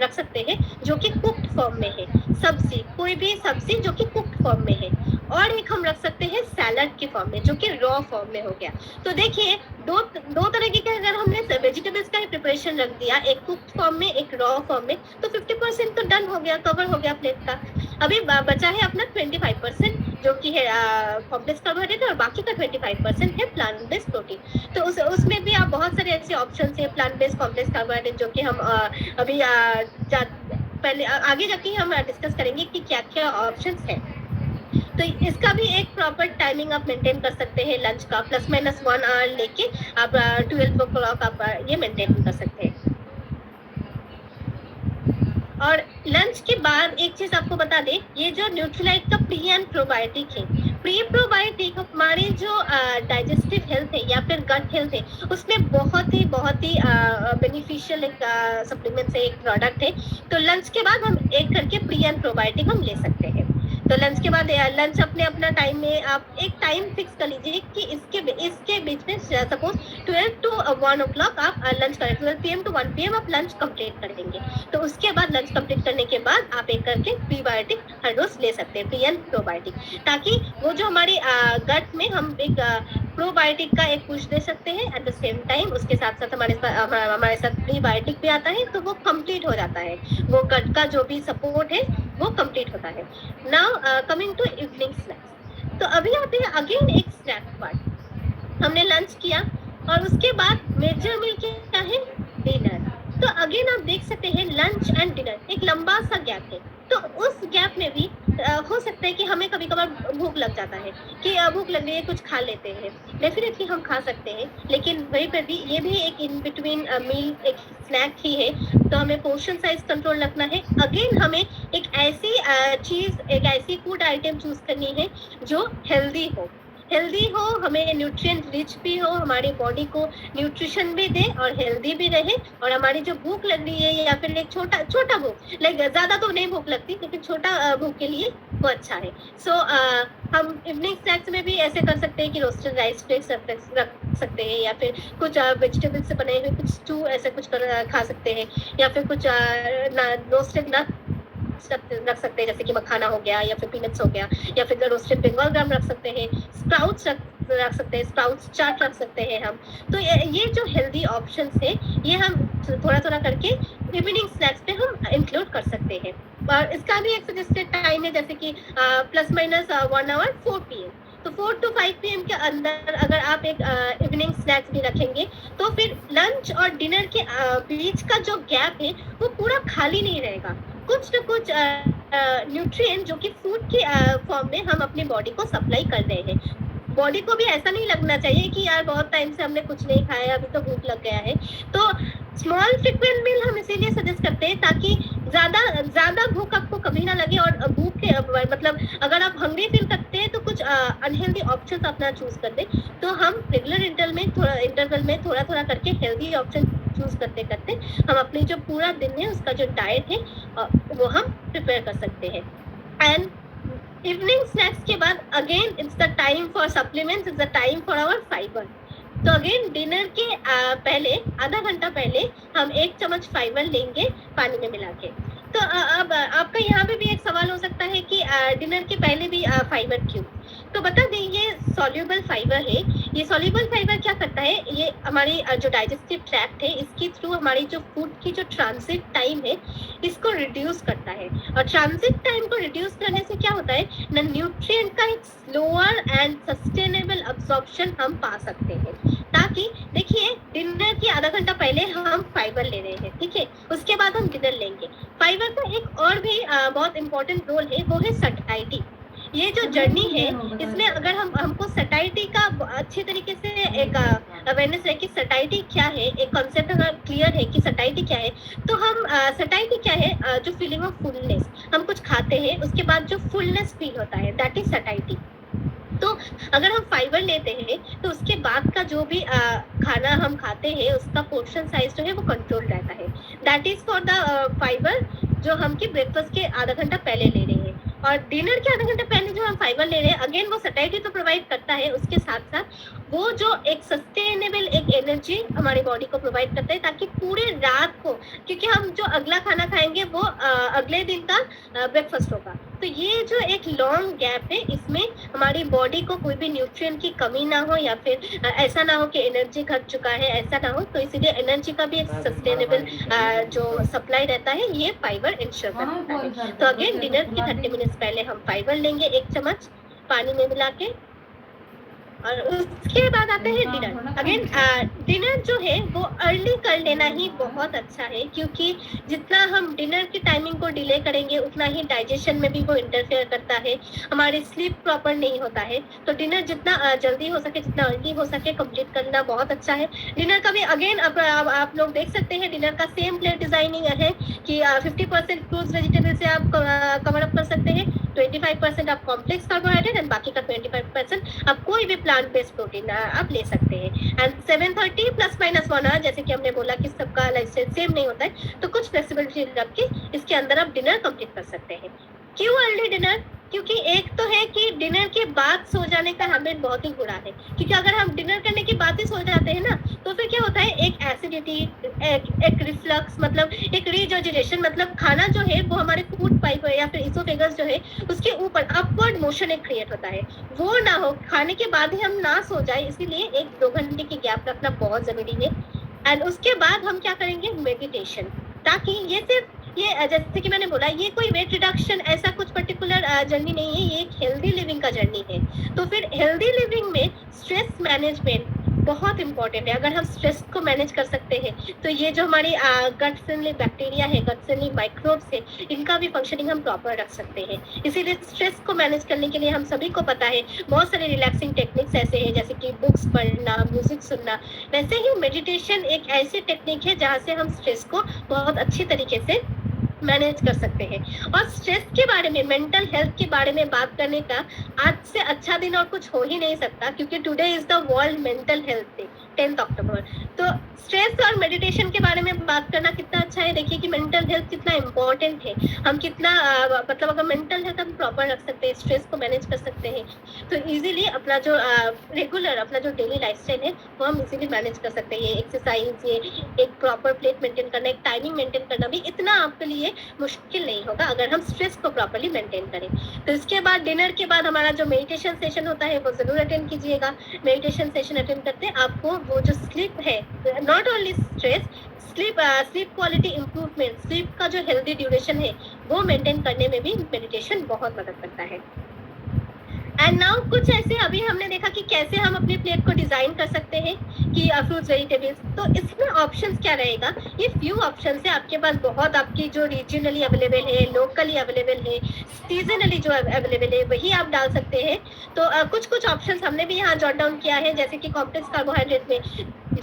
रख सकते हैं जो कि कुक्ड फॉर्म में है, सब्जी, कोई भी सब्जी जो कि कुक्ड फॉर्म में है, और एक हम रख सकते हैं सैलड के फॉर्म में जो कि रॉ फॉर्म में हो गया। तो देखिए दो तरीके के अगर हमने वेजिटेबल्स का ही प्रिपरेशन रख दिया, एक कुक्ड फॉर्म में एक रॉ फॉर्म में, तो 50% तो डन हो गया, कवर हो गया प्लेट का। अभी बचा है अपना 25% जो कि है कॉम्प्लेक्स कार्बोहाइड्रेट, और बाकी का 25% है प्लांट बेस्ड प्रोटीन। तो उसमें भी आप बहुत सारे ऐसे ऑप्शन है प्लांट बेस्ड कॉम्प्लेक्स कार्बोहाइड्रेट, जो कि हम अभी पहले आगे जाके हम डिस्कस करेंगे कि क्या क्या ऑप्शंस है। तो इसका भी एक प्रॉपर टाइमिंग आप मेंटेन कर सकते हैं लंच का, ±1 आवर लेके आप 12 o'clock आप ये मेंटेन कर सकते हैं। और लंच के बाद एक चीज आपको बता दें, ये जो न्यूट्रीलाइट का प्री एंड प्रोबायोटिक है, प्री प्रोबायोटिक हमारे जो डाइजेस्टिव हेल्थ है या फिर गट हेल्थ है उसमें बहुत ही बेनिफिशियल एक सप्लीमेंट है, एक प्रोडक्ट है। तो लंच के बाद हम एक करके प्री एंड प्रोबायोटिक हम ले सकते हैं। तो लंच के बाद लंच अपना टाइम में आप एक टाइम फिक्स कर लीजिए कि इसके बीच में सपोज 12 to 1 o'clock आप लंच करें, 12 PM to 1 PM आप लंच कंप्लीट करेंगे। तो उसके बाद लंच कंप्लीट करने के बाद आप एक करके प्रीबायोटिक हर रोज ले सकते हैं, प्री एंड प्रोबायोटिक, ताकि वो जो हमारी गट में हम एक प्रोबायोटिक का एक पुश दे सकते हैं, एट द सेम टाइम उसके साथ साथ हमारे साथ प्रीबायोटिक भी आता है, तो वो कंप्लीट हो जाता है, वो गट का जो भी सपोर्ट है वो कंप्लीट होता है। Now coming to evening snacks, तो अभी आते हैं अगेन एक स्नैक पार्ट। हमने लंच किया और उसके बाद मेजर मील क्या है, डिनर। तो अगेन आप देख सकते हैं लंच एंड डिनर एक लंबा सा गैप है। तो उस गैप में भी हो सकता है कि हमें कभी कभार भूख लग जाता है कि भूख लग रही है, कुछ खा लेते हैं। डेफिनेटली हम खा सकते हैं, लेकिन वहीं पर भी ये भी एक इन बिटवीन मील एक स्नैक ही है, तो हमें पोर्शन साइज कंट्रोल रखना है। अगेन हमें एक ऐसी चीज, एक ऐसी फूड आइटम चूज करनी है जो हेल्दी हो, हमें न्यूट्रिएंट रिच भी हो, हमारी बॉडी को न्यूट्रिशन भी दे और हेल्दी भी रहे, और हमारी जो भूख लग रही है या फिर एक छोटा भूख, लाइक ज्यादा तो नहीं भूख लगती, लेकिन छोटा भूख के लिए वो अच्छा है। सो हम इवनिंग स्नैक्स में भी ऐसे कर सकते हैं कि रोस्टेड राइस फ्लेक्स रख सकते हैं, या फिर कुछ वेजिटेबल से बने हुए कुछ स्टू ऐसे कुछ खा सकते हैं, या फिर कुछ रोस्टेड नट रख सकते हैं, जैसे कि मखाना हो गया या फिर पीनट्स हो गया, या फिर रोस्टेड बंगाल ग्राम रख सकते हैं, स्प्राउट्स रख सकते हैं, स्प्राउट्स चाट रख सकते हैं हम। तो ये जो हेल्दी ऑप्शंस है ये हम थोड़ा करके इवनिंग स्नैक्स पे हम इंक्लूड कर सकते हैं। और इसका भी एक सजेस्टेड टाइम है, जैसे कि ±1 hour 4 PM। तो 4 to 5 PM के अंदर अगर आप एक इवनिंग स्नैक्स भी रखेंगे तो फिर लंच और डिनर के बीच का जो गैप है वो पूरा खाली नहीं रहेगा। कुछ न कुछ न्यूट्रिएंट जो कि फूड के फॉर्म में हम अपनी बॉडी को सप्लाई कर रहे हैं। बॉडी को भी ऐसा नहीं लगना चाहिए कि यार बहुत टाइम से हमने कुछ नहीं खाया, अभी तो भूख लग गया है। तो स्मॉल फ्रिक्वेंट मील हम इसीलिए सजेस्ट करते हैं ताकि ज्यादा भूख आपको कभी ना लगे, और भूख के मतलब अगर आप हंग्री फील करते हैं तो कुछ अनहेल्दी ऑप्शंस अपना चूज कर दें। तो हम रेगुलर इंटरवल में थोड़ा थोड़ा करके हेल्दी ऑप्शन चूज करते करते हम अपनी जो पूरा दिन है उसका जो डाइट है वो हम प्रिपेयर कर सकते हैं। एंड इवनिंग स्नैक्स के बाद again it's the time for supplements, it's the time for our fibre. तो अगेन डिनर के पहले आधा घंटा पहले हम 1 चम्मच फाइबर लेंगे पानी में मिला के। तो अब आपका यहाँ पे भी एक सवाल हो सकता है कि डिनर के पहले भी फाइबर क्यों? तो बता दें ये सॉल्युबल फाइबर है। ये सॉल्युबल फाइबर क्या करता है, ये हमारी जो डाइजेस्टिव ट्रैक्ट है इसके थ्रू हमारी जो फूड की जो ट्रांजिट टाइम है इसको रिड्यूस करता है। और ट्रांजिट टाइम को रिड्यूस करने से क्या होता है ना, न्यूट्रिएंट का एक स्लोअर एंड सस्टेनेबल अब्सॉर्प्शन हम पा सकते हैं। ताकि देखिए डिनर की आधा घंटा पहले हम फाइबर ले रहे हैं, ठीक है, उसके बाद हम डिनर लेंगे। फाइबर का एक और भी बहुत इंपॉर्टेंट रोल है, वो है सटाइटी। ये जो जर्नी है इसमें अगर हमको सटाइटी का अच्छे तरीके से एक अवेयरनेस है कि सटाइटी क्या है, एक कॉन्सेप्ट अगर क्लियर है कि सटाइटी क्या है, तो हम सटाइटी क्या है, जो फीलिंग ऑफ फुलनेस, हम कुछ खाते हैं उसके बाद जो फुलनेस फील होता है, दैट इज सटाइटी। तो अगर हम फाइबर लेते हैं तो उसके बाद का जो भी खाना हम खाते हैं उसका पोर्शन साइज जो है वो कंट्रोल रहता है। That is for the fibre जो हम की ब्रेकफास्ट के आधा घंटा पहले ले रहे हैं। और डिनर के आधा घंटे पहले जो हम फाइबर ले रहे हैं अगेन वो सटाइटी तो प्रोवाइड करता है, उसके साथ साथ वो जो एक सस्टेनेबल एक एनर्जी हमारी बॉडी को प्रोवाइड करता है ताकि पूरे रात को, क्योंकि हम जो अगला खाना खाएंगे वो अगले दिन का ब्रेकफास्ट होगा। तो ये जो एक लॉन्ग गैप है इसमें हमारी बॉडी को कोई भी न्यूट्रिएंट की कमी ना हो या फिर ऐसा ना हो कि एनर्जी घट चुका है, ऐसा ना हो। तो इसीलिए एनर्जी का भी एक सस्टेनेबल जो सप्लाई रहता है ये फाइबर इंश्योर करता है। तो अगेन डिनर की 30 मिनट्स पहले हम फाइबर लेंगे 1 चम्मच पानी में मिला के, और उसके बाद आते हैं डिनर। अगेन डिनर जो है वो अर्ली कर लेना ही बहुत अच्छा है, क्योंकि जितना हम डिनर की टाइमिंग को डिले करेंगे उतना ही डाइजेशन में भी वो इंटरफेयर करता है, हमारी स्लीप प्रॉपर नहीं होता है। तो डिनर जितना जल्दी हो सके, जितना अर्ली हो सके कंप्लीट करना बहुत अच्छा है। डिनर का भी अगेन अब आप लोग देख सकते हैं डिनर का सेम प्लेट डिजाइनिंग है कि 50% फ्रूट्स वेजिटेबल से आप कवर अप कर सकते हैं, 25% आप कॉम्प्लेक्स कार्बोहाइड्रेट एंड बाकी का 25% आप कोई भी प्लांट बेस्ड प्रोटीन आप ले सकते हैं। एंड 730 ±1 आवर, जैसे कि हमने बोला कि सबका लाइफस्टाइल सेम नहीं होता है, तो कुछ फ्लेक्सिबिलिटी रख के इसके अंदर आप डिनर कंप्लीट कर सकते हैं। क्यों अर्ली डिनर? क्योंकि एक तो है कि डिनर के बाद सो जाने का हैबिट बहुत ही बुरा है, क्योंकि अगर हम डिनर करने के बाद ही सो जाते हैं ना तो फिर क्या होता है, एक एसिडिटी, एक रिफ्लक्स, मतलब एक रीजर्जिनेशन, मतलब खाना जो है वो हमारे फूड पाइप या फिर इसोफेगस जो है उसके ऊपर अपवर्ड मोशन एक क्रिएट होता है, वो ना हो, खाने के बाद ही हम ना सो जाए। इसीलिए 1-2 घंटे की गैप रखना बहुत जरूरी है। एंड उसके बाद हम क्या करेंगे, मेडिटेशन, ताकि ये सिर्फ ये जैसे कि मैंने बोला ये कोई वेट रिडक्शन ऐसा कुछ पर्टिकुलर जर्नी नहीं है, ये एक हेल्दी लिविंग का जर्नी है। तो फिर हेल्दी लिविंग में स्ट्रेस मैनेजमेंट बहुत इंपॉर्टेंट है। अगर हम स्ट्रेस को मैनेज कर सकते हैं तो ये जो हमारी गट फ्रेंडली बैक्टीरिया है, गट फ्रेंडली माइक्रोब्स है, इनका भी फंक्शनिंग हम प्रॉपर रख सकते हैं। इसीलिए स्ट्रेस को मैनेज करने के लिए हम सभी को पता है बहुत सारे रिलैक्सिंग टेक्निक्स ऐसे हैं, जैसे कि बुक्स पढ़ना, म्यूजिक सुनना। वैसे ही मेडिटेशन एक ऐसी टेक्निक है जहाँ से हम स्ट्रेस को बहुत अच्छी तरीके से मैनेज कर सकते हैं। और स्ट्रेस के बारे में, मेंटल हेल्थ के बारे में बात करने का आज से अच्छा दिन और कुछ हो ही नहीं सकता, क्योंकि today is the world mental health day, 10 अक्टूबर। तो स्ट्रेस और मेडिटेशन के बारे में बात करना कितना अच्छा है। देखिए कि मेंटल हेल्थ कितना इम्पोर्टेंट है, हम कितना मतलब अगर मेंटल हेल्थ हम प्रॉपर रख सकते हैं, स्ट्रेस को मैनेज कर सकते हैं, तो इजीली अपना जो रेगुलर अपना जो डेली लाइफस्टाइल है वो हम इजीली मैनेज कर सकते हैं। एक्सरसाइज, ये एक प्रॉपर प्लेट मेंटेन करना, एक टाइमिंग मेंटेन करना भी इतना आपके लिए मुश्किल नहीं होगा अगर हम स्ट्रेस को प्रॉपर्ली मेंटेन करें। तो इसके बाद डिनर के बाद हमारा जो मेडिटेशन सेशन होता है वो जरूर अटेंड कीजिएगा। मेडिटेशन सेशन अटेंड करते आपको वो जो स्लीप है, not only stress, sleep quality improvement, sleep का जो हेल्दी ड्यूरेशन है वो मेंटेन करने में भी मेडिटेशन बहुत मदद करता है। एंड नाउ कुछ ऐसे अभी हम डिजाइन कर सकते हैं कि फ्रूट्स वेजिटेबल्स। तो इसमें ऑप्शंस क्या रहेगा, ये फ्यू ऑप्शंस है आपके पास, बहुत आपकी जो रीजनली अवेलेबल है, लोकली अवेलेबल है, सीजनली जो अवेलेबल है वही आप डाल सकते हैं। तो कुछ कुछ ऑप्शंस हमने भी यहाँ जॉट डाउन किया है, जैसे कि कॉम्प्लेक्स कार्बोहाइड्रेट में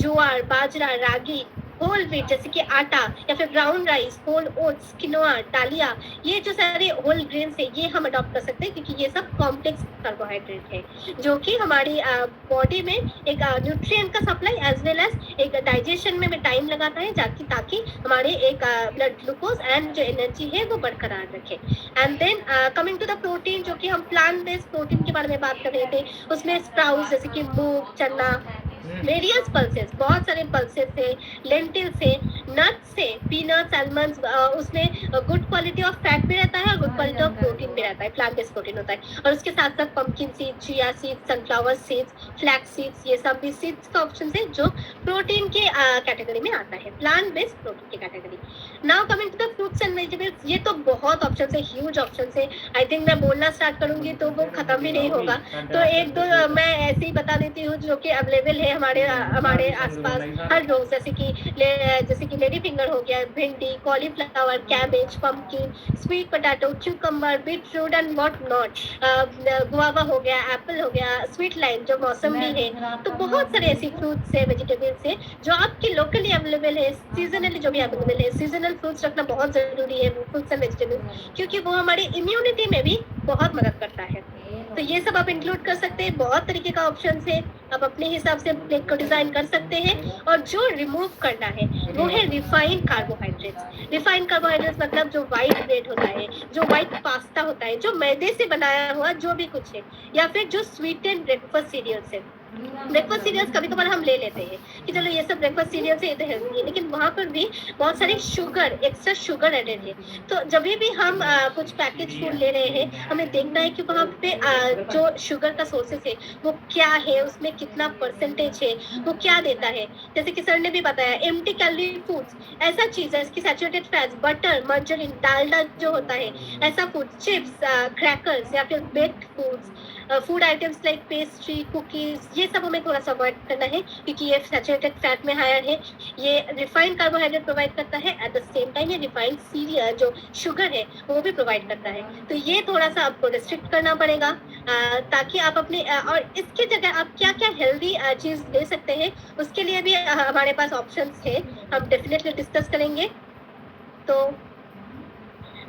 ज्वार, बाजरा, रागी, होल व्हीट जैसे कि आटा, या फिर brown rice, whole oats, quinoa, दालिया, ये जो सारे होल ग्रेन्स है ये हम अडॉप्ट कर सकते हैं, क्योंकि ये सब कॉम्प्लेक्स कार्बोहाइड्रेट है जो कि हमारी बॉडी में एक न्यूट्रिएंट का सप्लाई एज वेल एज एक डाइजेशन में टाइम लगाता है, ताकि हमारे एक ब्लड ग्लूकोज एंड जो एनर्जी है वो बरकरार रखे। And then coming to the protein, जो कि हम प्लांट बेस्ड प्रोटीन के बारे में बात कर रहे थे, उसमें स्प्राउट्स जैसे कि मूंग, चना, वेरियस पल्सेस, बहुत सारे पल्सेस है, लेंटिल से, नट्स से, पीनट्स, आलमंड्स, उसमें गुड क्वालिटी ऑफ फैट भी रहता है और गुड क्वालिटी ऑफ प्रोटीन भी रहता है, प्लांट बेस्ड प्रोटीन होता है। और उसके साथ साथ pumpkin seed, chia seed, sunflower seeds, flax seeds, ये सब भी सीड्स का ऑप्शन है जो प्रोटीन के कैटेगरी में आता है, प्लांट बेस्ड प्रोटीन की category. Now coming to the fruits and vegetables, ये तो बहुत ऑप्शन है, ह्यूज ऑप्शन है। आई थिंक मैं बोलना स्टार्ट करूंगी तो वो खत्म भी नहीं होगा, तो एक दो मैं ऐसे ही बता देती हूँ जो कि अवेलेबल है हमारे आसपास हर रोज, जैसे कि लेडी फिंगर हो गया, भिंडी, cauliflower, cabbage, pumpkin, sweet potato, cucumber, beetroot and what not, guava हो गया, एप्पल हो गया, स्वीट लाइम जो मौसमी है। तो बहुत सारे ऐसी फ्रूट्स है, वेजिटेबल्स है जो आपके लोकली अवेलेबल है, सीजनली जो भी अवेलेबल है। सीजनल फ्रूट्स रखना बहुत जरूरी है, फ्रूट्स एंड वेजिटेबल्स, क्योंकि वो हमारी इम्यूनिटी में भी बहुत मदद करता है। तो ये सब आप इंक्लूड कर सकते हैं, बहुत तरीके का ऑप्शन है, आप अपने हिसाब से प्लेट को डिजाइन कर सकते हैं। और जो रिमूव करना है वो है रिफाइंड कार्बोहाइड्रेट्स। रिफाइंड कार्बोहाइड्रेट्स मतलब जो व्हाइट ब्रेड होता है, जो व्हाइट पास्ता होता है, जो मैदे से बनाया हुआ जो भी कुछ है, या फिर जो स्वीटेंड ब्रेकफास्ट सीरियल्स है। ब्रेकफास्ट सीरियल्स कभी कभार हम ले लेते हैं कि चलो ये सब ब्रेकफास्ट सीरियल्स है, ये तो हेल्दी है, लेकिन वहाँ पर भी बहुत सारे शुगर, एक्स्ट्रा शुगर एडेड है। तो जब भी हम कुछ पैकेज फूड ले रहे हैं, हमें देखना है कि वहाँ पे जो शुगर का सोर्सेस है वो क्या है, उसमें कितना परसेंटेज है, वो क्या देता है। जैसे कि सर ने भी बताया, एम्प्टी कैलोरी फूड्स ऐसा चीज है, इसकी सैचुरेटेड फैट्स, बटर, मर्जरीन, डालडा जो होता है, ऐसा फूड, चिप्स, क्रैकर्स या फिर baked foods, food items like pastry, cookies, ये सब हमें थोड़ा सा अवॉइड करना है, क्योंकि ये सैचुरेटेड फैट में हायर है। ये रिफाइंड कार्बोहाइड्रेट प्रोवाइड करता है, एट द सेम टाइम ये रिफाइंड सीरियल जो शुगर है वो भी प्रोवाइड करता है। तो ये थोड़ा सा आपको रिस्ट्रिक्ट करना पड़ेगा, ताकि आप अपने और इसके जगह आप क्या क्या हेल्दी चीज ले सकते हैं, उसके लिए भी हमारे पास ऑप्शंस है, हम डेफिनेटली डिस्कस करेंगे। तो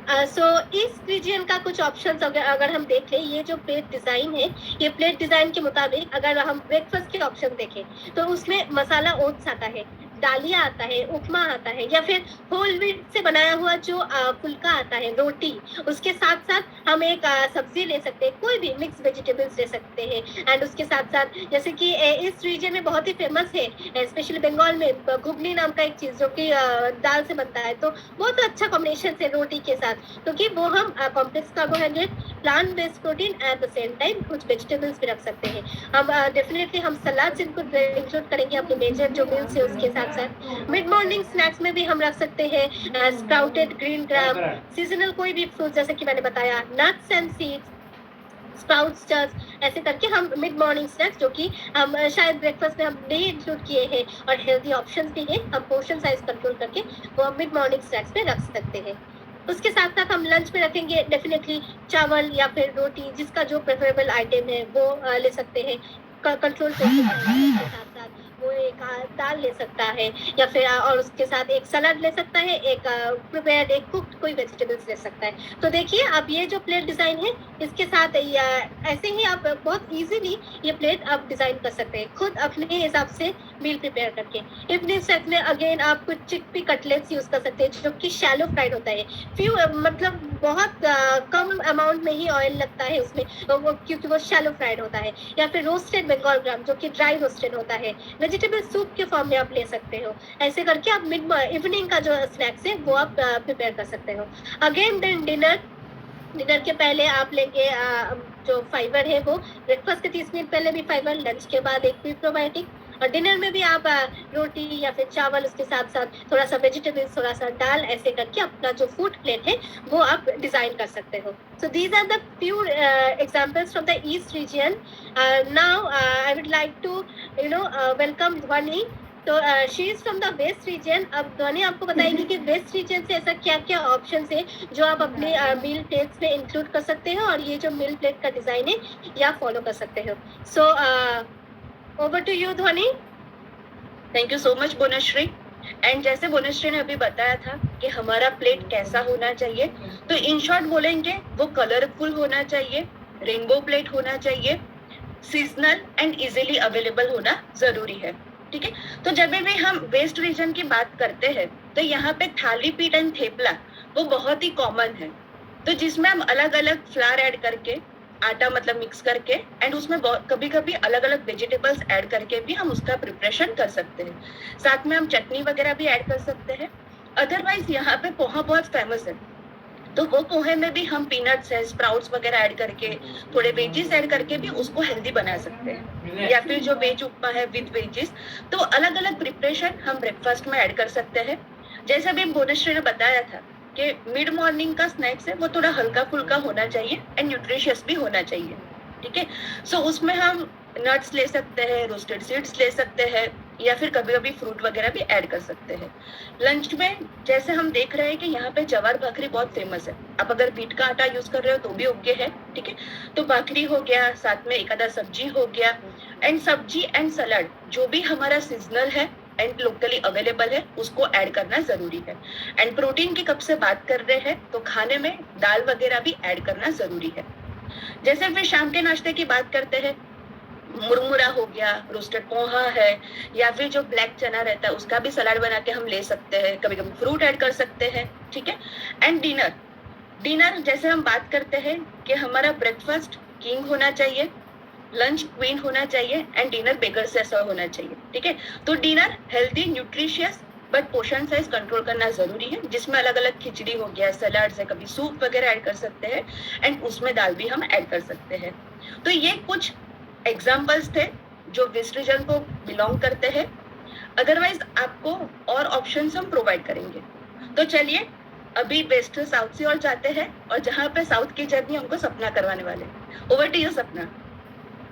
इस रीजन का कुछ ऑप्शंस अगर हम देख लें, ये जो प्लेट डिजाइन है, ये प्लेट डिजाइन के मुताबिक अगर हम ब्रेकफास्ट के ऑप्शन देखें तो उसमें मसाला ओट्स आता है, दालिया आता है, उपमा आता है, या फिर होल व्हीट से बनाया हुआ जो फुल्का आता है, रोटी, उसके साथ साथ हम एक सब्जी ले सकते हैं, कोई भी मिक्स वेजिटेबल्स ले सकते हैं। एंड उसके साथ साथ जैसे कि इस रीजन में बहुत ही फेमस है, स्पेशली बंगाल में घुगनी नाम का एक चीज जो कि दाल से बनता है, तो बहुत अच्छा कॉम्बिनेशन है रोटी के साथ, क्योंकि वो हम complex carbohydrate, plant based protein, eight the same time कुछ वेजिटेबल्स भी रख सकते हैं। हम डेफिनेटली हम सलाद इंक्लूड करेंगे अपने मेजर जो मील्स है उसके साथ साथ। मिड मॉर्निंग स्नैक्स में भी हम रख सकते हैं स्प्राउटेड ग्रीन ग्राम, सीजनल कोई भी फ्रूट जैसे कि मैंने बताया, नट्स एंड सीड्स, स्प्राउट्स, ऐसे करके हम मिड मॉर्निंग स्नैक्स जो कि हम शायद ब्रेकफास्ट में हम नहीं इंक्लूड किए हैं और हेल्दी ऑप्शंस भी हैं, हम पोर्शन साइज कंट्रोल करके वो हम मिड मॉर्निंग स्नैक्स में रख सकते हैं। उसके साथ साथ हम लंच में रखेंगे डेफिनेटली चावल या फिर रोटी, जिसका जो प्रेफरेबल आइटम है वो ले सकते हैं, कंट्रोल करके साथ साथ वो एक दाल ले सकता है, या फिर और उसके साथ एक सलाद ले सकता है, एक प्रिपेयर्ड, एक कुक्ड कोई वेजिटेबल्स ले सकता है। तो देखिए आप ये जो प्लेट डिजाइन है, इसके साथ ऐसे ही आप बहुत इजीली ये प्लेट आप डिजाइन कर सकते हैं, खुद अपने हिसाब से मील प्रिपेयर करके। इवनिंग स्नैक्स में अगेन आप कुछ चिकपी कटलेट्स यूज कर सकते हैं, जो कि शैलो फ्राइड होता है, मतलब बहुत कम अमाउंट में ही ऑयल लगता है उसमें, क्योंकि वो शैलो फ्राइड होता है। या फिर रोस्टेड बंगाल ग्राम जो कि ड्राई रोस्टेड होता है, वेजिटेबल सूप के फॉर्म में आप ले सकते हो। ऐसे करके आप मिड इवनिंग का जो स्नैक्स है वो आप प्रिपेयर कर सकते हो। अगेन देन डिनर के पहले आप लेंगे जो फाइबर है वो ब्रेकफास्ट के 30 मिनट पहले भी फाइबर, लंच के बाद एक प्रीप्रोबायोटिक, और डिनर में भी आप रोटी या फिर चावल, उसके साथ साथ थोड़ा सा वेजिटेबल्स, थोड़ा सा दाल, ऐसे करके अपना जो फूड प्लेट है वो आप डिजाइन कर सकते हो. So these are the few examples from the East region. Now I would like to welcome Dhwani. तो she is from the west region. अब ध्वनि आपको बताएगी कि वेस्ट रीजन से ऐसा क्या क्या ऑप्शन है जो आप अपने मील प्लेट्स में इंक्लूड कर सकते हो, और ये जो मील प्लेट का डिजाइन है ये आप फॉलो कर सकते हो. So over to you Dhwani. Thank you so much Bonashree. And जैसे बोनश्री ने अभी बताया था कि हमारा प्लेट कैसा होना चाहिए, तो इन शॉर्ट बोलेंगे वो कलरफुल होना चाहिए, रेनबो प्लेट होना चाहिए, सीजनल एंड इजीली अवेलेबल होना जरूरी है. ठीक है. तो जब भी हम वेस्ट रीजन की बात करते हैं तो यहाँ पे थाली पीठ एंड थेपला वो बहुत ही कॉमन है. तो जिसमें हम अलग अलग फ्लावर ऐड करके, आटा मतलब मिक्स करके, एंड उसमें कभी कभी अलग अलग वेजिटेबल्स ऐड करके भी हम उसका प्रिपरेशन कर सकते हैं. साथ में हम चटनी वगैरह भी ऐड कर सकते हैं. अदरवाइज यहाँ पे पोहा बहुत फेमस है, तो वो पोहे में भी हम पीनट्स है, स्प्राउट्स वगैरह ऐड करके, थोड़े वेजिस ऐड करके भी उसको हेल्दी बना सकते हैं. या फिर जो वेज उपमा है विद वेजिस, तो अलग अलग प्रिपरेशन हम ब्रेकफास्ट में ऐड कर सकते हैं. जैसे अभी बोनश्री ने बताया था कि मिड मॉर्निंग का स्नैक्स है वो थोड़ा हल्का फुल्का होना चाहिए एंड न्यूट्रिशियस भी होना चाहिए. ठीक है. सो उसमें हम नट्स ले सकते हैं, रोस्टेड सीड्स ले सकते हैं, या फिर कभी कभी फ्रूट वगैरह भी ऐड कर सकते हैं. लंच में जैसे हम देख रहे हैं कि यहाँ पे जवार भाकरी बहुत फेमस है. आप अगर व्हीट का आटा यूज कर रहे हो तो भी ओके है. ठीक है. तो भाकरी हो गया, साथ में एक आधा सब्जी हो गया, एंड सब्जी एंड सलाद जो भी हमारा सीजनल है एंड लोकली अवेलेबल है उसको ऐड करना जरूरी है. एंड प्रोटीन की कब से बात कर रहे हैं तो खाने में दाल वगैरह भी ऐड करना जरूरी है. जैसे फिर शाम के नाश्ते की बात करते हैं, मुरमुरा हो गया, रोस्टेड पोहा है, या फिर जो ब्लैक चना रहता है उसका भी सलाद बना के हम ले सकते हैं. कभी कभी फ्रूट ऐड कर सकते हैं. ठीक है. एंड डिनर जैसे हम बात करते हैं कि हमारा ब्रेकफास्ट किंग होना चाहिए, लंच क्वीन होना चाहिए, एंड डिनर बेकर से ऐसा होना चाहिए. ठीक है. तो dinner healthy, nutritious, but portion size control करना जरूरी है, जिसमें अलग अलग खिचड़ी हो गया, सलाड्स है, कभी सूप वगैरह ऐड कर सकते हैं, एंड उसमें दाल भी हम ऐड कर सकते हैं. तो ये कुछ एग्जाम्पल्स थे जो वेस्ट रीजन को बिलोंग करते हैं. अदरवाइज आपको और ऑप्शंस हम प्रोवाइड करेंगे. तो चलिए अभी वेस्ट से साउथ से और जाते हैं, और जहाँ पे साउथ की जर्नी हमको सपना करवाने वाले. ओवर टू यू सपना.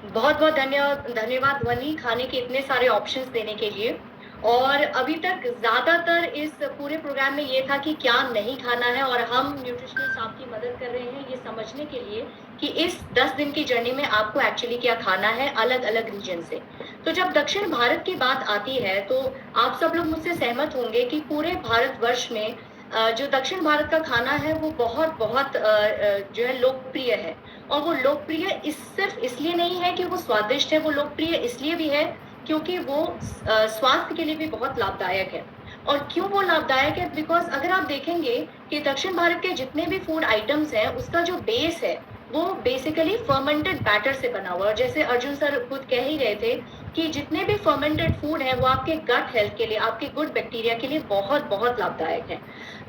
बहुत बहुत धन्यवाद ध्वनि, खाने के इतने सारे ऑप्शंस देने के लिए. और अभी तक ज्यादातर इस पूरे प्रोग्राम में ये था कि क्या नहीं खाना है, और हम न्यूट्रिशनिस्ट आपकी मदद कर रहे हैं ये समझने के लिए कि इस 10 दिन की जर्नी में आपको एक्चुअली क्या खाना है अलग अलग रीजन से. तो जब दक्षिण भारत की बात आती है तो आप सब लोग मुझसे सहमत होंगे कि पूरे भारतवर्ष में जो दक्षिण भारत का खाना है वो बहुत बहुत जो है लोकप्रिय है. और वो लोकप्रिय सिर्फ इसलिए नहीं है कि वो स्वादिष्ट है, वो लोकप्रिय इसलिए भी है क्योंकि वो स्वास्थ्य के लिए भी बहुत लाभदायक है. और क्यों वो लाभदायक है? बिकॉज अगर आप देखेंगे कि दक्षिण भारत के जितने भी फूड आइटम्स हैं उसका जो बेस है वो बेसिकली फर्मेंटेड बैटर से बना हुआ है. जैसे अर्जुन सर खुद कह ही रहे थे कि जितने भी फर्मेंटेड फूड है वो आपके गट हेल्थ के लिए, आपके गुड बैक्टीरिया के लिए बहुत बहुत लाभदायक है.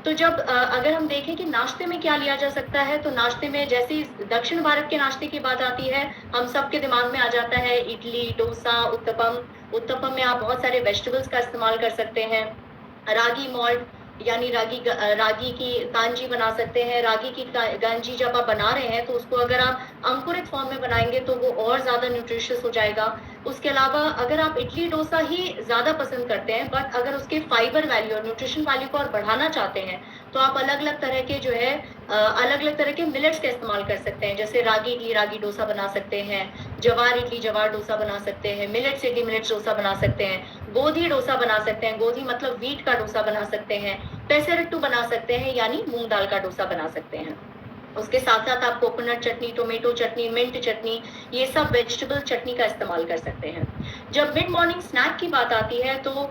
तो जब अगर हम देखें कि नाश्ते में क्या लिया जा सकता है, तो नाश्ते में जैसे ही दक्षिण भारत के नाश्ते की बात आती है हम सबके दिमाग में आ जाता है इडली, डोसा, उत्तपम. उत्तपम में आप बहुत सारे वेजिटेबल्स का इस्तेमाल कर सकते हैं. रागी मॉल्ट यानी रागी की कांजी बना सकते हैं. रागी की गांजी जब आप बना रहे हैं तो उसको अगर आप अंकुरित फॉर्म में बनाएंगे तो वो और ज्यादा न्यूट्रिशियस हो जाएगा. उसके अलावा अगर आप इडली डोसा ही ज्यादा पसंद करते हैं बट अगर उसके फाइबर वैल्यू और न्यूट्रिशन वैल्यू को और बढ़ाना चाहते हैं तो आप अलग अलग तरह के जो है अलग अलग तरह के मिलेट्स का इस्तेमाल कर सकते हैं. जैसे रागी इडली रागी डोसा बना सकते हैं, जवार इडली जवार डोसा बना सकते हैं, मिलेट्स इडली मिलेट्स डोसा बना सकते हैं, गोधी डोसा बना सकते हैं, गोधी मतलब व्हीट का डोसा बना सकते हैं, पेसरट्टू बना सकते हैं यानी मूंग दाल का डोसा बना सकते हैं. उसके साथ साथ आप कोकोनट चटनी, टोमेटो चटनी, मिंट चटनी, ये सब वेजिटेबल चटनी का इस्तेमाल कर सकते हैं. जब मिड मॉर्निंग स्नैक की बात आती है तो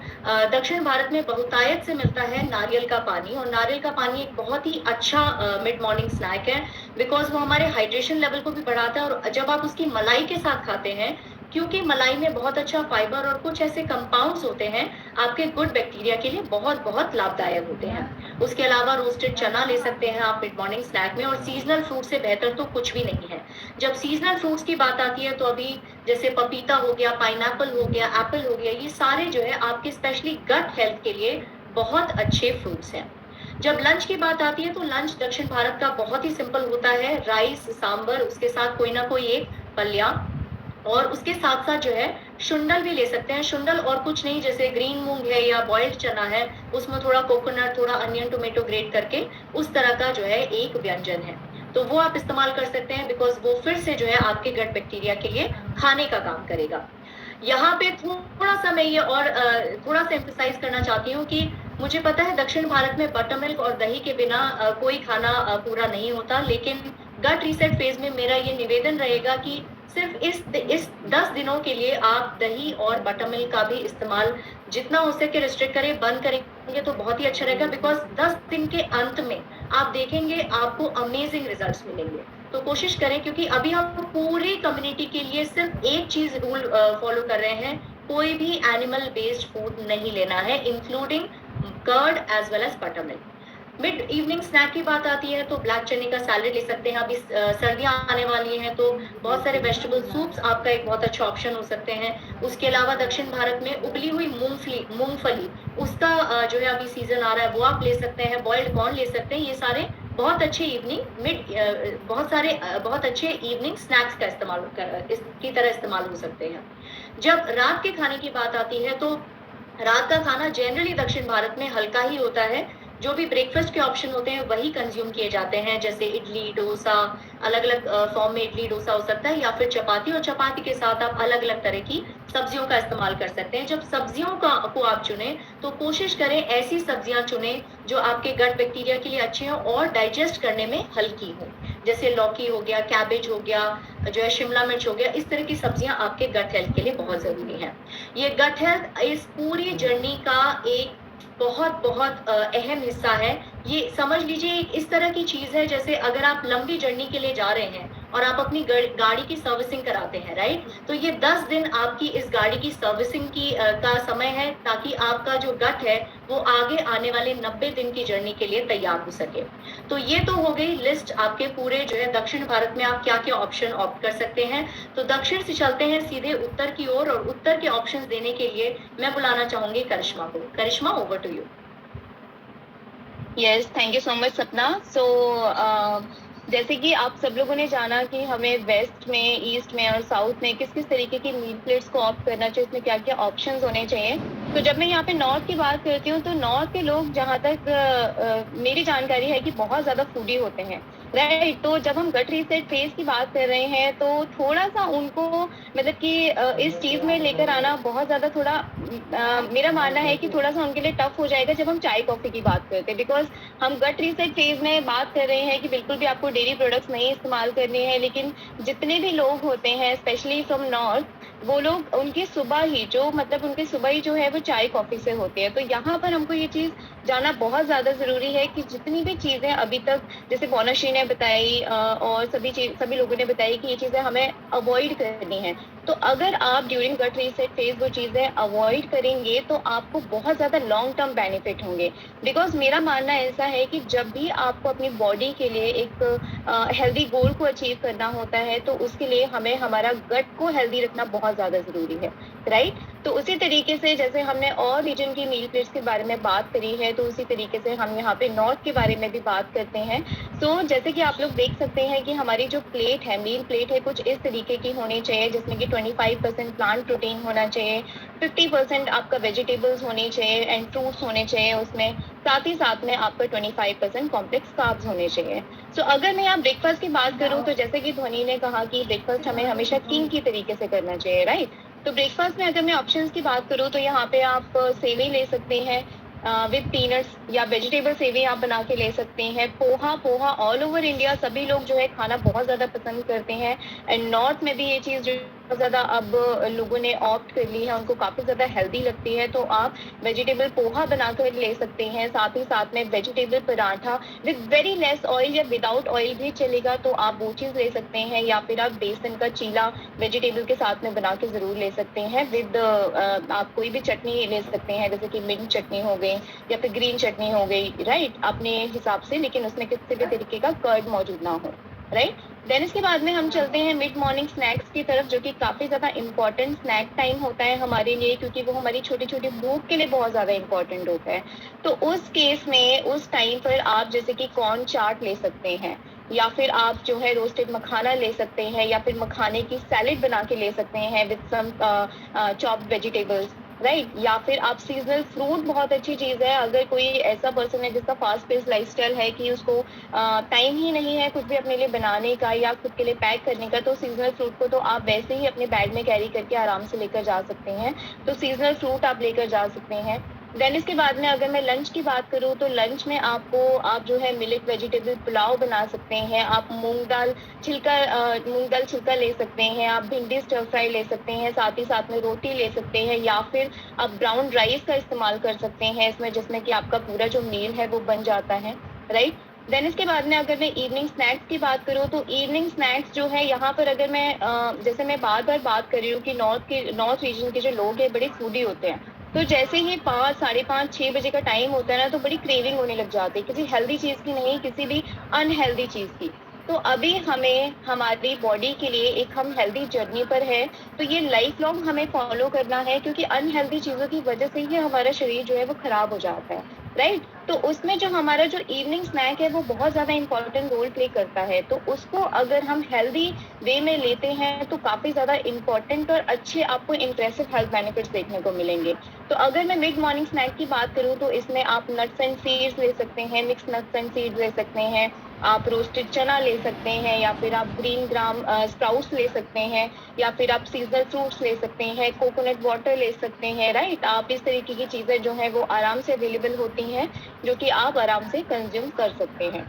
दक्षिण भारत में बहुतायत से मिलता है नारियल का पानी. और नारियल का पानी एक बहुत ही अच्छा मिड मॉर्निंग स्नैक है बिकॉज वो हमारे हाइड्रेशन लेवल को भी बढ़ाता है. और जब आप उसकी मलाई के साथ खाते हैं, क्योंकि मलाई में बहुत अच्छा फाइबर और कुछ ऐसे कंपाउंड्स होते हैं आपके गुड बैक्टीरिया के लिए बहुत बहुत लाभदायक होते हैं. उसके अलावा रोस्टेड चना ले सकते हैं आप मिड मॉर्निंग स्नैक में, और सीजनल फ्रूट से बेहतर तो कुछ भी नहीं है। जब सीजनल फ्रूट्स की बात आती है तो अभी जैसे पपीता हो गया, पाइनएप्पल हो गया, एप्पल हो गया, ये सारे जो है आपके स्पेशली गट हेल्थ के लिए बहुत अच्छे फ्रूट्स हैं। जब लंच की बात आती है तो लंच दक्षिण भारत का बहुत ही सिंपल होता है, राइस, सांबर, उसके साथ कोई ना कोई एक फलियां, और उसके साथ साथ जो है शुंडल भी ले सकते हैं। शुंडल और कुछ नहीं, जैसे ग्रीन मूंग है या बॉइल्ड चना है, उसमें थोड़ा कोकोनट, थोड़ा अनियन, टोमेटो ग्रेट करके उस तरह का जो है एक व्यंजन है, तो वो आप इस्तेमाल कर सकते हैं, बिकॉज वो फिर से जो है आपके गट बैक्टीरिया के लिए खाने का काम करेगा। यहाँ पे थोड़ा सा मैं ये और थोड़ा सा एम्फसाइज करना चाहती हूँ कि मुझे पता है दक्षिण भारत में बटर मिल्क और दही के बिना कोई खाना पूरा नहीं होता, लेकिन गट रीसेट फेज में मेरा ये निवेदन रहेगा कि सिर्फ इस 10 दिनों के लिए आप दही और बटर मिल्क का भी इस्तेमाल जितना हो सके रिस्ट्रिक्ट करें, बंद करेंगे तो बहुत ही अच्छा रहेगा, बिकॉज 10 दिन के अंत में आप देखेंगे आपको अमेजिंग रिजल्ट्स मिलेंगे। तो कोशिश करें, क्योंकि अभी हम पूरी कम्युनिटी के लिए सिर्फ एक चीज रूल फॉलो कर रहे हैं, कोई भी एनिमल बेस्ड फूड नहीं लेना है, including curd as well as buttermilk. Mid evening snack की बात आती है तो ब्लैक चने का सैलेड ले सकते हैं, अभी सर्दियां आने वाली हैं तो बहुत सारे वेजिटेबल सूप्स आपका एक बहुत अच्छा ऑप्शन हो सकते हैं। उसके अलावा दक्षिण भारत में उबली हुई मूंगफली उसका जो है अभी सीजन आ रहा है, वो आप ले सकते हैं, बॉइल्ड कॉर्न ले सकते हैं। ये सारे बहुत अच्छे बहुत अच्छे इवनिंग स्नैक्स का इसकी तरह इस्तेमाल हो सकते हैं। जब रात के खाने की बात आती है तो रात का खाना जनरली दक्षिण भारत में हल्का ही होता है, जो भी ब्रेकफास्ट के ऑप्शन होते हैं वही कंज्यूम किए जाते हैं, जैसे इडली, डोसा, अलग अलग फॉर्म में इडली डोसा हो सकता है, या फिर चपाती, और चपाती के साथ आप अलग अलग तरह की सब्जियों का इस्तेमाल कर सकते हैं। जब सब्जियों को आप चुने तो कोशिश करें ऐसी सब्जियां चुने जो आपके गट बैक्टीरिया के लिए अच्छी हो और डाइजेस्ट करने में हल्की हो, जैसे लौकी हो गया, कैबेज हो गया, जो है शिमला मिर्च हो गया, इस तरह की सब्जियां आपके गट हेल्थ के लिए बहुत जरूरी है। ये गट हेल्थ इस पूरी जर्नी का एक बहुत अहम हिस्सा है। ये समझ लीजिए इस तरह की चीज है जैसे अगर आप लंबी जर्नी के लिए जा रहे हैं और आप अपनी गाड़ी की सर्विसिंग कराते हैं, राइट, तो ये 10 दिन आपकी इस गाड़ी की सर्विसिंग की का समय है, ताकि आपका जो गट है वो आगे आने वाले 90 दिन की जर्नी के लिए तैयार हो सके। तो ये तो हो गई लिस्ट आपके पूरे जो है दक्षिण भारत में आप क्या क्या ऑप्शन ऑप्ट कर सकते हैं। तो दक्षिण से चलते हैं सीधे उत्तर की ओर, और उत्तर के ऑप्शन देने के लिए मैं बुलाना चाहूंगी करिश्मा को। Karishma, over to you. Yes, thank you so much Sapna. So जैसे कि आप सब लोगों ने जाना कि हमें वेस्ट में, ईस्ट में और साउथ में किस किस तरीके की मील प्लेट्स को ऑप्ट करना चाहिए, इसमें क्या क्या ऑप्शंस होने चाहिए। तो जब मैं यहाँ पे नॉर्थ की बात करती हूँ तो नॉर्थ के लोग, जहाँ तक मेरी जानकारी है, कि बहुत ज़्यादा फूडी होते हैं, राइट। तो जब हम गट रीसेट फेज की बात कर रहे हैं तो थोड़ा सा उनको मतलब कि इस चीज़ में लेकर आना बहुत ज़्यादा थोड़ा मेरा मानना है कि थोड़ा सा उनके लिए टफ हो जाएगा जब हम चाय कॉफ़ी की बात करते हैं, बिकॉज हम गट रीसेट फेज में बात कर रहे हैं कि बिल्कुल भी आपको डेयरी प्रोडक्ट्स नहीं इस्तेमाल करने हैं। लेकिन जितने भी लोग होते हैं स्पेशली फ्रॉम नॉर्थ, वो लोग उनकी सुबह ही जो है वो चाय कॉफ़ी से होती है। तो यहाँ पर हमको ये चीज़ जानना बहुत ज़्यादा ज़रूरी है कि जितनी भी चीज़ें अभी तक जैसे बोनाश्री ने बताई और सभी लोगों ने बताई कि ये चीज़ें हमें अवॉइड करनी है, तो अगर आप ड्यूरिंग गट रीसेट फेज वो चीज़ें अवॉइड करेंगे तो आपको बहुत ज़्यादा लॉन्ग टर्म बेनिफिट होंगे। बिकॉज मेरा मानना ऐसा है कि जब भी आपको अपनी बॉडी के लिए एक हेल्दी गोल को अचीव करना होता है तो उसके लिए हमें हमारा गट को हेल्दी रखना बहुत ज़्यादा ज़रूरी है, राइट। तो उसी तरीके से जैसे हमने और रीजन की मील प्लेट्स के बारे में बात करी है, तो उसी तरीके से हम यहाँ पे नॉर्थ के बारे में भी बात करते हैं। तो जैसे कि आप लोग देख सकते हैं कि हमारी जो प्लेट है, मील प्लेट है, कुछ इस तरीके की होनी चाहिए जिसमें कि 25% प्लांट प्रोटीन होना चाहिए, 50% आपका वेजिटेबल्स होने चाहिए एंड फ्रूट्स होने चाहिए उसमें, साथ ही साथ में आपका 25% कॉम्प्लेक्स कार्ब्स होने चाहिए। सो अगर मैं यहाँ ब्रेकफास्ट की बात करूँ तो जैसे कि ध्वनि ने कहा कि ब्रेकफास्ट हमें हमेशा किंग की तरीके से करना चाहिए, राइट। तो ब्रेकफास्ट में अगर मैं ऑप्शंस की बात करूँ तो यहाँ पे आप सेवई ले सकते हैं विद पीनट्स, या वेजिटेबल सेवई आप बना के ले सकते हैं। पोहा ऑल ओवर इंडिया सभी लोग जो है खाना बहुत ज़्यादा पसंद करते हैं, एंड नॉर्थ में भी ये चीज़ जो ज़्यादा अब लोगों ने ऑप्ट कर ली है, उनको काफ़ी ज़्यादा हेल्दी लगती है, तो आप वेजिटेबल पोहा बनाकर ले सकते हैं। साथ ही साथ में vegetable paratha with very less oil या विदाउट ऑयल भी चलेगा, तो आप वो चीज़ ले सकते हैं। या फिर आप बेसन का चीला वेजिटेबल के साथ में बना के ज़रूर ले सकते हैं विद आप कोई भी चटनी ले सकते हैं, जैसे कि मिंट चटनी हो गई या फिर ग्रीन चटनी हो गई, राइट, अपने हिसाब से, लेकिन उसमें किसी भी तरीके का कर्ड मौजूद ना हो, राइट। देन इसके बाद में हम चलते हैं मिड मॉर्निंग स्नैक्स की तरफ, जो कि काफ़ी ज़्यादा इंपॉर्टेंट स्नैक टाइम होता है हमारे लिए, क्योंकि वो हमारी छोटी छोटी भूख के लिए बहुत ज़्यादा इंपॉर्टेंट होता है। तो उस केस में उस टाइम पर आप जैसे कि कॉर्न चाट ले सकते हैं, या फिर आप जो है रोस्टेड मखाना ले सकते हैं, या फिर मखाने की सैलेड बना के ले सकते हैं with some chopped vegetables, right. या फिर आप सीजनल फ्रूट, बहुत अच्छी चीज़ है। अगर कोई ऐसा पर्सन है जिसका फास्ट पेस लाइफस्टाइल है कि उसको टाइम ही नहीं है कुछ भी अपने लिए बनाने का या खुद के लिए पैक करने का, तो सीजनल फ्रूट को तो आप वैसे ही अपने बैग में कैरी करके आराम से लेकर जा सकते हैं। तो सीजनल फ्रूट आप लेकर जा सकते हैं। देन इसके बाद में अगर मैं लंच की बात करूँ, तो लंच में आप जो है मिलेट वेजिटेबल पुलाव बना सकते हैं, आप मूंग दाल छिलका ले सकते हैं, आप भिंडी स्टर फ्राई ले सकते हैं, साथ ही साथ में रोटी ले सकते हैं, या फिर आप ब्राउन राइस का इस्तेमाल कर सकते हैं इसमें, जिसमें कि आपका पूरा जो मील है वो बन जाता है, राइट। देन इसके बाद में अगर मैं इवनिंग स्नैक्स की बात करूँ, तो इवनिंग स्नैक्स जो है यहाँ पर अगर मैं जैसे मैं बार बार बात कर रही हूँ कि नॉर्थ रीजन के जो लोग हैं बड़े फूडी होते हैं, तो जैसे ही 5, साढ़े 5, 6 बजे का टाइम होता है ना, तो बड़ी क्रेविंग होने लग जाती है किसी हेल्दी चीज़ की, नहीं किसी भी अनहेल्दी चीज़ की। तो अभी हमें हमारी बॉडी के लिए एक हम हेल्दी जर्नी पर है, तो ये लाइफ लॉन्ग हमें फॉलो करना है, क्योंकि अनहेल्दी चीज़ों की वजह से ही हमारा शरीर जो है वो खराब हो जाता है, राइट। तो उसमें जो हमारा जो इवनिंग स्नैक है वो बहुत ज़्यादा इंपॉर्टेंट रोल प्ले करता है, तो उसको अगर हम हेल्दी वे में लेते हैं तो काफ़ी ज़्यादा इंपॉर्टेंट और अच्छे आपको इंप्रेसिव हेल्थ बेनिफिट्स देखने को मिलेंगे। तो अगर मैं मिड मॉर्निंग स्नैक की बात करूँ, तो इसमें आप नट्स एंड सीड्स ले सकते हैं, मिक्स नट्स एंड सीड्स ले सकते हैं, आप रोस्टेड चना ले सकते हैं, या फिर आप ग्रीन ग्राम स्प्राउट्स ले सकते हैं, या फिर आप सीजनल फ्रूट्स ले सकते हैं, कोकोनट वाटर ले सकते हैं, राइट। आप इस तरीके की चीज़ें जो हैं वो आराम से अवेलेबल होती हैं, जो कि आप आराम से कंज्यूम कर सकते हैं।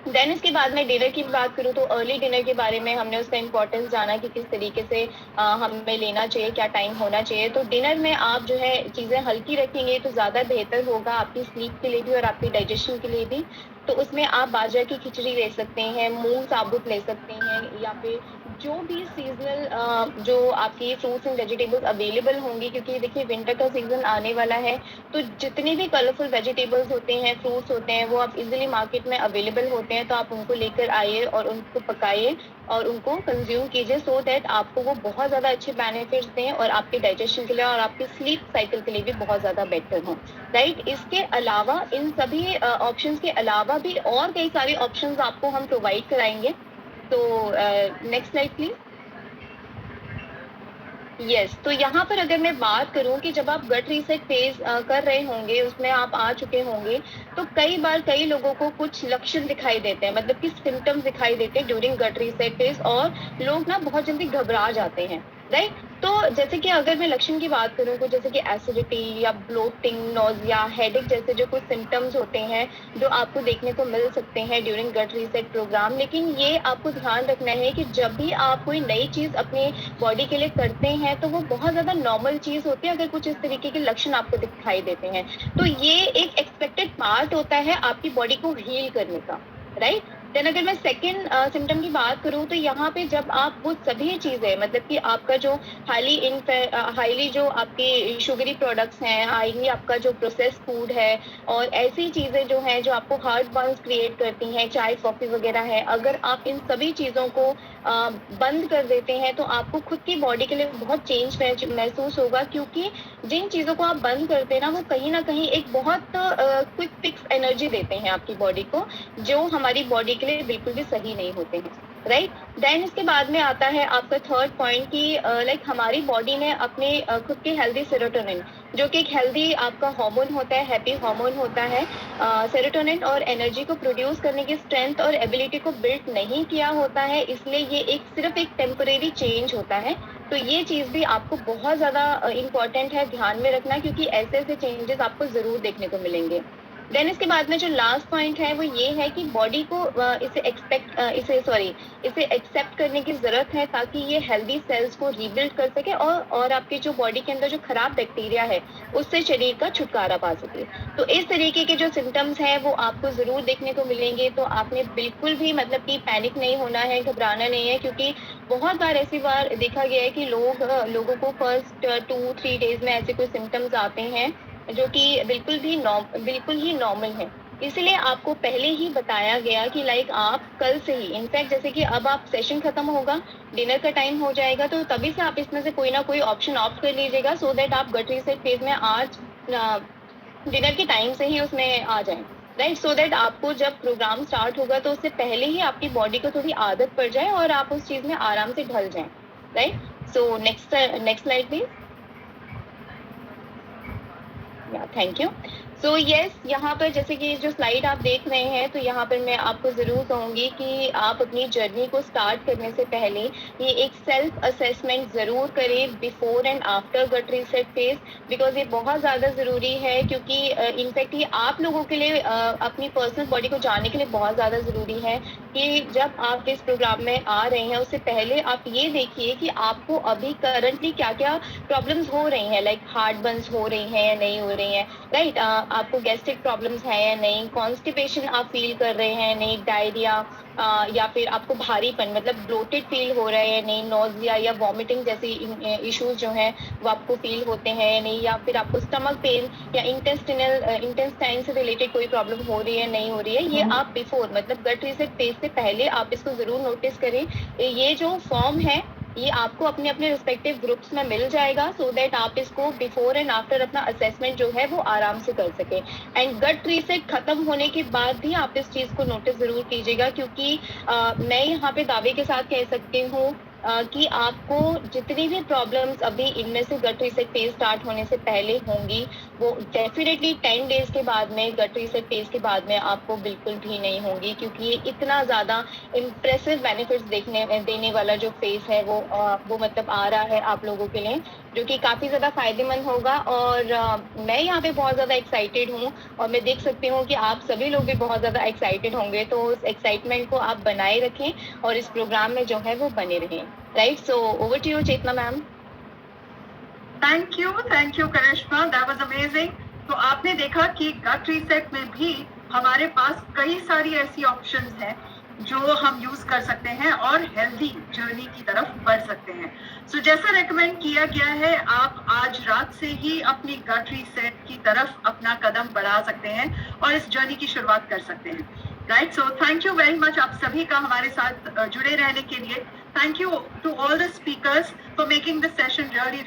देन इसके बाद में डिनर की बात करूँ, तो अर्ली डिनर के बारे में हमने उसका इम्पोर्टेंस जाना कि किस तरीके से हमें लेना चाहिए, क्या टाइम होना चाहिए। तो डिनर में आप जो है चीज़ें हल्की रखेंगे तो ज़्यादा बेहतर होगा आपकी स्लीप के लिए भी और आपकी डाइजेशन के लिए भी। तो उसमें आप बाजरा की खिचड़ी ले सकते हैं, मूंग साबुत ले सकते हैं, या फिर जो भी सीजनल जो आपकी फ्रूट्स एंड वेजिटेबल्स अवेलेबल होंगी, क्योंकि देखिए विंटर का सीजन आने वाला है, तो जितनी भी कलरफुल वेजिटेबल्स होते हैं, फ्रूट्स होते हैं, वो आप इजीली मार्केट में अवेलेबल होते हैं, तो आप उनको लेकर आइए और उनको पकाइए और उनको कंज्यूम कीजिए, सो दैट आपको वो बहुत ज़्यादा अच्छे बेनिफिट्स दें और आपके डाइजेशन के लिए और आपके स्लीप साइकिल के लिए भी बहुत ज़्यादा बेटर हो, राइट। इसके अलावा इन सभी ऑप्शंस के अलावा भी और कई सारे ऑप्शंस आपको हम प्रोवाइड कराएंगे। तो नेक्स्ट स्लाइड प्लीज। यस, तो यहाँ पर अगर मैं बात करूँ कि जब आप गट रीसेट फेज कर रहे होंगे, उसमें आप आ चुके होंगे, तो कई बार कई लोगों को कुछ लक्षण दिखाई देते हैं, मतलब कि सिम्टम्स दिखाई देते हैं ड्यूरिंग गट रीसेट फेज, और लोग ना बहुत जल्दी घबरा जाते हैं, राइट। तो जैसे कि अगर मैं लक्षण की बात करूँ, तो जैसे कि एसिडिटी या ब्लोटिंग, नोजिया, हेडेक जैसे जो कुछ सिम्टम्स होते हैं जो आपको देखने को मिल सकते हैं ड्यूरिंग गट रीसेट प्रोग्राम। लेकिन ये आपको ध्यान रखना है कि जब भी आप कोई नई चीज़ अपनी बॉडी के लिए करते हैं तो वो बहुत ज़्यादा नॉर्मल चीज़ होती है अगर कुछ इस तरीके के लक्षण आपको दिखाई देते हैं। तो ये एक एक्सपेक्टेड पार्ट होता है आपकी बॉडी को हील करने का, राइट। देन अगर मैं सेकेंड सिम्टम की बात करूँ, तो यहाँ पे जब आप वो सभी चीज़ें, मतलब कि आपका जो हाईली जो आपकी शुगरी प्रोडक्ट्स हैं, हाईली आपका जो प्रोसेस फूड है, और ऐसी चीज़ें जो हैं जो आपको हार्ट बर्न्स क्रिएट करती हैं, चाय कॉफ़ी वगैरह है, अगर आप इन सभी चीज़ों को बंद कर देते हैं तो आपको खुद की बॉडी के लिए बहुत चेंज महसूस होगा, क्योंकि जिन चीज़ों को आप बंद करते हैं ना कहीं एक बहुत क्विक फिक्स एनर्जी देते हैं आपकी बॉडी को, जो हमारी बॉडी के लिए बिल्कुल भी सही नहीं होते हैं, राइट। देन इसके बाद में आता है आपका थर्ड पॉइंट कि लाइक हमारी बॉडी ने अपने खुद के हेल्दी सेरोटोनिन, जो कि एक हेल्दी आपका हार्मोन होता है, हैप्पी हार्मोन होता है, सेरोटोनिन और एनर्जी को प्रोड्यूस करने की स्ट्रेंथ और एबिलिटी को बिल्ड नहीं किया होता है, इसलिए ये सिर्फ एक टेम्परेरी चेंज होता है। तो ये चीज़ भी आपको बहुत ज़्यादा इम्पॉर्टेंट है ध्यान में रखना, क्योंकि ऐसे चेंजेस आपको ज़रूर देखने को मिलेंगे। देन इसके बाद में जो लास्ट पॉइंट है वो ये है कि बॉडी को इसे एक्सेप्ट करने की जरूरत है ताकि ये हेल्दी सेल्स को रीबिल्ड कर सके और आपके जो बॉडी के अंदर जो खराब बैक्टीरिया है उससे शरीर का छुटकारा पा सके। तो इस तरीके के जो सिम्टम्स हैं वो आपको जरूर देखने को मिलेंगे। तो आपने बिल्कुल भी मतलब कि पैनिक नहीं होना है, घबराना नहीं है, क्योंकि बहुत बार ऐसी बार देखा गया है कि लोगों को फर्स्ट 2-3 डेज में ऐसे कोई सिम्टम्स आते हैं जो कि बिल्कुल ही नॉर्मल है। इसलिए आपको पहले ही बताया गया कि लाइक आप कल से ही, इनफैक्ट जैसे कि अब आप सेशन खत्म होगा, डिनर का टाइम हो जाएगा, तो तभी से आप इसमें से कोई ना कोई ऑप्शन ऑप्ट कर लीजिएगा सो दैट आप गट रीसेट फेज में आज डिनर के टाइम से ही उसमें आ जाएं, राइट। सो दैट आपको जब प्रोग्राम स्टार्ट होगा तो उससे पहले ही आपकी बॉडी को थोड़ी आदत पड़ जाए और आप उस चीज में आराम से ढल जाएं, right. So next slide please. Thank you. So yes, यहाँ पर जैसे कि जो स्लाइड आप देख रहे हैं तो यहाँ पर मैं आपको ज़रूर कहूँगी कि आप अपनी जर्नी को स्टार्ट करने से पहले ये एक सेल्फ असेसमेंट ज़रूर करें before and after gut reset phase, because ये बहुत ज़्यादा ज़रूरी है, क्योंकि इनफैक्ट ये आप लोगों के लिए अपनी पर्सनल बॉडी को जानने के लिए बहुत ज़्यादा ज़रूरी है कि जब आप इस प्रोग्राम में आ रहे हैं उससे पहले आप ये देखिए कि आपको अभी करंटली क्या क्या प्रॉब्लम्स हो रही हैं, लाइक हार्ट बर्न्स हो रही हैं या नहीं हो रही हैं, राइट। आपको गैस्ट्रिक प्रॉब्लम्स है या नहीं, कॉन्स्टिपेशन आप फील कर रहे हैं नहीं, डायरिया या फिर आपको भारीपन मतलब ब्लोटेड फील हो रहा है या नहीं, नोजिया या वॉमिटिंग जैसी इश्यूज जो हैं वो आपको फील होते हैं या नहीं, या फिर आपको स्टमक पेन या इंटेस्टाइन से रिलेटेड कोई प्रॉब्लम हो रही है नहीं हो रही है, ये आप बिफोर मतलब गट रीसेट फेज से पहले आप इसको जरूर नोटिस करें। ये जो फॉर्म है ये आपको अपने अपने रिस्पेक्टिव ग्रुप्स में मिल जाएगा सो दैट आप इसको बिफोर एंड आफ्टर अपना असेसमेंट जो है वो आराम से कर सकें। एंड गट रीसेट खत्म होने के बाद भी आप इस चीज़ को नोटिस ज़रूर कीजिएगा, क्योंकि मैं यहाँ पे दावे के साथ कह सकती हूँ कि आपको जितनी भी प्रॉब्लम्स अभी इनमें से गट रीसेट फेज स्टार्ट होने से पहले होंगी वो डेफिनेटली 10 डेज के बाद में, गट रीसेट फेज के बाद में आपको बिल्कुल भी नहीं होंगी, क्योंकि ये इतना ज़्यादा इम्प्रेसिव बेनिफिट्स देने वाला जो फेज है वो मतलब आ रहा है आप लोगों के लिए, जो कि काफ़ी ज़्यादा फायदेमंद होगा। और मैं यहाँ पे बहुत ज़्यादा एक्साइटेड हूँ और मैं देख सकती हूँ कि आप सभी लोग भी बहुत ज़्यादा एक्साइटेड होंगे, तो उस एक्साइटमेंट को आप बनाए रखें और इस प्रोग्राम में जो है वो बने रहें, right. So over to you Chetna ma'am. Thank you Karishma, that was amazing. तो आपने देखा कि गट रीसेट में भी हमारे पास कई सारी ऐसी ऑप्शंस हैं जो हम यूज कर सकते हैं और हेल्दी जर्नी की तरफ बढ़ सकते हैं। सो जैसा रेकमेंड किया गया है, आप आज रात से ही अपनी गट रीसेट की तरफ अपना कदम बढ़ा सकते हैं और इस जर्नी की शुरुआत कर सकते हैं, right. So thank you very much आप सभी का हमारे साथ जुड़े रहने के लिए। Thank you to all the speakers for making this session really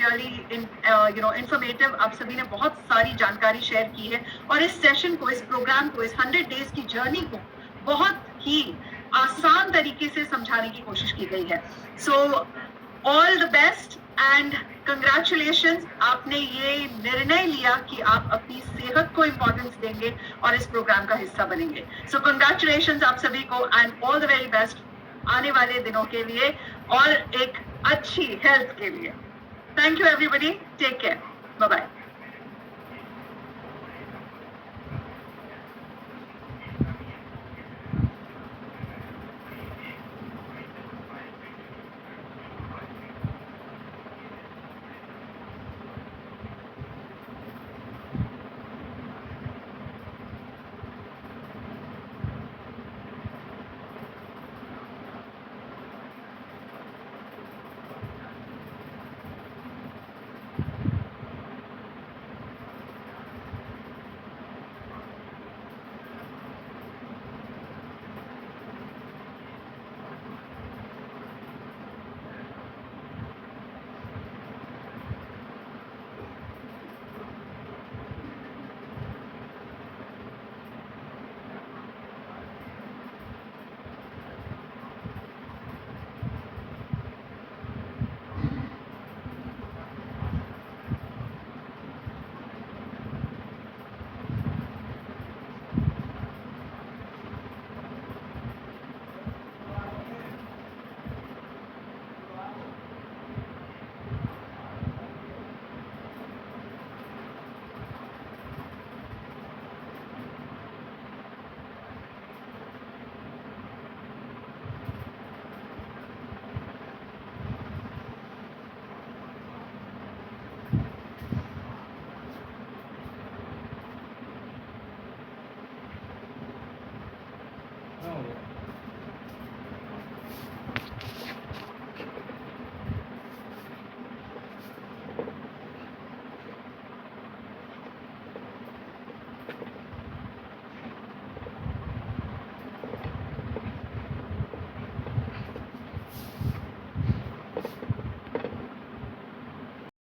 informative। आप सभी ने बहुत सारी जानकारी शेयर की है और इस सेशन को, इस प्रोग्राम को, इस 100 डेज की जर्नी को बहुत ही आसान तरीके से समझाने की कोशिश की गई है। So all the best and congratulations, आपने ये निर्णय लिया कि आप अपनी सेहत को इम्पोर्टेंस देंगे और इस प्रोग्राम का हिस्सा बनेंगे। So congratulations आप सभी को and all the very best आने वाले दिनों के लिए और एक अच्छी हेल्थ के लिए। Thank you everybody, take care.